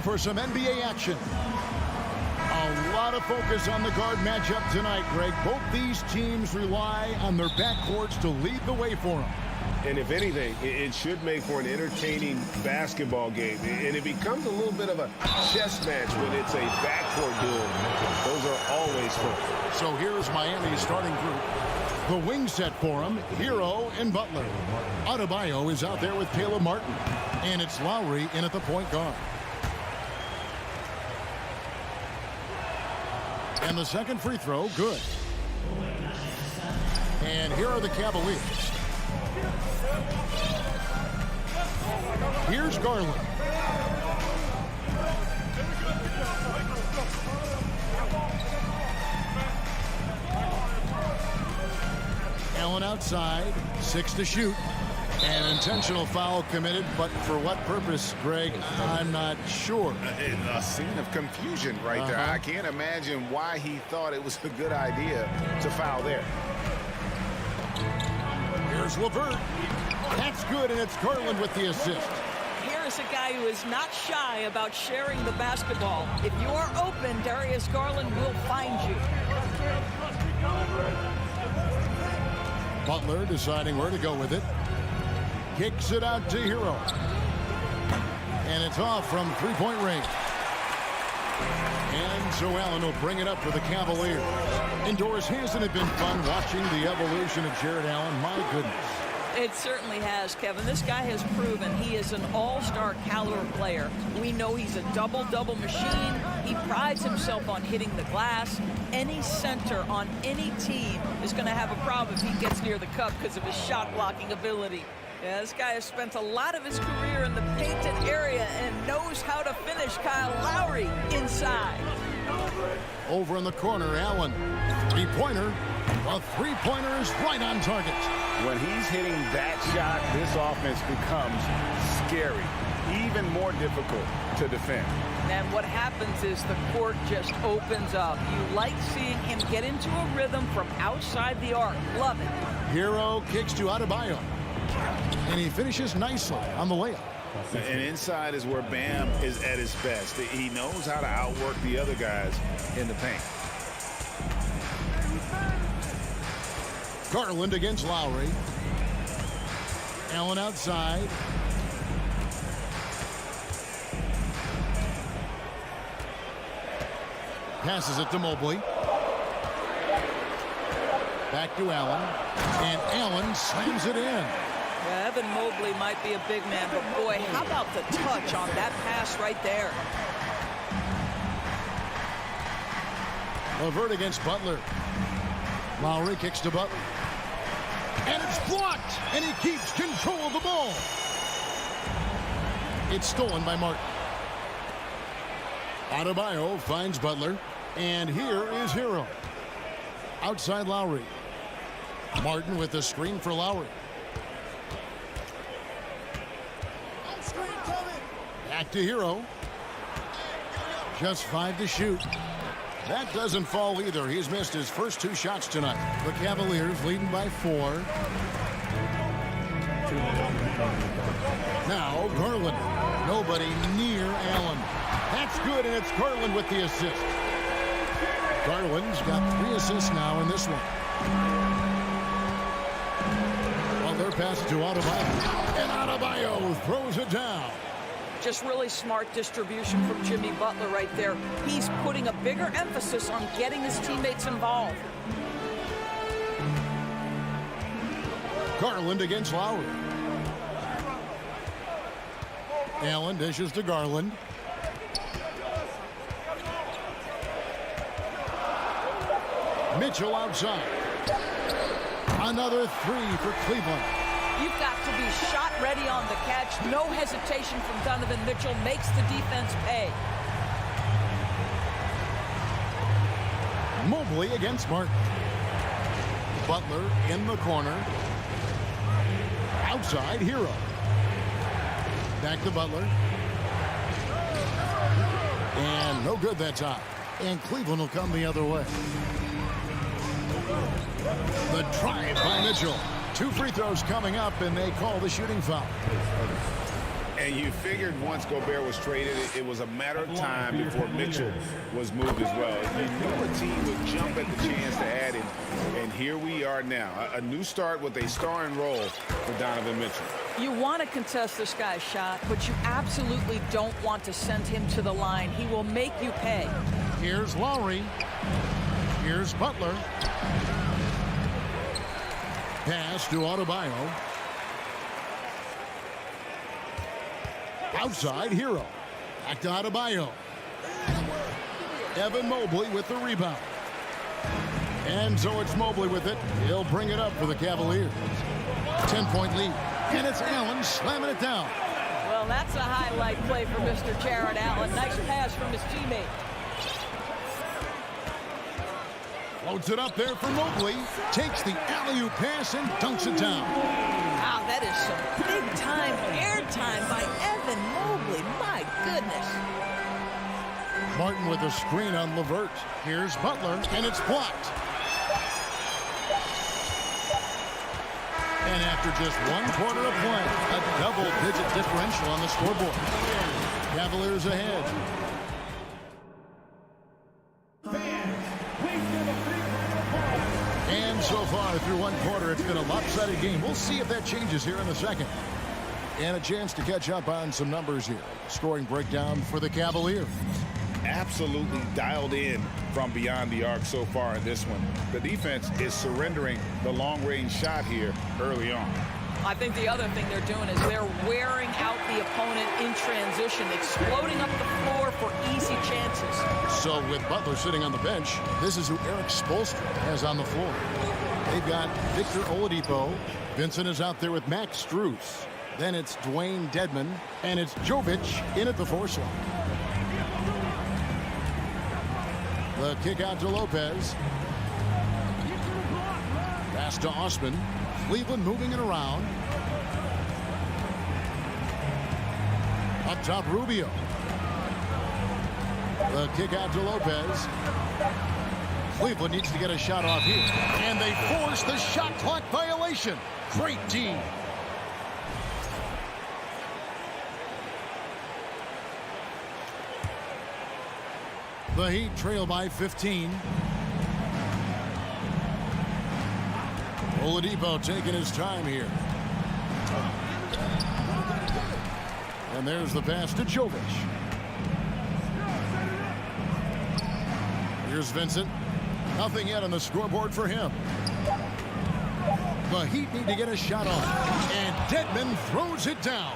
Speaker 1: For some NBA action. A lot of focus on the guard matchup tonight, Greg. Both these teams rely on their backcourts to lead the way for them.
Speaker 13: And if anything, it should make for an entertaining basketball game. And it becomes a little bit of a chess match when it's a backcourt duel. Those are always fun.
Speaker 1: So here's Miami's starting group. The wing set for him, Hero and Butler. Adebayo is out there with Caleb Martin. And it's Lowry in at the point guard. And the second free throw, good. And here are the Cavaliers. Here's Garland. Allen outside, 6 to shoot. An intentional foul committed, but for what purpose, Greg, I'm not sure.
Speaker 2: A scene of confusion right there. I can't imagine why he thought it was a good idea to foul there.
Speaker 1: Here's LeVert. That's good, and it's Garland with the assist.
Speaker 3: Here is a guy who is not shy about sharing the basketball. If you are open, Darius Garland will find you.
Speaker 1: Butler deciding where to go with it. Kicks it out to Hero. And it's off from three-point range. And so Allen will bring it up for the Cavaliers. Indoors, hasn't it been fun watching the evolution of Jared Allen? My goodness.
Speaker 3: It certainly has, Kevin. This guy has proven he is an all-star caliber player. We know he's a double-double machine. He prides himself on hitting the glass. Any center on any team is going to have a problem if he gets near the cup because of his shot-blocking ability. Yeah, this guy has spent a lot of his career in the painted area and knows how to finish. Kyle Lowry inside.
Speaker 1: Over in the corner, Allen. Three-pointer. A three-pointer is right on target.
Speaker 2: When he's hitting that shot, this offense becomes scary, even more difficult to defend.
Speaker 3: And what happens is the court just opens up. You like seeing him get into a rhythm from outside the arc. Love it.
Speaker 1: Hero kicks to Adebayo. And he finishes nicely on the layup.
Speaker 2: And inside is where Bam is at his best. He knows how to outwork the other guys in the paint.
Speaker 1: Garland against Lowry. Allen outside. Passes it to Mobley. Back to Allen. And Allen slams it in.
Speaker 3: Yeah, Evan Mobley might be a big man, but boy, how about the touch on that pass right there?
Speaker 1: LeVert against Butler. Lowry kicks to Butler. And it's blocked, and he keeps control of the ball. It's stolen by Martin. Adebayo finds Butler, and here is Hero. Outside Lowry. Martin with the screen for Lowry. Back to Hero. Just 5 to shoot. That doesn't fall either. He's missed his first 2 shots tonight. The Cavaliers leading by 4. Now Garland. Nobody near Allen. That's good, and it's Garland with the assist. Garland's got 3 assists now in this one. Well, their pass to Adebayo. And Adebayo throws it down.
Speaker 3: Just really smart distribution from Jimmy Butler right there. He's putting a bigger emphasis on getting his teammates involved.
Speaker 1: Garland against Lowry. Allen dishes to Garland. Mitchell outside. Another 3 for Cleveland.
Speaker 3: You've got to be shot ready on the catch. No hesitation from Donovan Mitchell. Makes the defense pay.
Speaker 1: Mobley against Martin. Butler in the corner. Outside, Hero. Back to Butler. And no good that time. And Cleveland will come the other way. The drive by Mitchell. 2 free throws coming up, and they call the shooting foul.
Speaker 2: And you figured once Gobert was traded, it was a matter of time before Mitchell was moved as well. You knew a team would jump at the chance to add him, and here we are now. A new start with a starring role for Donovan Mitchell.
Speaker 3: You want to contest this guy's shot, but you absolutely don't want to send him to the line. He will make you pay.
Speaker 1: Here's Lowry. Here's Butler. Pass to Adebayo. Outside, Hero. Back to Adebayo. Evan Mobley with the rebound. And so it's Mobley with it. He'll bring it up for the Cavaliers. 10-point lead. And it's Allen slamming it down.
Speaker 3: Well, that's a highlight play for Mr. Jared Allen. Nice pass from his teammate.
Speaker 1: Loads it up there for Mobley. Takes the alley-oop pass and dunks it down.
Speaker 3: Wow, that is some big-time airtime by Evan Mobley. My goodness.
Speaker 1: Martin with a screen on LeVert. Here's Butler, and it's blocked. And after just 1 quarter of play, a double-digit differential on the scoreboard. Cavaliers ahead. And so far through 1 quarter, it's been a lopsided game. We'll see if that changes here in the second. And a chance to catch up on some numbers here. Scoring breakdown for the Cavaliers.
Speaker 2: Absolutely dialed in from beyond the arc so far in this one. The defense is surrendering the long-range shot here early on.
Speaker 3: I think the other thing they're doing is they're wearing out the opponent in transition, exploding up the floor for easy chances.
Speaker 1: So with Butler sitting on the bench, this is who Eric Spoelstra has on the floor. They've got Victor Oladipo. Vincent is out there with Max Strus. Then it's Dwayne Dedmon, and it's Jovic in at the 4 slot. The kick out to Lopez. Pass to Osman. Cleveland moving it around. Up top, Rubio. The kick out to Lopez. Cleveland needs to get a shot off here. And they force the shot clock violation. Great team. The Heat trail by 15. Oladipo taking his time here. And there's the pass to Jovic. Here's Vincent. Nothing yet on the scoreboard for him. The Heat need to get a shot off. And Dedmon throws it down.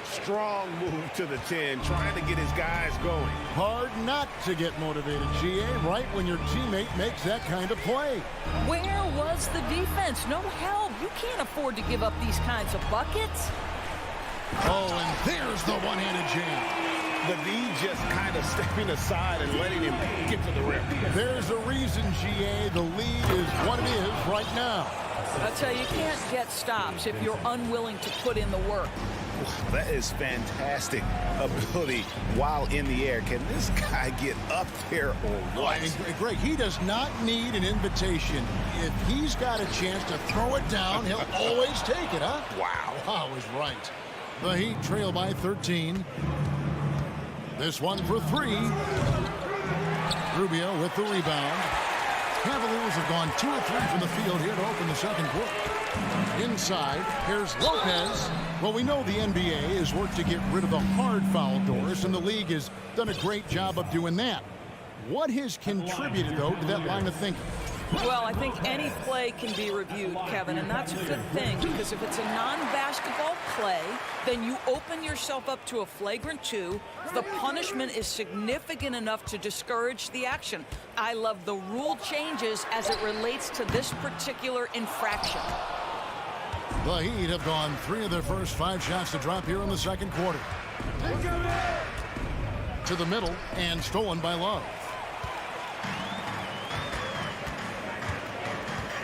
Speaker 2: Strong move to the 10, trying to get his guys going.
Speaker 1: Hard not to get motivated, GA, right when your teammate makes that kind of play.
Speaker 3: Where was the defense? No help. You can't afford to give up these kinds of buckets.
Speaker 1: Oh, and there's the one-handed jam.
Speaker 2: The D just kind of stepping aside and letting him get to the rim.
Speaker 1: There's a reason, GA, the lead is what it is right now.
Speaker 3: I tell you, you can't get stops if you're unwilling to put in the work.
Speaker 2: That is fantastic ability while in the air. Can this guy get up there or what?
Speaker 1: I mean, Greg, he does not need an invitation. If he's got a chance to throw it down, he'll always take it, huh?
Speaker 2: Wow.
Speaker 1: I was right. The Heat trail by 13. This one for three. Rubio with the rebound. Cavaliers have gone 2 of 3 from the field here to open the second quarter. Inside, here's Lopez. Well, we know the NBA has worked to get rid of the hard foul doors, and the league has done a great job of doing that. What has contributed, though, to that line of thinking?
Speaker 3: Well, I think any play can be reviewed, Kevin, and that's a good thing, because if it's a non-basketball play, then you open yourself up to a flagrant 2. The punishment is significant enough to discourage the action. I love the rule changes as it relates to this particular infraction.
Speaker 1: The Heat have gone 3 of their first 5 shots to drop here in the second quarter. To the middle, and stolen by Love.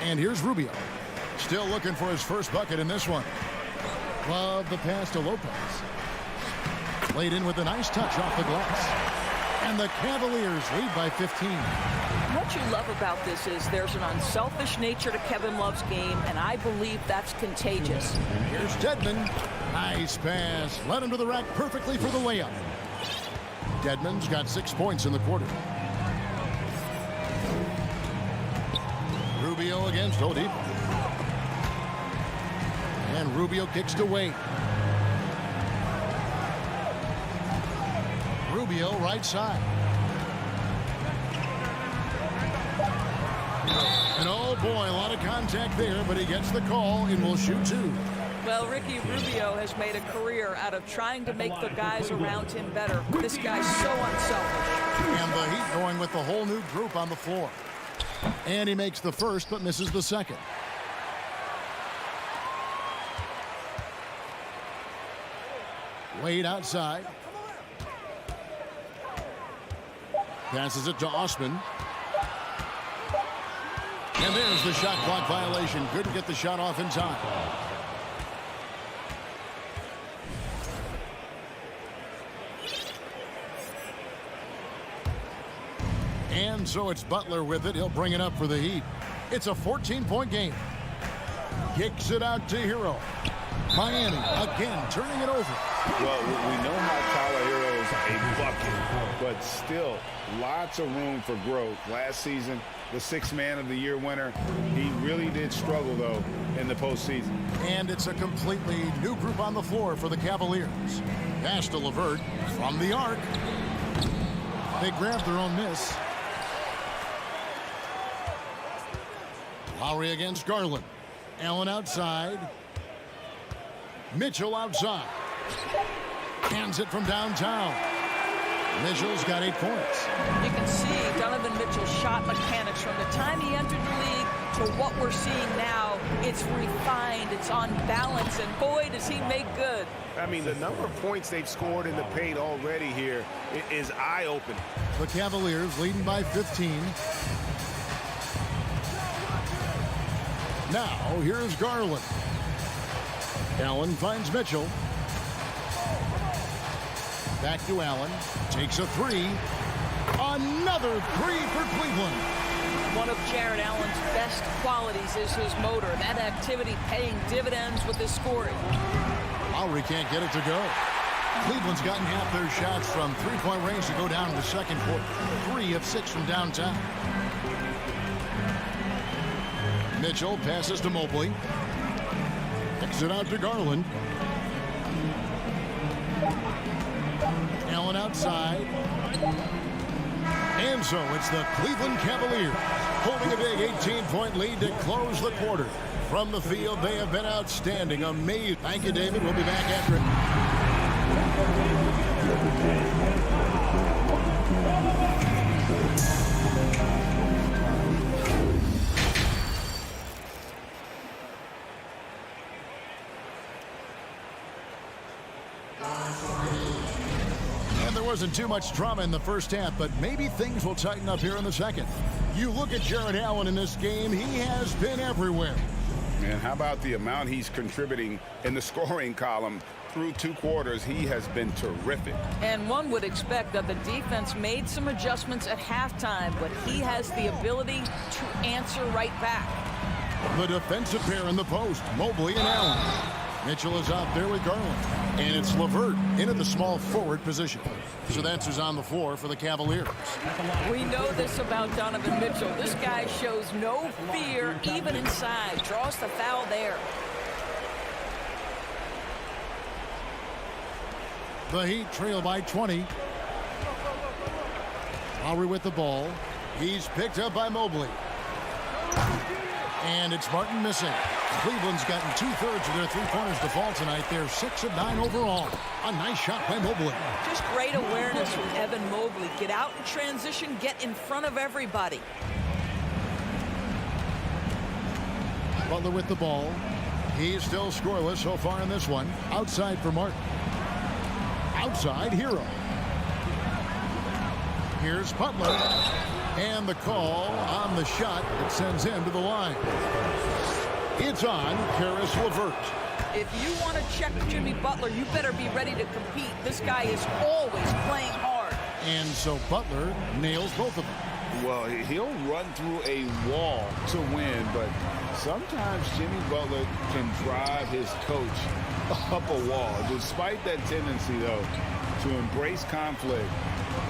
Speaker 1: And here's Rubio. Still looking for his first bucket in this one. Love the pass to Lopez. Laid in with a nice touch off the glass. And the Cavaliers lead by 15.
Speaker 3: What you love about this is there's an unselfish nature to Kevin Love's game, and I believe that's contagious.
Speaker 1: Here's Dedmon. Nice pass. Led him to the rack perfectly for the layup. Dedmon's got 6 points in the quarter. Rubio against Oladipo. And Rubio kicks to Wade. Rubio right side. And oh boy, a lot of contact there, but he gets the call and will shoot 2.
Speaker 3: Well, Ricky Rubio has made a career out of trying to make the guys around him better. This guy's so unselfish.
Speaker 1: And the Heat going with the whole new group on the floor. And he makes the first, but misses the second. Wade outside. Passes it to Osman. And there's the shot clock violation. Couldn't get the shot off in time. And so it's Butler with it. He'll bring it up for the Heat. It's a 14-point game. Kicks it out to Hero. Miami again turning it over.
Speaker 2: Well, we know how Tyler Hero's a bucket, but still lots of room for growth. Last season, the 6th Man of the Year winner, he really did struggle, though, in the postseason.
Speaker 1: And it's a completely new group on the floor for the Cavaliers. Pass to LeVert from the arc. They grabbed their own miss. Lowry against Garland. Allen outside. Mitchell outside. Hands it from downtown. Mitchell's got 8 points.
Speaker 3: You can see Donovan Mitchell's shot mechanics from the time he entered the league to what we're seeing now. It's refined, it's on balance, and boy, does he make good.
Speaker 13: I mean, the number of points they've scored in the paint already here is eye-opening.
Speaker 1: The Cavaliers leading by 15. Now, here's Garland. Allen finds Mitchell. Back to Allen. Takes a 3. Another 3 for Cleveland.
Speaker 3: One of Jared Allen's best qualities is his motor. That activity paying dividends with his scoring.
Speaker 1: Lowry can't get it to go. Cleveland's gotten half their shots from three-point range to go down in the second quarter. 3 of 6 from downtown. Mitchell passes to Mobley. Kicks it out to Garland. Allen outside. And so it's the Cleveland Cavaliers holding a big 18-point lead to close the quarter. From the field, they have been outstanding. Amazing. Thank you, David. We'll be back after it. Wasn't too much drama in the first half, but maybe things will tighten up here in the second. You look at Jared Allen in this game, he has been everywhere.
Speaker 2: And how about the amount he's contributing in the scoring column? Through 2 quarters, he has been terrific.
Speaker 3: And one would expect that the defense made some adjustments at halftime, but he has the ability to answer right back.
Speaker 1: The defensive pair in the post, Mobley and Allen. Mitchell is out there with Garland. And it's LeVert into the small forward position. So that's who's on the floor for the Cavaliers.
Speaker 3: We know this about Donovan Mitchell. This guy shows no fear even inside. Draws the foul there.
Speaker 1: The Heat trail by 20. Lowry with the ball. He's picked up by Mobley. And it's Martin missing. Cleveland's gotten 2/3 of their three-pointers to fall tonight. They're 6 of 9 overall. A nice shot by Mobley.
Speaker 3: Just great awareness from Evan Mobley. Get out in transition, get in front of everybody.
Speaker 1: Butler with the ball. He's still scoreless so far in this one. Outside for Martin. Outside, Hero. Here's Butler. And the call on the shot that sends him to the line. It's on Karis LeVert.
Speaker 3: If you want to check Jimmy Butler, you better be ready to compete. This guy is always playing hard.
Speaker 1: And so Butler nails both of them.
Speaker 2: Well, he'll run through a wall to win, but sometimes Jimmy Butler can drive his coach up a wall. Despite that tendency, though, to embrace conflict,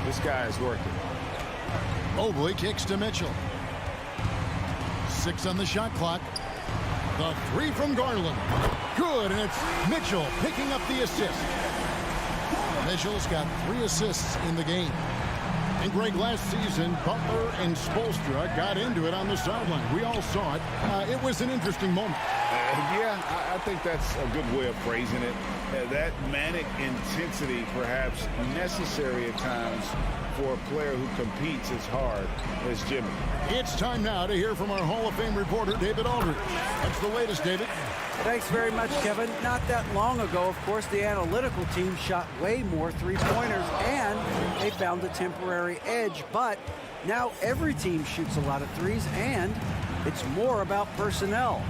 Speaker 2: this guy is working.
Speaker 1: Mobley kicks to Mitchell. 6 on the shot clock. The 3 from Garland. Good, and it's Mitchell picking up the assist. Mitchell's got 3 assists in the game. And Greg, last season, Butler and Spoelstra got into it on the sideline. We all saw it. It was an interesting moment.
Speaker 2: Yeah, I think that's a good way of phrasing it. That manic intensity, perhaps necessary at times for a player who competes as hard as Jimmy.
Speaker 1: It's time now to hear from our Hall of Fame reporter, David Aldridge. What's the latest, David?
Speaker 5: Thanks very much, Kevin. Not that long ago, of course, the analytical team shot way more three-pointers, and they found a temporary edge. But now every team shoots a lot of threes, and it's more about personnel.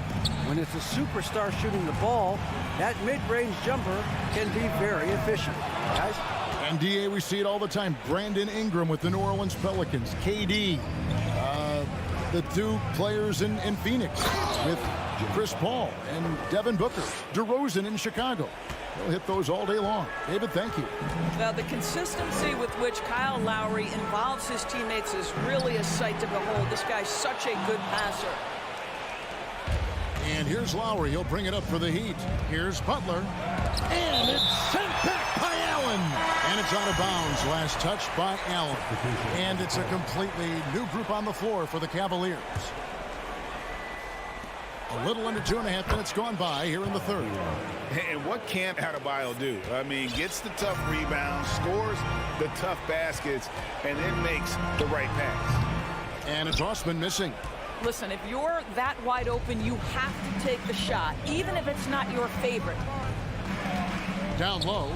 Speaker 5: When it's a superstar shooting the ball, that mid-range jumper can be very efficient. Guys?
Speaker 1: And DA, we see it all the time. Brandon Ingram with the New Orleans Pelicans. KD. The 2 players in Phoenix with Chris Paul and Devin Booker. DeRozan in Chicago. They'll hit those all day long. David, thank you.
Speaker 3: Now, the consistency with which Kyle Lowry involves his teammates is really a sight to behold. This guy's such a good passer.
Speaker 1: And here's Lowry. He'll bring it up for the Heat. Here's Butler. And it's sent back by Allen. And it's out of bounds. Last touch by Allen. And it's a completely new group on the floor for the Cavaliers. A little under 2.5 minutes gone by here in the third.
Speaker 2: And what can't Adebayo do? I mean, gets the tough rebounds, scores the tough baskets, and then makes the right pass.
Speaker 1: And it's Osman missing.
Speaker 3: Listen, if you're that wide open, you have to take the shot, even if it's not your favorite.
Speaker 1: Down low,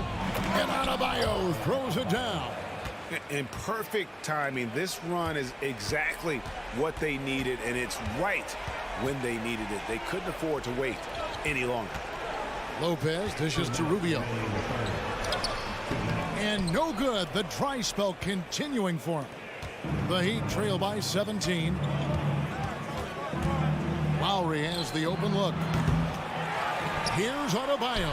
Speaker 1: and Adebayo throws it down.
Speaker 2: In perfect timing, this run is exactly what they needed, and it's right when they needed it. They couldn't afford to wait any longer.
Speaker 1: Lopez dishes to Rubio. And no good. The dry spell continuing for him. The Heat trail by 17. Lowry has the open look. Here's Adebayo.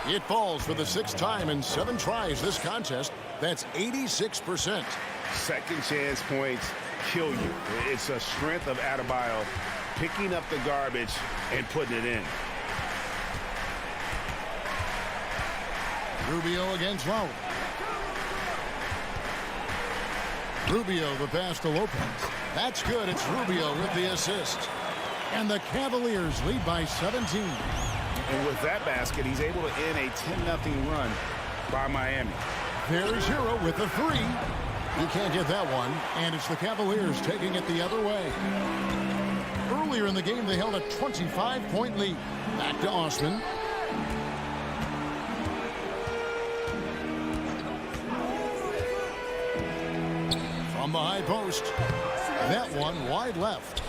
Speaker 1: It falls for the 6th time in 7 tries this contest. That's 86%.
Speaker 2: Second chance points kill you. It's a strength of Adebayo picking up the garbage and putting it in.
Speaker 1: Rubio against Lowry. Rubio the pass to Lopez. That's good. It's Rubio with the assist. And the Cavaliers lead by 17.
Speaker 2: And with that basket, he's able to end a 10-0 run by Miami.
Speaker 1: There's Hero with the 3. You can't get that one. And it's the Cavaliers taking it the other way. Earlier in the game, they held a 25-point lead. Back to Osman. From the high post. That one wide left.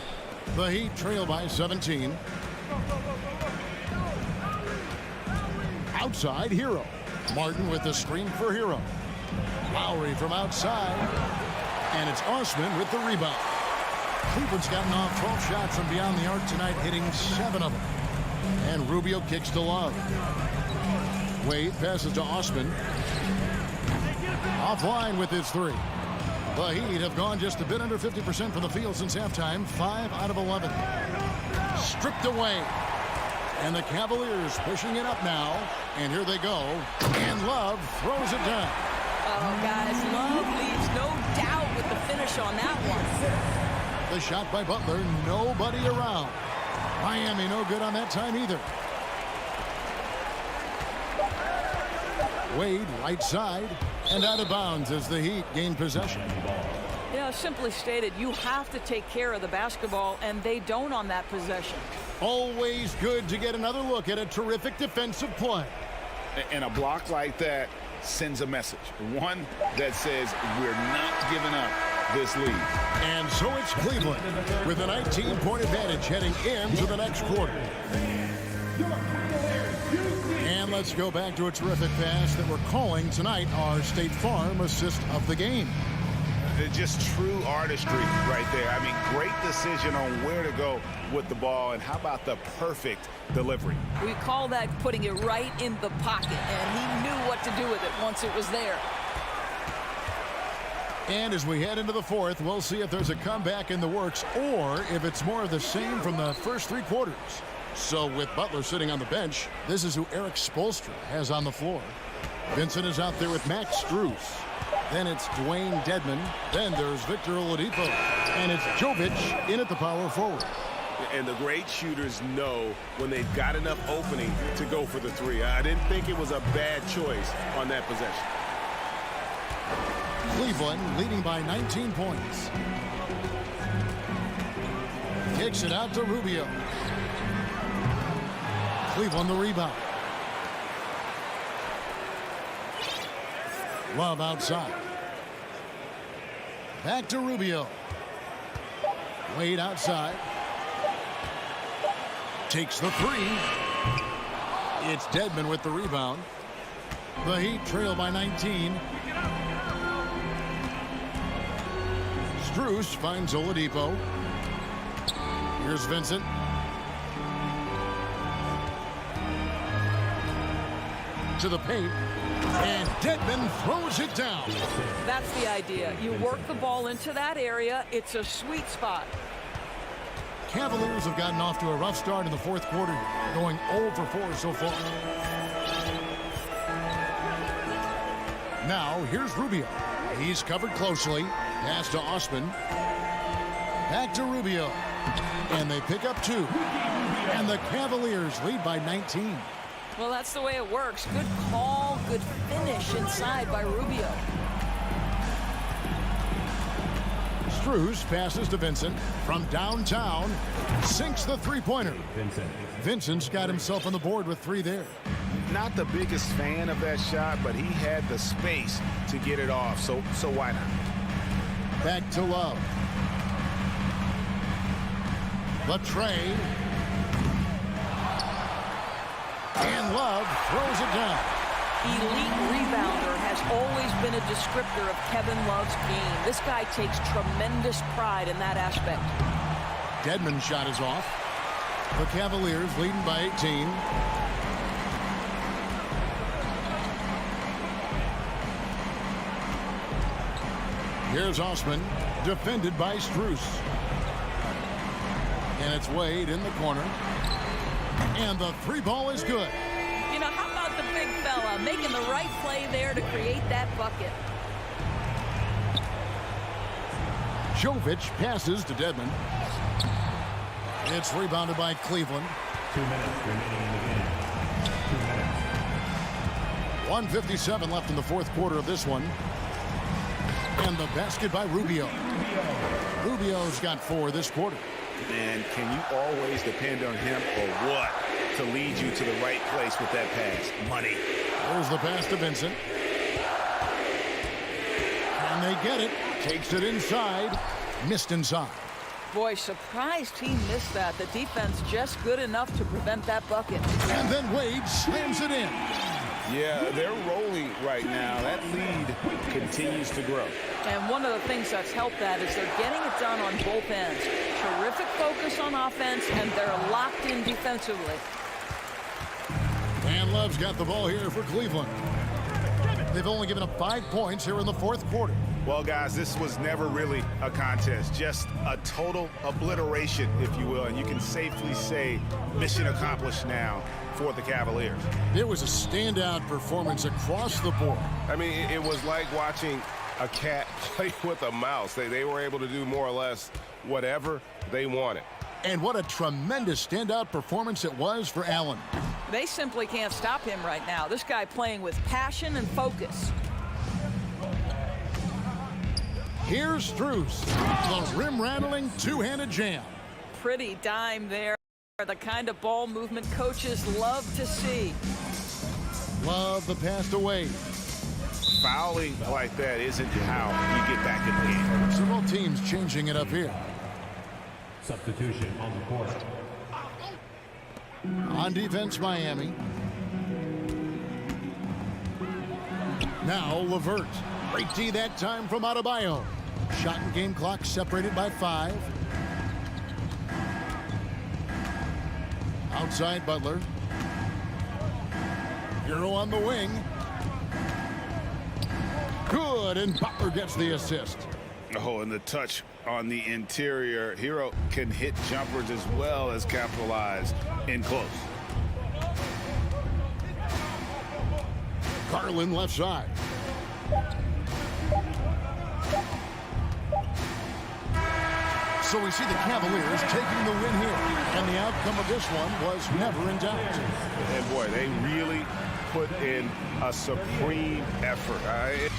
Speaker 1: The Heat trail by 17. Outside, Hero. Martin with the screen for Hero. Lowry from outside. And it's Osman with the rebound. Cleveland's gotten off 12 shots from beyond the arc tonight, hitting 7 of them. And Rubio kicks to Love. Wade passes to Osman. Offline with his three. The Heat have gone just a bit under 50% from the field since halftime. 5 out of 11. Stripped away. And the Cavaliers pushing it up now. And here they go. And Love throws it down.
Speaker 3: Oh, guys, Love leaves no doubt with the finish on that one.
Speaker 1: The shot by Butler. Nobody around. Miami no good on that time either. Wade right side and out of bounds as the Heat gain possession.
Speaker 3: Yeah, simply stated, you have to take care of the basketball, and they don't on that possession.
Speaker 1: Always good to get another look at a terrific defensive play.
Speaker 2: And a block like that sends a message. One that says we're not giving up this lead.
Speaker 1: And so it's Cleveland with a 19-point advantage heading into the next quarter. And let's go back to a terrific pass that we're calling tonight our State Farm assist of the game.
Speaker 2: Just true artistry right there. I mean, great decision on where to go with the ball, and how about the perfect delivery?
Speaker 3: We call that putting it right in the pocket, and he knew what to do with it once it was there.
Speaker 1: And as we head into the fourth, we'll see if there's a comeback in the works or if it's more of the same from the first three quarters. So with Butler sitting on the bench, this is who Eric Spoelstra has on the floor. Vincent is out there with Max Strus. Then it's Dwayne Dedmon. Then there's Victor Oladipo. And it's Jovic in at the power forward.
Speaker 13: And the great shooters know when they've got enough opening to go for the three. I didn't think it was a bad choice on that possession.
Speaker 1: Cleveland leading by 19 points. Kicks it out to Rubio. Cleveland the rebound. Love outside. Back to Rubio. Wade outside. Takes the three. It's Dedmon with the rebound. The Heat trail by 19. Strus finds Oladipo. Here's Vincent. To the paint. And Dedmon throws it down.
Speaker 3: That's the idea. You work the ball into that area. It's a sweet spot.
Speaker 1: Cavaliers have gotten off to a rough start in the fourth quarter, going 0 for 4 so far. Now, here's Rubio. He's covered closely. Pass to Osman. Back to Rubio. And they pick up 2. And the Cavaliers lead by 19.
Speaker 3: Well, that's the way it works. Good call, good finish inside by Rubio.
Speaker 1: Strus passes to Vincent from downtown. Sinks the three-pointer. Vincent's got himself on the board with 3 there.
Speaker 2: Not the biggest fan of that shot, but he had the space to get it off, so why not?
Speaker 1: Back to Love. The tray. And Love throws it down.
Speaker 3: Elite rebounder has always been a descriptor of Kevin Love's game. This guy takes tremendous pride in that aspect.
Speaker 1: Dedmon's shot is off. The Cavaliers leading by 18. Here's Osman, defended by Strus. And it's Wade in the corner. And the 3-ball is good.
Speaker 3: You know, how about the big fella making the right play there to create that bucket?
Speaker 1: Jovic passes to Dedmon. It's rebounded by Cleveland.
Speaker 7: 2 minutes remaining in the game. 2 minutes.
Speaker 1: 1:57 left in the fourth quarter of this one. And the basket by Rubio. Rubio's got 4 this quarter.
Speaker 2: And can you always depend on him or what to lead you to the right place with that pass? Money.
Speaker 1: There's the pass to Vincent. And they get it. Takes it inside. Missed inside.
Speaker 3: Boy, surprised he missed that. The defense just good enough to prevent that bucket.
Speaker 1: And then Wade slams it in.
Speaker 2: Yeah, they're rolling right now. That lead continues to grow.
Speaker 3: And one of the things that's helped that is they're getting it done on both ends. Terrific focus on offense, and they're locked in defensively.
Speaker 1: And Love's got the ball here for Cleveland. They've only given up 5 points here in the fourth quarter.
Speaker 2: Well, guys, this was never really a contest, just a total obliteration, if you will, and you can safely say mission accomplished now for the Cavaliers.
Speaker 1: It was a standout performance across the board.
Speaker 13: I mean, it was like watching a cat play with a mouse. They were able to do more or less whatever they wanted.
Speaker 1: And what a tremendous standout performance it was for Allen.
Speaker 3: They simply can't stop him right now. This guy playing with passion and focus.
Speaker 1: Here's Strus, the rim-rattling two-handed jam.
Speaker 3: Pretty dime there. The kind of ball movement coaches love to see.
Speaker 1: Love the pass away.
Speaker 2: Fouling like that isn't how you get back in the game.
Speaker 1: Several teams changing it up here.
Speaker 7: Substitution on the court.
Speaker 1: On defense, Miami. Now LeVert. Great D that time from Adebayo. Shot and game clock separated by 5. Outside Butler. Hero on the wing. Good, and Butler gets the assist.
Speaker 2: Oh, and the touch on the interior. Hero can hit jumpers as well as capitalize in close.
Speaker 1: Garland left side. So we see the Cavaliers taking the win here. And the outcome of this one was never in doubt.
Speaker 2: And boy, they really put in a supreme effort.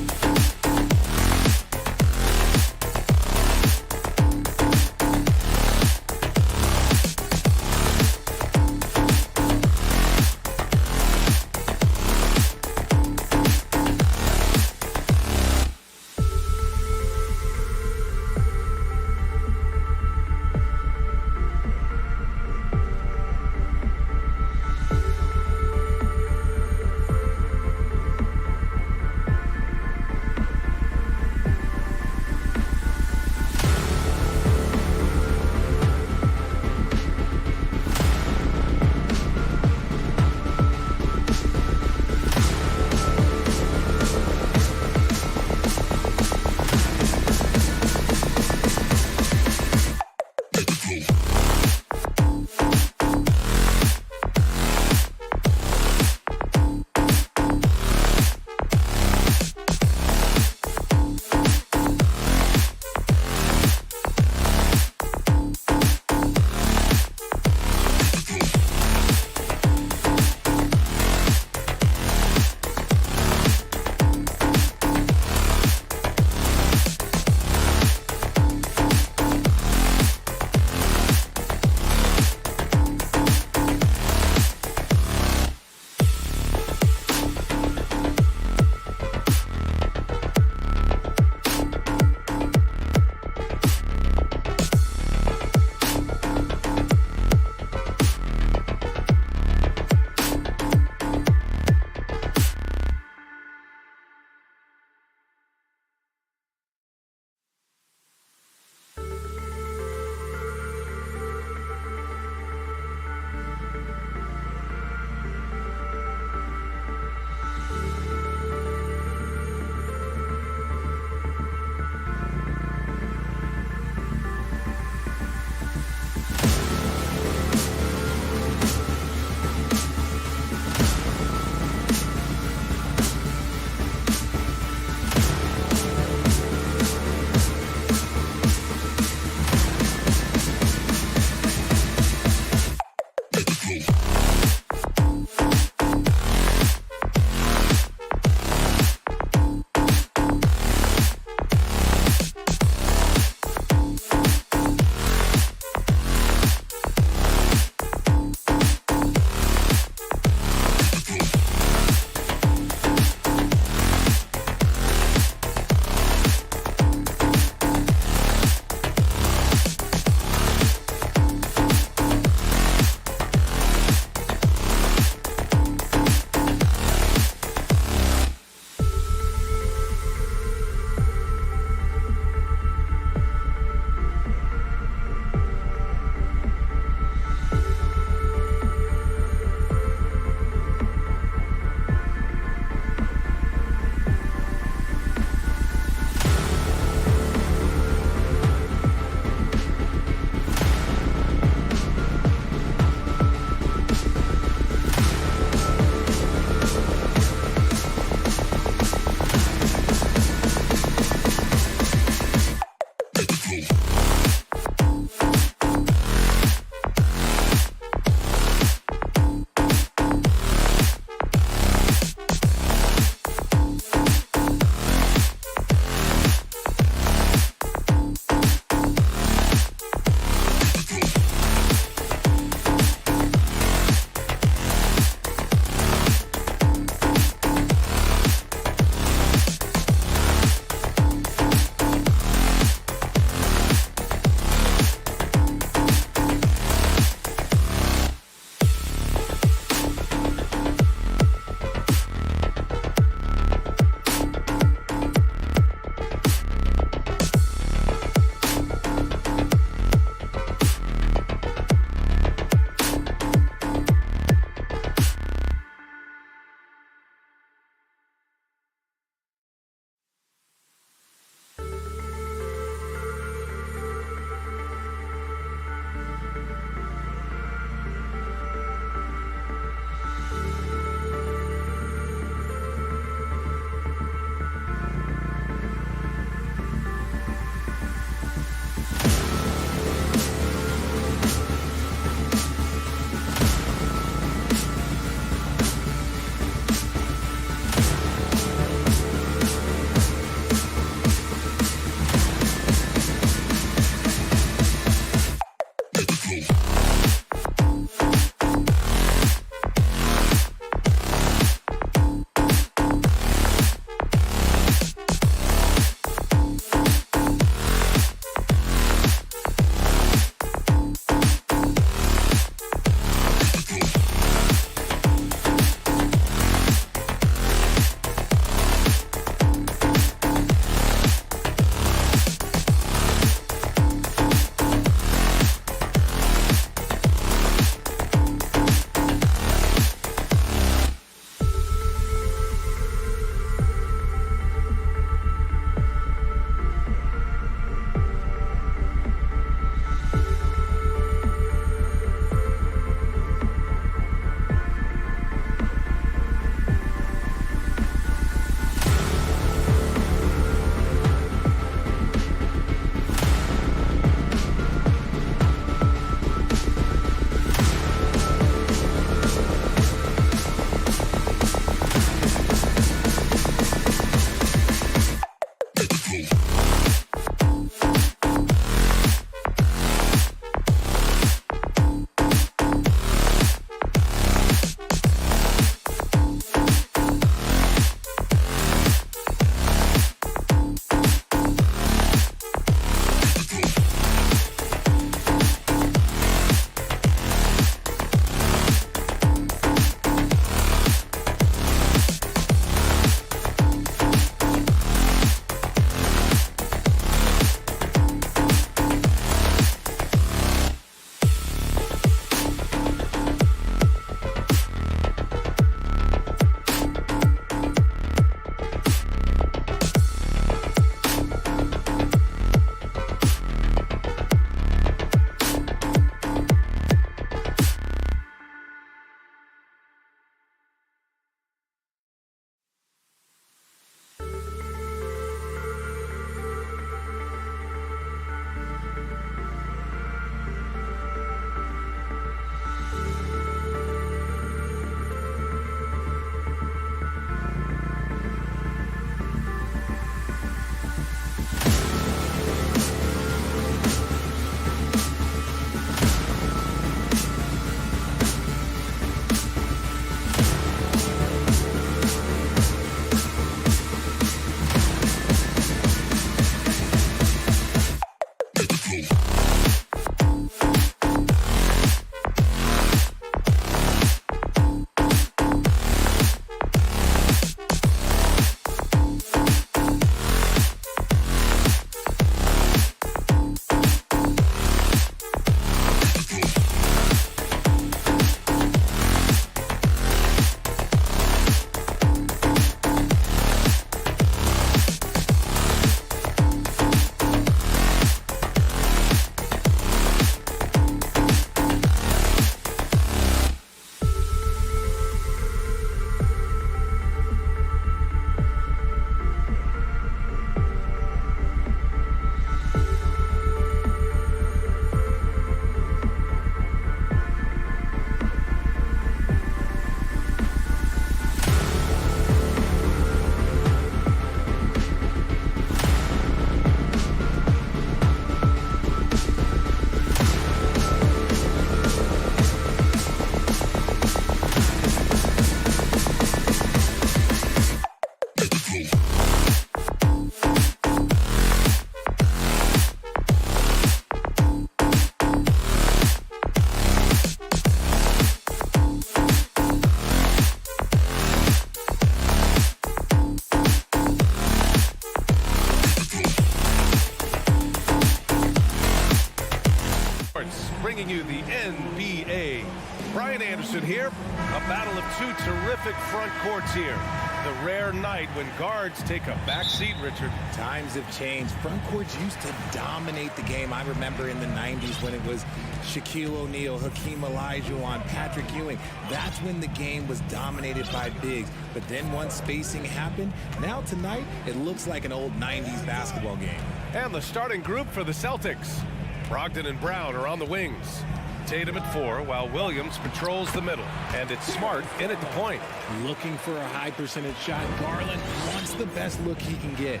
Speaker 8: bringing you the NBA. Brian Anderson here. A battle of two terrific front courts here. The rare night when guards take a back seat, Richard.
Speaker 12: Times have changed. Front courts used to dominate the game. I remember in the 90s when it was Shaquille O'Neal, Hakeem Olajuwon, Patrick Ewing. That's when the game was dominated by bigs. But then once spacing happened, now tonight it looks like an old 90s basketball game.
Speaker 8: And the starting group for the Celtics. Brogdon and Brown are on the wings. Tatum at 4, while Williams patrols the middle. And it's Smart in at the point.
Speaker 12: Looking for a high percentage shot. Garland wants the best look he can get.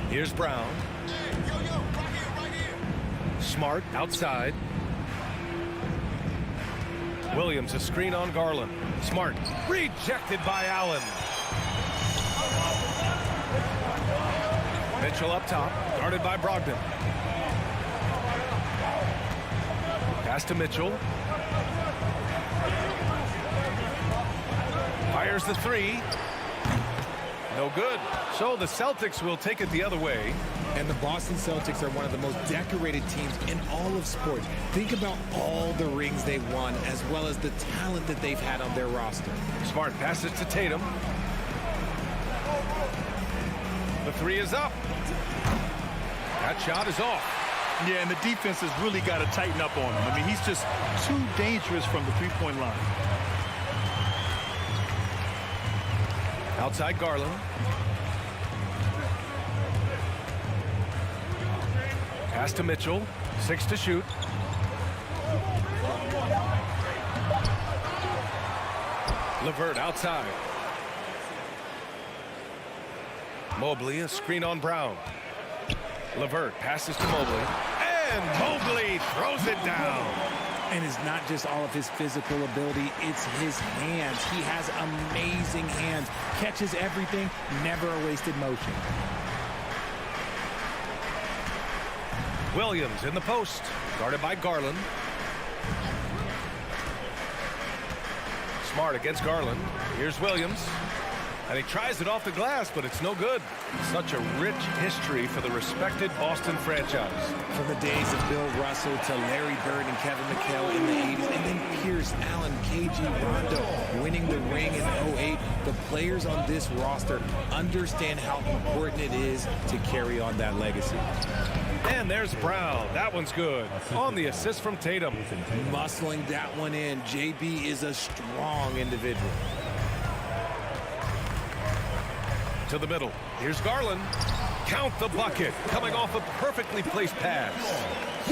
Speaker 8: Here's Brown. Smart outside. Williams a screen on Garland. Smart rejected by Allen. Mitchell up top, guarded by Brogdon. Pass to Mitchell. Fires the three. No good. So the Celtics will take it the other way.
Speaker 12: And the Boston Celtics are one of the most decorated teams in all of sports. Think about all the rings they've won, as well as the talent that they've had on their roster.
Speaker 8: Smart passes to Tatum. The three is up. That shot is off.
Speaker 9: Yeah, and the defense has really got to tighten up on him. I mean, he's just too dangerous from the three-point line.
Speaker 8: Outside Garland. Pass to Mitchell. 6 to shoot. LeVert outside. Mobley, a screen on Brown. LeVert passes to Mobley. And Mobley throws it down.
Speaker 12: And it's not just all of his physical ability, it's his hands. He has amazing hands. Catches everything, never a wasted motion.
Speaker 8: Williams in the post, guarded by Garland. Smart against Garland. Here's Williams. And he tries it off the glass, but it's no good. Such a rich history for the respected Boston franchise.
Speaker 12: From the days of Bill Russell to Larry Bird and Kevin McHale in the 80s, and then Pierce, Allen, KG, Rondo winning the ring in 08. The players on this roster understand how important it is to carry on that legacy.
Speaker 8: And there's Brown. That one's good. On the assist from Tatum.
Speaker 12: Muscling that one in. JB is a strong individual.
Speaker 8: To the middle. Here's Garland. Count the bucket. Coming off a perfectly placed pass.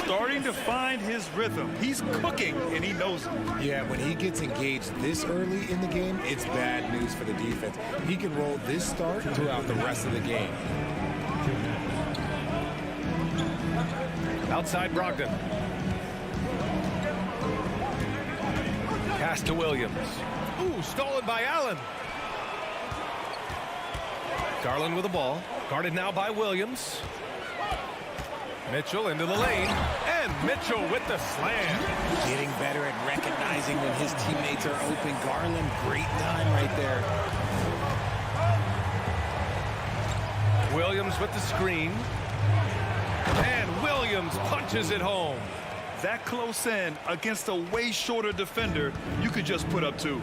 Speaker 9: Starting to find his rhythm. He's cooking, and he knows it.
Speaker 12: Yeah, when he gets engaged this early in the game, it's bad news for the defense. He can roll this start throughout the rest of the game.
Speaker 8: Outside Brogdon. Pass to Williams. Ooh, stolen by Allen. Garland with the ball. Guarded now by Williams. Mitchell into the lane. And Mitchell with the slam.
Speaker 12: Getting better at recognizing when his teammates are open. Garland, great time right there.
Speaker 8: Williams with the screen. And Williams punches it home.
Speaker 9: That close in against a way shorter defender, you could just put up 2.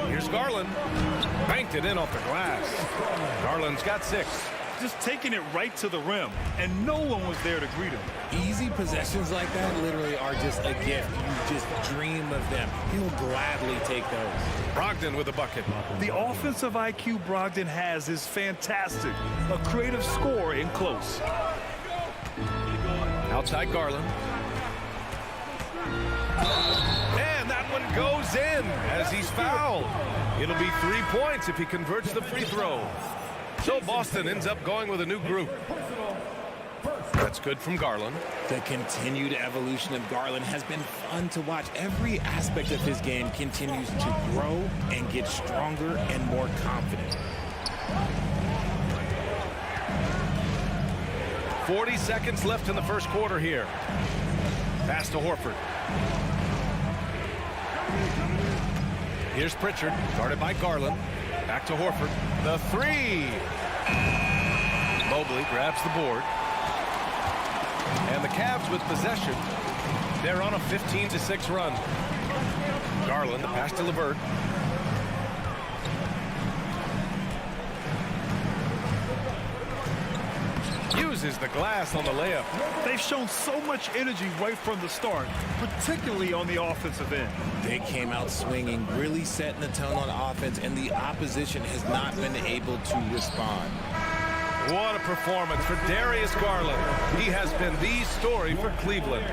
Speaker 8: Here's Garland. Banked it in off the glass. Garland's got 6.
Speaker 9: Just taking it right to the rim, and no one was there to greet him.
Speaker 12: Easy possessions like that literally are just a gift. You just dream of them. He'll gladly take those.
Speaker 8: Brogdon with a bucket.
Speaker 9: The offensive IQ Brogdon has is fantastic. A creative scorer in close.
Speaker 8: Outside Garland. And that one goes in as he's fouled. It'll be 3 points if he converts the free throw. So Boston ends up going with a new group. That's good from Garland.
Speaker 12: The continued evolution of Garland has been fun to watch. Every aspect of his game continues to grow and get stronger and more confident.
Speaker 8: 40 seconds left in the first quarter here. Pass to Horford. Here's Pritchard, guarded by Garland. Back to Horford. The 3. Mobley grabs the board. And the Cavs with possession. They're on a 15-6 run. Garland, the pass to LeVert. Uses the glass on the layup.
Speaker 9: They've shown so much energy right from the start, particularly on the offensive end.
Speaker 12: They came out swinging, really setting the tone on offense, and the opposition has not been able to respond.
Speaker 8: What a performance for Darius Garland. He has been the story for Cleveland.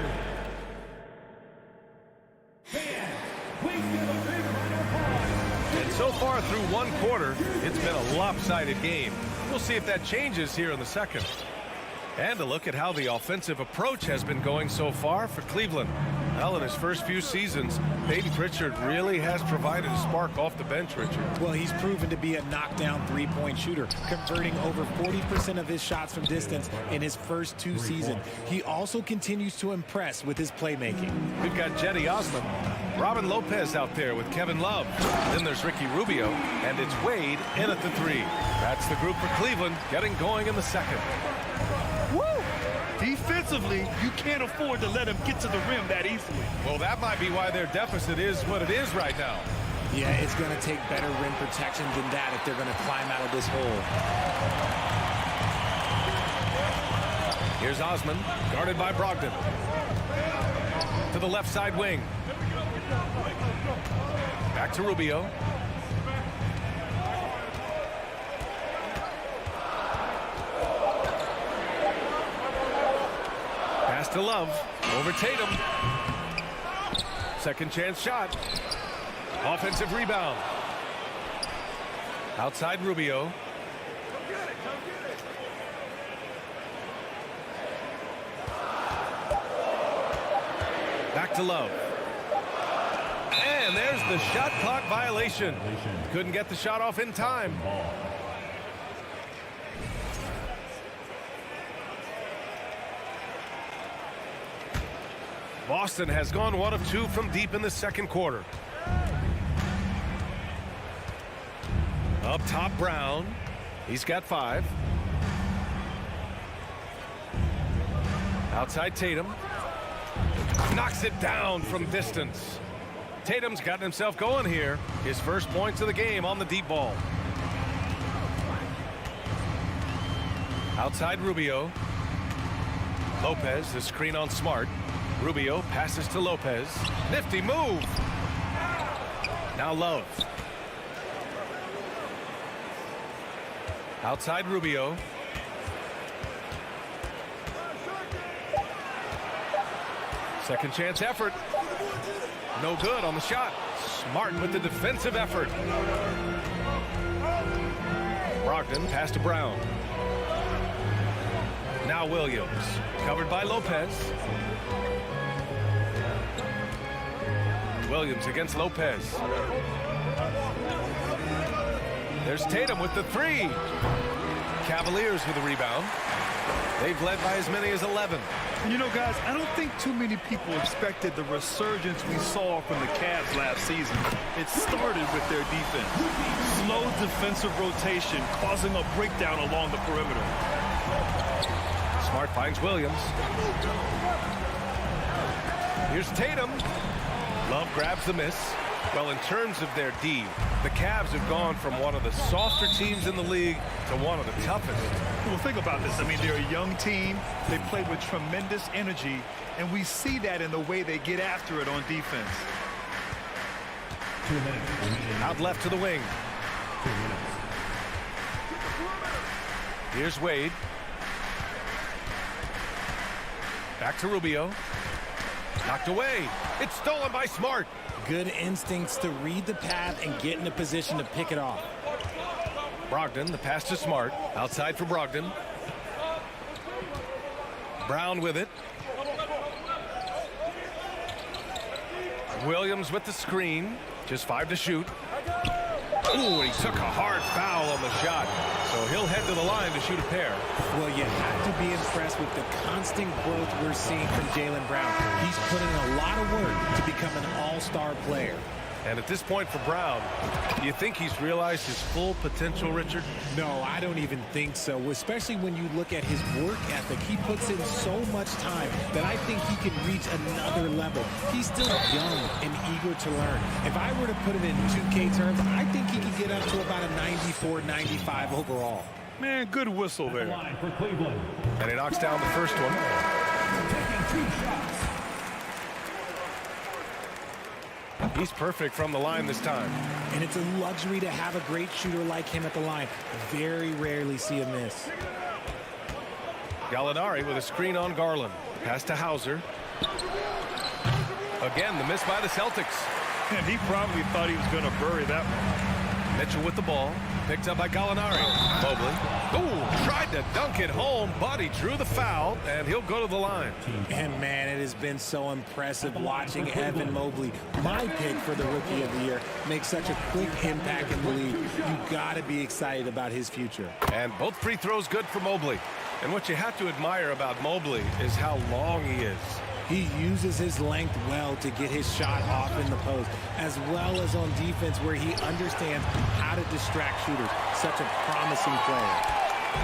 Speaker 8: And so far through one quarter, it's been a lopsided game. We'll see if that changes here in the second. And a look at how the offensive approach has been going so far for Cleveland. Well, in his first few seasons, Peyton Pritchard really has provided a spark off the bench, Richard.
Speaker 12: Well, he's proven to be a knockdown three-point shooter, converting over 40% of his shots from distance in his first 2 seasons. He also continues to impress with his playmaking.
Speaker 8: We've got Jetty Osman, Robin Lopez out there with Kevin Love. Then there's Ricky Rubio, and it's Wade in at the 3. That's the group for Cleveland getting going in the second.
Speaker 9: Woo! Defensively, you can't afford to let him get to the rim that easily.
Speaker 8: Well, that might be why their deficit is what it is right now.
Speaker 12: Yeah, it's going to take better rim protection than that if they're going to climb out of this hole.
Speaker 8: Here's Osman, guarded by Brogdon. To the left side wing. Back to Rubio. Pass to Love. Over Tatum. Second chance shot. Offensive rebound. Outside Rubio. Back to Love. And there's the shot clock violation. Couldn't get the shot off in time. Boston has gone 1 of 2 from deep in the second quarter. Up top, Brown. He's got 5. Outside Tatum. Knocks it down from distance. Tatum's gotten himself going here. His first points of the game on the deep ball. Outside Rubio. Lopez, the screen on Smart. Rubio passes to Lopez. Nifty move. Now Love. Outside Rubio. Second chance effort. No good on the shot. Smart with the defensive effort. Brogdon pass to Brown. Now Williams. Covered by Lopez. Williams against Lopez. There's Tatum with the 3. Cavaliers with a rebound. They've led by as many as 11.
Speaker 9: You know, guys, I don't think too many people expected the resurgence we saw from the Cavs last season. It started with their defense. Slow defensive rotation causing a breakdown along the perimeter.
Speaker 8: Smart finds Williams. Here's Tatum. Love grabs the miss. Well, in terms of their D, the Cavs have gone from one of the softer teams in the league to one of the toughest.
Speaker 9: Well, think about this. I mean, they're a young team. They play with tremendous energy, and we see that in the way they get after it on defense.
Speaker 7: 2 minutes.
Speaker 8: Out left to the wing.
Speaker 7: 2 minutes.
Speaker 8: Here's Wade. Back to Rubio. Knocked away. It's stolen by Smart.
Speaker 12: Good instincts to read the path and get in a position to pick it off.
Speaker 8: Brogdon, the pass to Smart. Outside for Brogdon. Brown with it. Williams with the screen. Just 5 to shoot. Ooh, he took a hard foul on the shot. So he'll head to the line to shoot a pair.
Speaker 12: Well, you have to be impressed with the constant growth we're seeing from Jaylen Brown. He's put in a lot of work to become an all-star player.
Speaker 8: And at this point for Brown, do you think he's realized his full potential, Richard?
Speaker 12: No, I don't even think so, especially when you look at his work ethic. He puts in so much time that I think he can reach another level. He's still young and eager to learn. If I were to put it in 2K terms, I think he could get up to about a 94, 95 overall.
Speaker 9: Man, good whistle there.
Speaker 7: For Cleveland.
Speaker 8: And he knocks down the first one.
Speaker 7: Taking 2 shots.
Speaker 8: He's perfect from the line this time.
Speaker 12: And it's a luxury to have a great shooter like him at the line. Very rarely see him miss.
Speaker 8: Gallinari with a screen on Garland. Pass to Hauser. Again, the miss by the Celtics.
Speaker 9: And he probably thought he was going to bury that one.
Speaker 8: Mitchell with the ball. Picked up by Gallinari. Mobley. Ooh, tried to dunk it home, but he drew the foul, and he'll go to the line.
Speaker 12: And, man, it has been so impressive watching Evan Mobley, my pick for the Rookie of the Year, make such a quick impact in the league. You've got to be excited about his future.
Speaker 8: And both free throws good for Mobley. And what you have to admire about Mobley is how long he is.
Speaker 12: He uses his length well to get his shot off in the post, as well as on defense where he understands how to distract shooters. Such a promising player.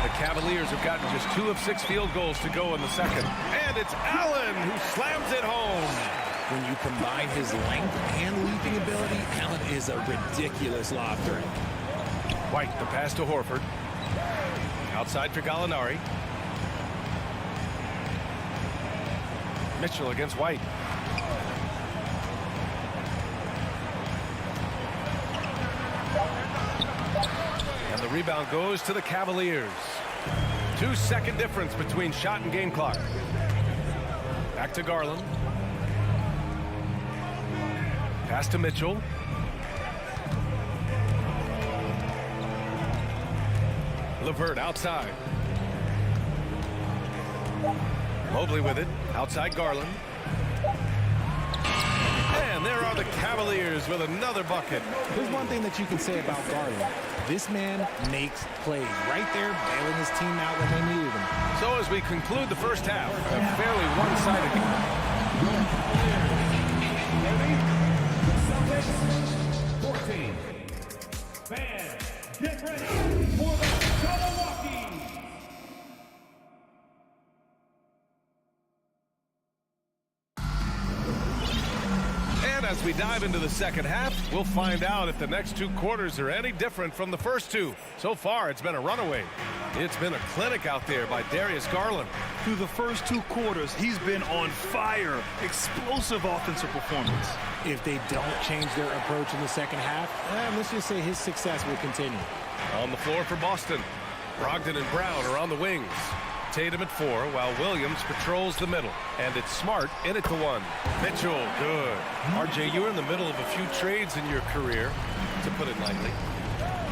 Speaker 8: The Cavaliers have gotten just 2 of 6 field goals to go in the second. And it's Allen who slams it home.
Speaker 12: When you combine his length and leaping ability, Allen is a ridiculous lob threat.
Speaker 8: White, the pass to Horford. Outside for Gallinari. Mitchell against White. And the rebound goes to the Cavaliers. 2-second difference between shot and game clock. Back to Garland. Pass to Mitchell. LeVert outside. Mobley with it. Outside Garland. And there are the Cavaliers with another bucket.
Speaker 12: There's one thing that you can say about Garland. This man makes plays. Right there, bailing his team out when they needed him.
Speaker 8: So as we conclude the first half, a fairly one-sided game.
Speaker 7: 14. Fans, get ready for the Milwaukee.
Speaker 8: As we dive into the second half, we'll find out if the next 2 quarters are any different from the first 2. So far, it's been a runaway. It's been a clinic out there by Darius Garland.
Speaker 9: Through the first 2 quarters, he's been on fire. Explosive offensive performance.
Speaker 12: If they don't change their approach in the second half, let's just say his success will continue.
Speaker 8: On the floor for Boston, Brogdon and Brown are on the wings. Tatum at 4, while Williams patrols the middle. And it's Smart in at the 1. Mitchell, good. RJ, you were in the middle of a few trades in your career, to put it lightly.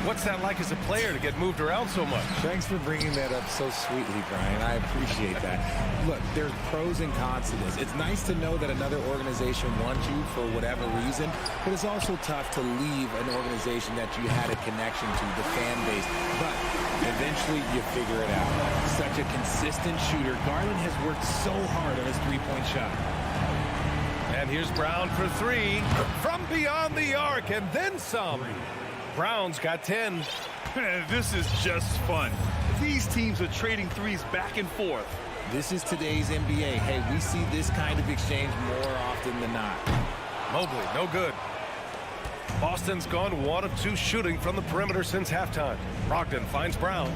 Speaker 8: What's that like as a player to get moved around so much?
Speaker 12: Thanks for bringing that up so sweetly, Brian. I appreciate that. Look, there's pros and cons to this. It's nice to know that another organization wants you for whatever reason, but it's also tough to leave an organization that you had a connection to, the fan base. But eventually you figure it out. Such a consistent shooter. Garland has worked so hard on his three-point shot.
Speaker 8: And here's Brown for 3 from beyond the arc, and then some. Brown's got 10.
Speaker 9: This is just fun. These teams are trading threes back and forth.
Speaker 12: This is today's NBA. Hey, we see this kind of exchange more often than not.
Speaker 8: Mobley, no good. Boston's gone 1 of 2 shooting from the perimeter since halftime. Brogdon finds Brown.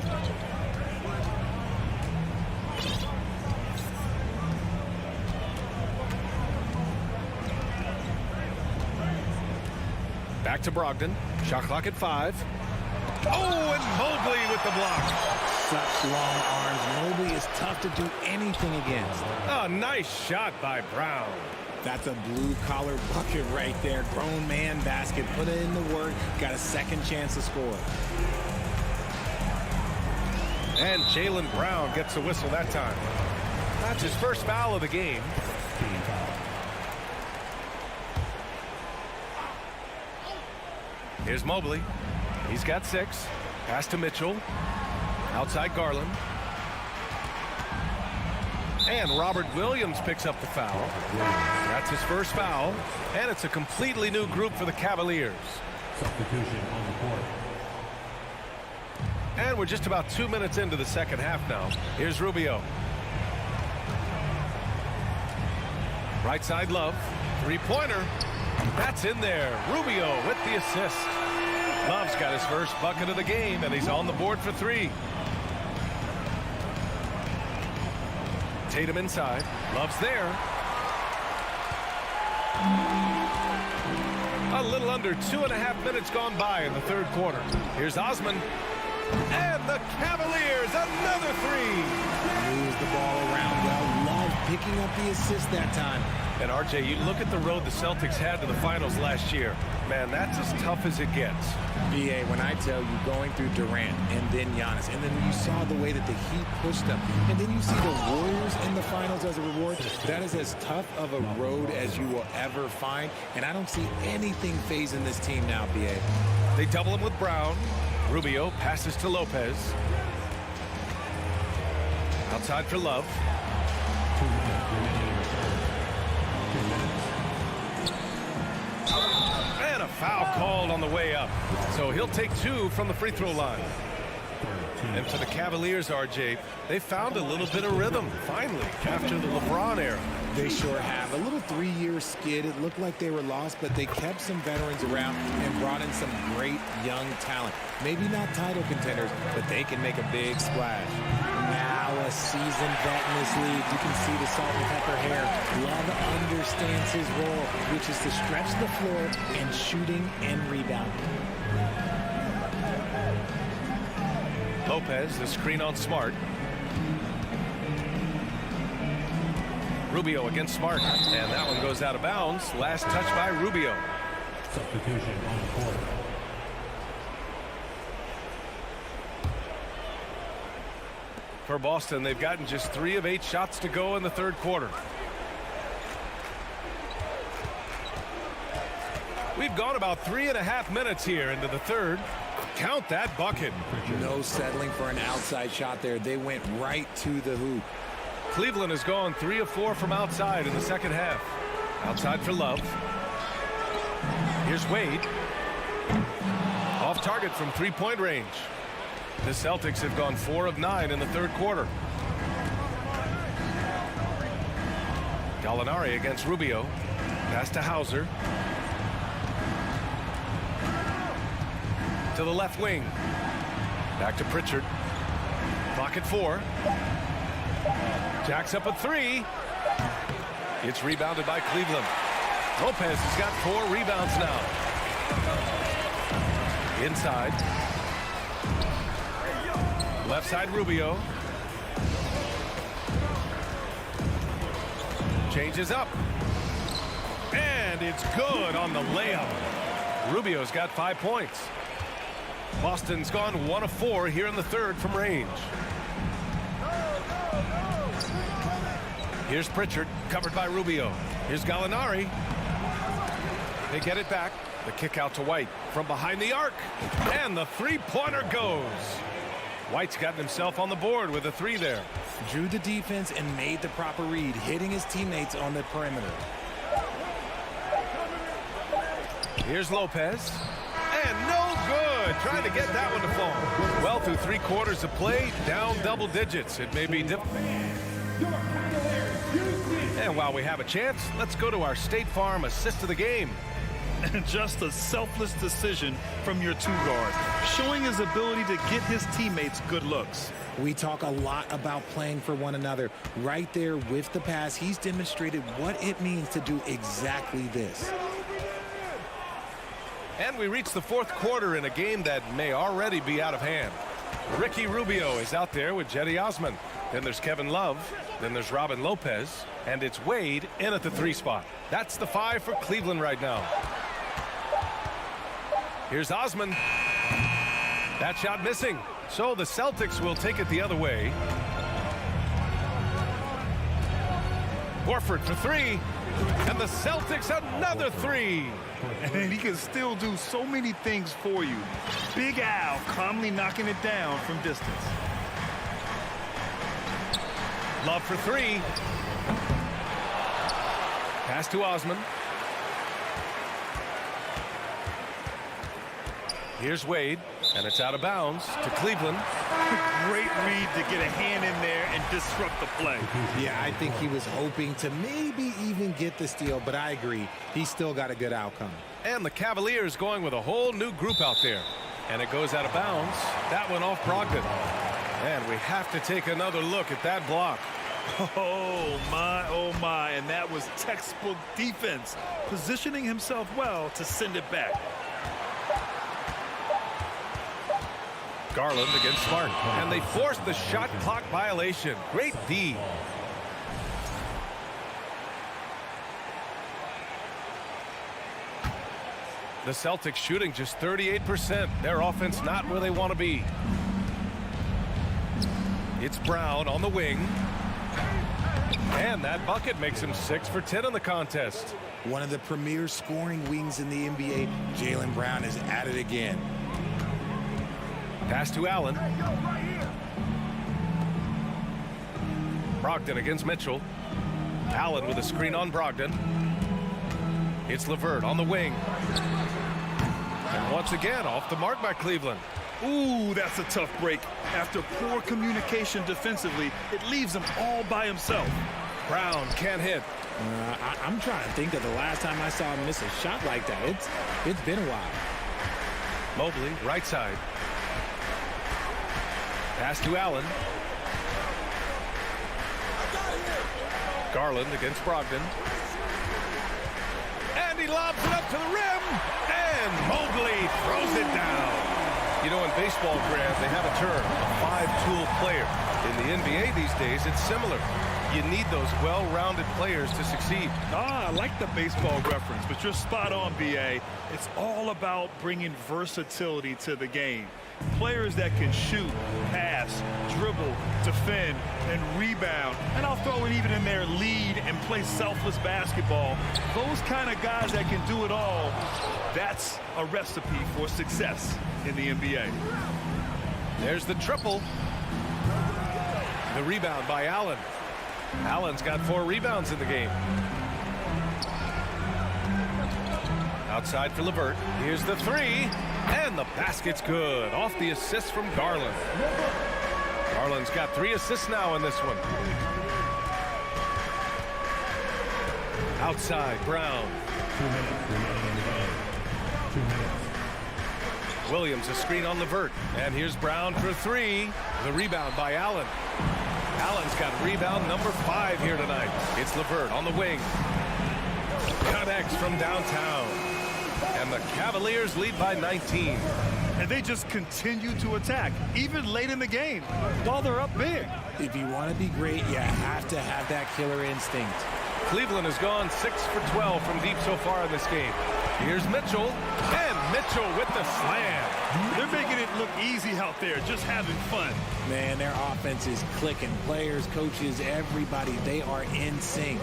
Speaker 8: Back to Brogdon. Shot clock at 5. Oh, and Mobley with the block.
Speaker 12: Such long arms. Mobley is tough to do anything against.
Speaker 8: Oh, nice shot by Brown.
Speaker 12: That's a blue-collar bucket right there. Grown man basket. Put it in the work. Got a second chance to score.
Speaker 8: And Jaylen Brown gets a whistle that time. That's his first foul of the game. Here's Mobley. He's got 6. Pass to Mitchell. Outside Garland. And Robert Williams picks up the foul. That's his first foul. And it's a completely new group for the Cavaliers.
Speaker 7: Substitution on the court.
Speaker 8: And we're just about 2 minutes into the second half now. Here's Rubio. Right side Love. 3-pointer. That's in there. Rubio with the assist. Love's got his first bucket of the game, and he's on the board for 3. Tatum inside. Love's there. A little under 2.5 minutes gone by in the third quarter. Here's Osman. And the Cavaliers, another 3.
Speaker 12: Moves the ball around well. Love picking up the assist that time.
Speaker 8: And RJ, you look at the road the Celtics had to the finals last year. Man, that's as tough as it gets.
Speaker 12: BA, when I tell you, going through Durant and then Giannis, and then you saw the way that the Heat pushed them, and then you see the Warriors in the finals as a reward, that is as tough of a road as you will ever find, and I don't see anything phasing this team now, BA.
Speaker 8: They double him with Brown. Rubio passes to Lopez. Outside for Love. And a foul called on the way up. So he'll take 2 from the free throw line. And for the Cavaliers, RJ, they found a little bit of rhythm, finally, after the LeBron era.
Speaker 12: They sure have. A little 3-year skid. It looked like they were lost, but they kept some veterans around and brought in some great young talent. Maybe not title contenders, but they can make a big splash. Now a seasoned vet in this league. You can see the salt and pepper hair. Love understands his role, which is to stretch the floor and shooting and rebounding.
Speaker 8: Lopez, the screen on Smart. Rubio against Smart, and that one goes out of bounds. Last touch by Rubio.
Speaker 7: Substitution on the court.
Speaker 8: For Boston, they've gotten just 3 of 8 shots to go in the third quarter. We've gone about 3.5 minutes here into the third. Count that bucket.
Speaker 12: No settling for an outside shot there. They went right to the hoop.
Speaker 8: Cleveland has gone 3 of 4 from outside in the second half. Outside for Love. Here's Wade. Off target from 3-point range. The Celtics have gone 4 of 9 in the third quarter. Gallinari against Rubio. Pass to Hauser. To the left wing. Back to Pritchard. Clock at 4. Jacks up a 3. It's rebounded by Cleveland. Lopez has got 4 rebounds now. Inside. Left side Rubio. Changes up. And it's good on the layup. Rubio's got 5 points. Boston's gone 1 of 4 here in the third from range. Here's Pritchard, covered by Rubio. Here's Gallinari. They get it back. The kick out to White from behind the arc. And the three-pointer goes. White's gotten himself on the board with a 3 there.
Speaker 12: Drew the defense and made the proper read, hitting his teammates on the perimeter.
Speaker 8: Here's Lopez. And no good. Trying to get that one to fall. Well, through 3 quarters of play, down double digits. It may be difficult. And while we have a chance, let's go to our State Farm assist of the game.
Speaker 9: And just a selfless decision from your 2 guard, showing his ability to get his teammates good looks.
Speaker 12: We talk a lot about playing for one another. Right there with the pass, he's demonstrated what it means to do exactly this.
Speaker 8: And we reach the 4th quarter in a game that may already be out of hand. Ricky Rubio is out there with Cedi Osman. Then there's Kevin Love. Then there's Robin Lopez. And it's Wade in at the 3 spot. That's the 5 for Cleveland right now. Here's Osman. That shot missing. So the Celtics will take it the other way. Horford for 3. And the Celtics another 3.
Speaker 9: And he can still do so many things for you. Big Al calmly knocking it down from distance.
Speaker 8: Love for 3. Pass to Osman. Here's Wade, and it's out of bounds to Cleveland.
Speaker 9: Great read to get a hand in there and disrupt the play.
Speaker 12: Yeah, I think he was hoping to maybe even get the steal, but I agree. He still got a good outcome.
Speaker 8: And the Cavaliers going with a whole new group out there. And it goes out of bounds. That one off Brogdon. And we have to take another look at that block.
Speaker 9: Oh my, and that was textbook defense, positioning himself well to send it back.
Speaker 8: Garland against Smart, and they forced the shot clock violation. Great D. The Celtics shooting just 38%. Their offense not where they want to be. It's Brown on the wing. And that bucket makes him 6 for 10 in the contest.
Speaker 12: One of the premier scoring wings in the NBA, Jaylen Brown is at it again.
Speaker 8: Pass to Allen. Brogdon against Mitchell. Allen with a screen on Brogdon. It's LeVert on the wing. And once again, off the mark by Cleveland.
Speaker 9: Ooh, that's a tough break. After poor communication defensively, it leaves him all by himself.
Speaker 8: Brown can't hit.
Speaker 11: I'm trying to think of the last time I saw him miss a shot like that. It's been a while.
Speaker 8: Mobley, right side. Pass to Allen. Garland against Brogdon. And he lobs it up to the rim. And Mobley throws it down. You know, in baseball, Grant, they have a term, a five-tool player. In the NBA these days, it's similar. You need those well-rounded players to succeed.
Speaker 9: I like the baseball reference, but you're spot on, BA. It's all about bringing versatility to the game. Players that can shoot, pass, dribble, defend, and rebound. And I'll throw it even in there, lead and play selfless basketball. Those kind of guys that can do it all, that's a recipe for success in the NBA.
Speaker 8: There's the triple. The rebound by Allen. Allen's got 4 rebounds in the game. Outside for LeVert. Here's the 3. And the basket's good. Off the assist from Garland. Garland's got 3 assists now in this one. Outside, Brown.
Speaker 7: 2 minutes remaining in the game. 2 minutes.
Speaker 8: Williams a screen on LeVert. And here's Brown for 3. The rebound by Allen. Allen's got rebound number 5 here tonight. It's LeVert on the wing. Connects from downtown. And the Cavaliers lead by 19.
Speaker 9: And they just continue to attack, even late in the game, while they're up big.
Speaker 12: If you want to be great, you have to have that killer instinct.
Speaker 8: Cleveland has gone 6 for 12 from deep so far in this game. Here's Mitchell. And Mitchell with the slam.
Speaker 9: They're making it look easy out there, just having fun.
Speaker 12: Man, their offense is clicking. Players, coaches, everybody, they are in sync.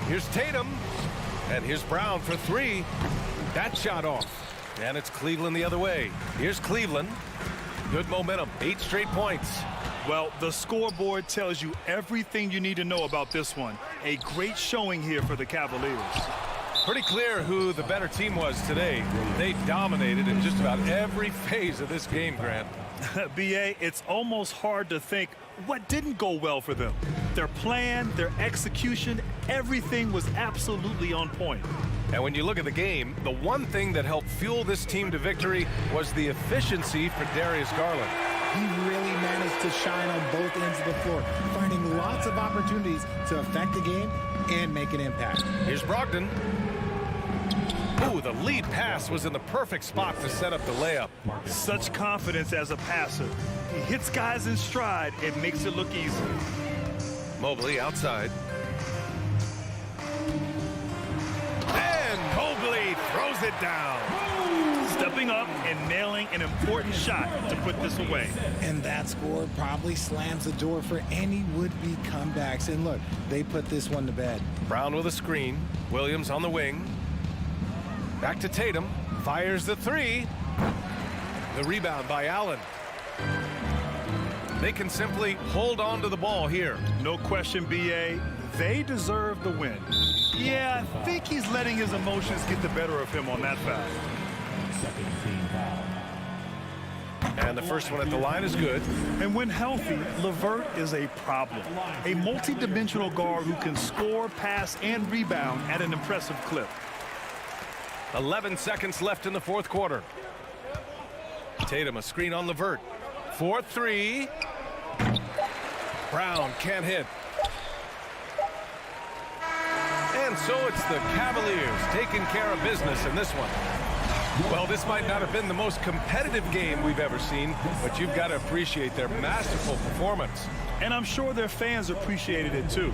Speaker 8: Here's Tatum. And here's Brown for 3. That shot off. And it's Cleveland the other way. Here's Cleveland. Good momentum. 8 straight points.
Speaker 9: Well, the scoreboard tells you everything you need to know about this one. A great showing here for the Cavaliers.
Speaker 8: Pretty clear who the better team was today. They dominated in just about every phase of this game, Grant.
Speaker 9: BA, it's almost hard to think what didn't go well for them. Their plan, their execution, everything was absolutely on point.
Speaker 8: And when you look at the game, the one thing that helped fuel this team to victory was the efficiency for Darius Garland.
Speaker 12: He really managed to shine on both ends of the floor, finding lots of opportunities to affect the game and make an impact.
Speaker 8: Here's Brogdon. Ooh, the lead pass was in the perfect spot to set up the layup.
Speaker 9: Such confidence as a passer. He hits guys in stride. It makes it look easy.
Speaker 8: Mobley outside. And Mobley throws it down.
Speaker 9: Stepping up and nailing an important shot to put this away.
Speaker 12: And that score probably slams the door for any would-be comebacks. And look, they put this one to bed.
Speaker 8: Brown with a screen. Williams on the wing. Back to Tatum. Fires the 3. The rebound by Allen. They can simply hold on to the ball here.
Speaker 9: No question, BA. They deserve the win. Yeah, I think he's letting his emotions get the better of him on that foul.
Speaker 7: Second team foul.
Speaker 8: And the first one at the line is good.
Speaker 9: And when healthy, LeVert is a problem. A multi-dimensional guard who can score, pass, and rebound at an impressive clip.
Speaker 8: 11 seconds left in the fourth quarter. Tatum a screen on LeVert. 4-3. Brown can't hit. And so it's the Cavaliers taking care of business in this one. Well, this might not have been the most competitive game we've ever seen, but you've got to appreciate their masterful performance.
Speaker 9: And I'm sure their fans appreciated it too.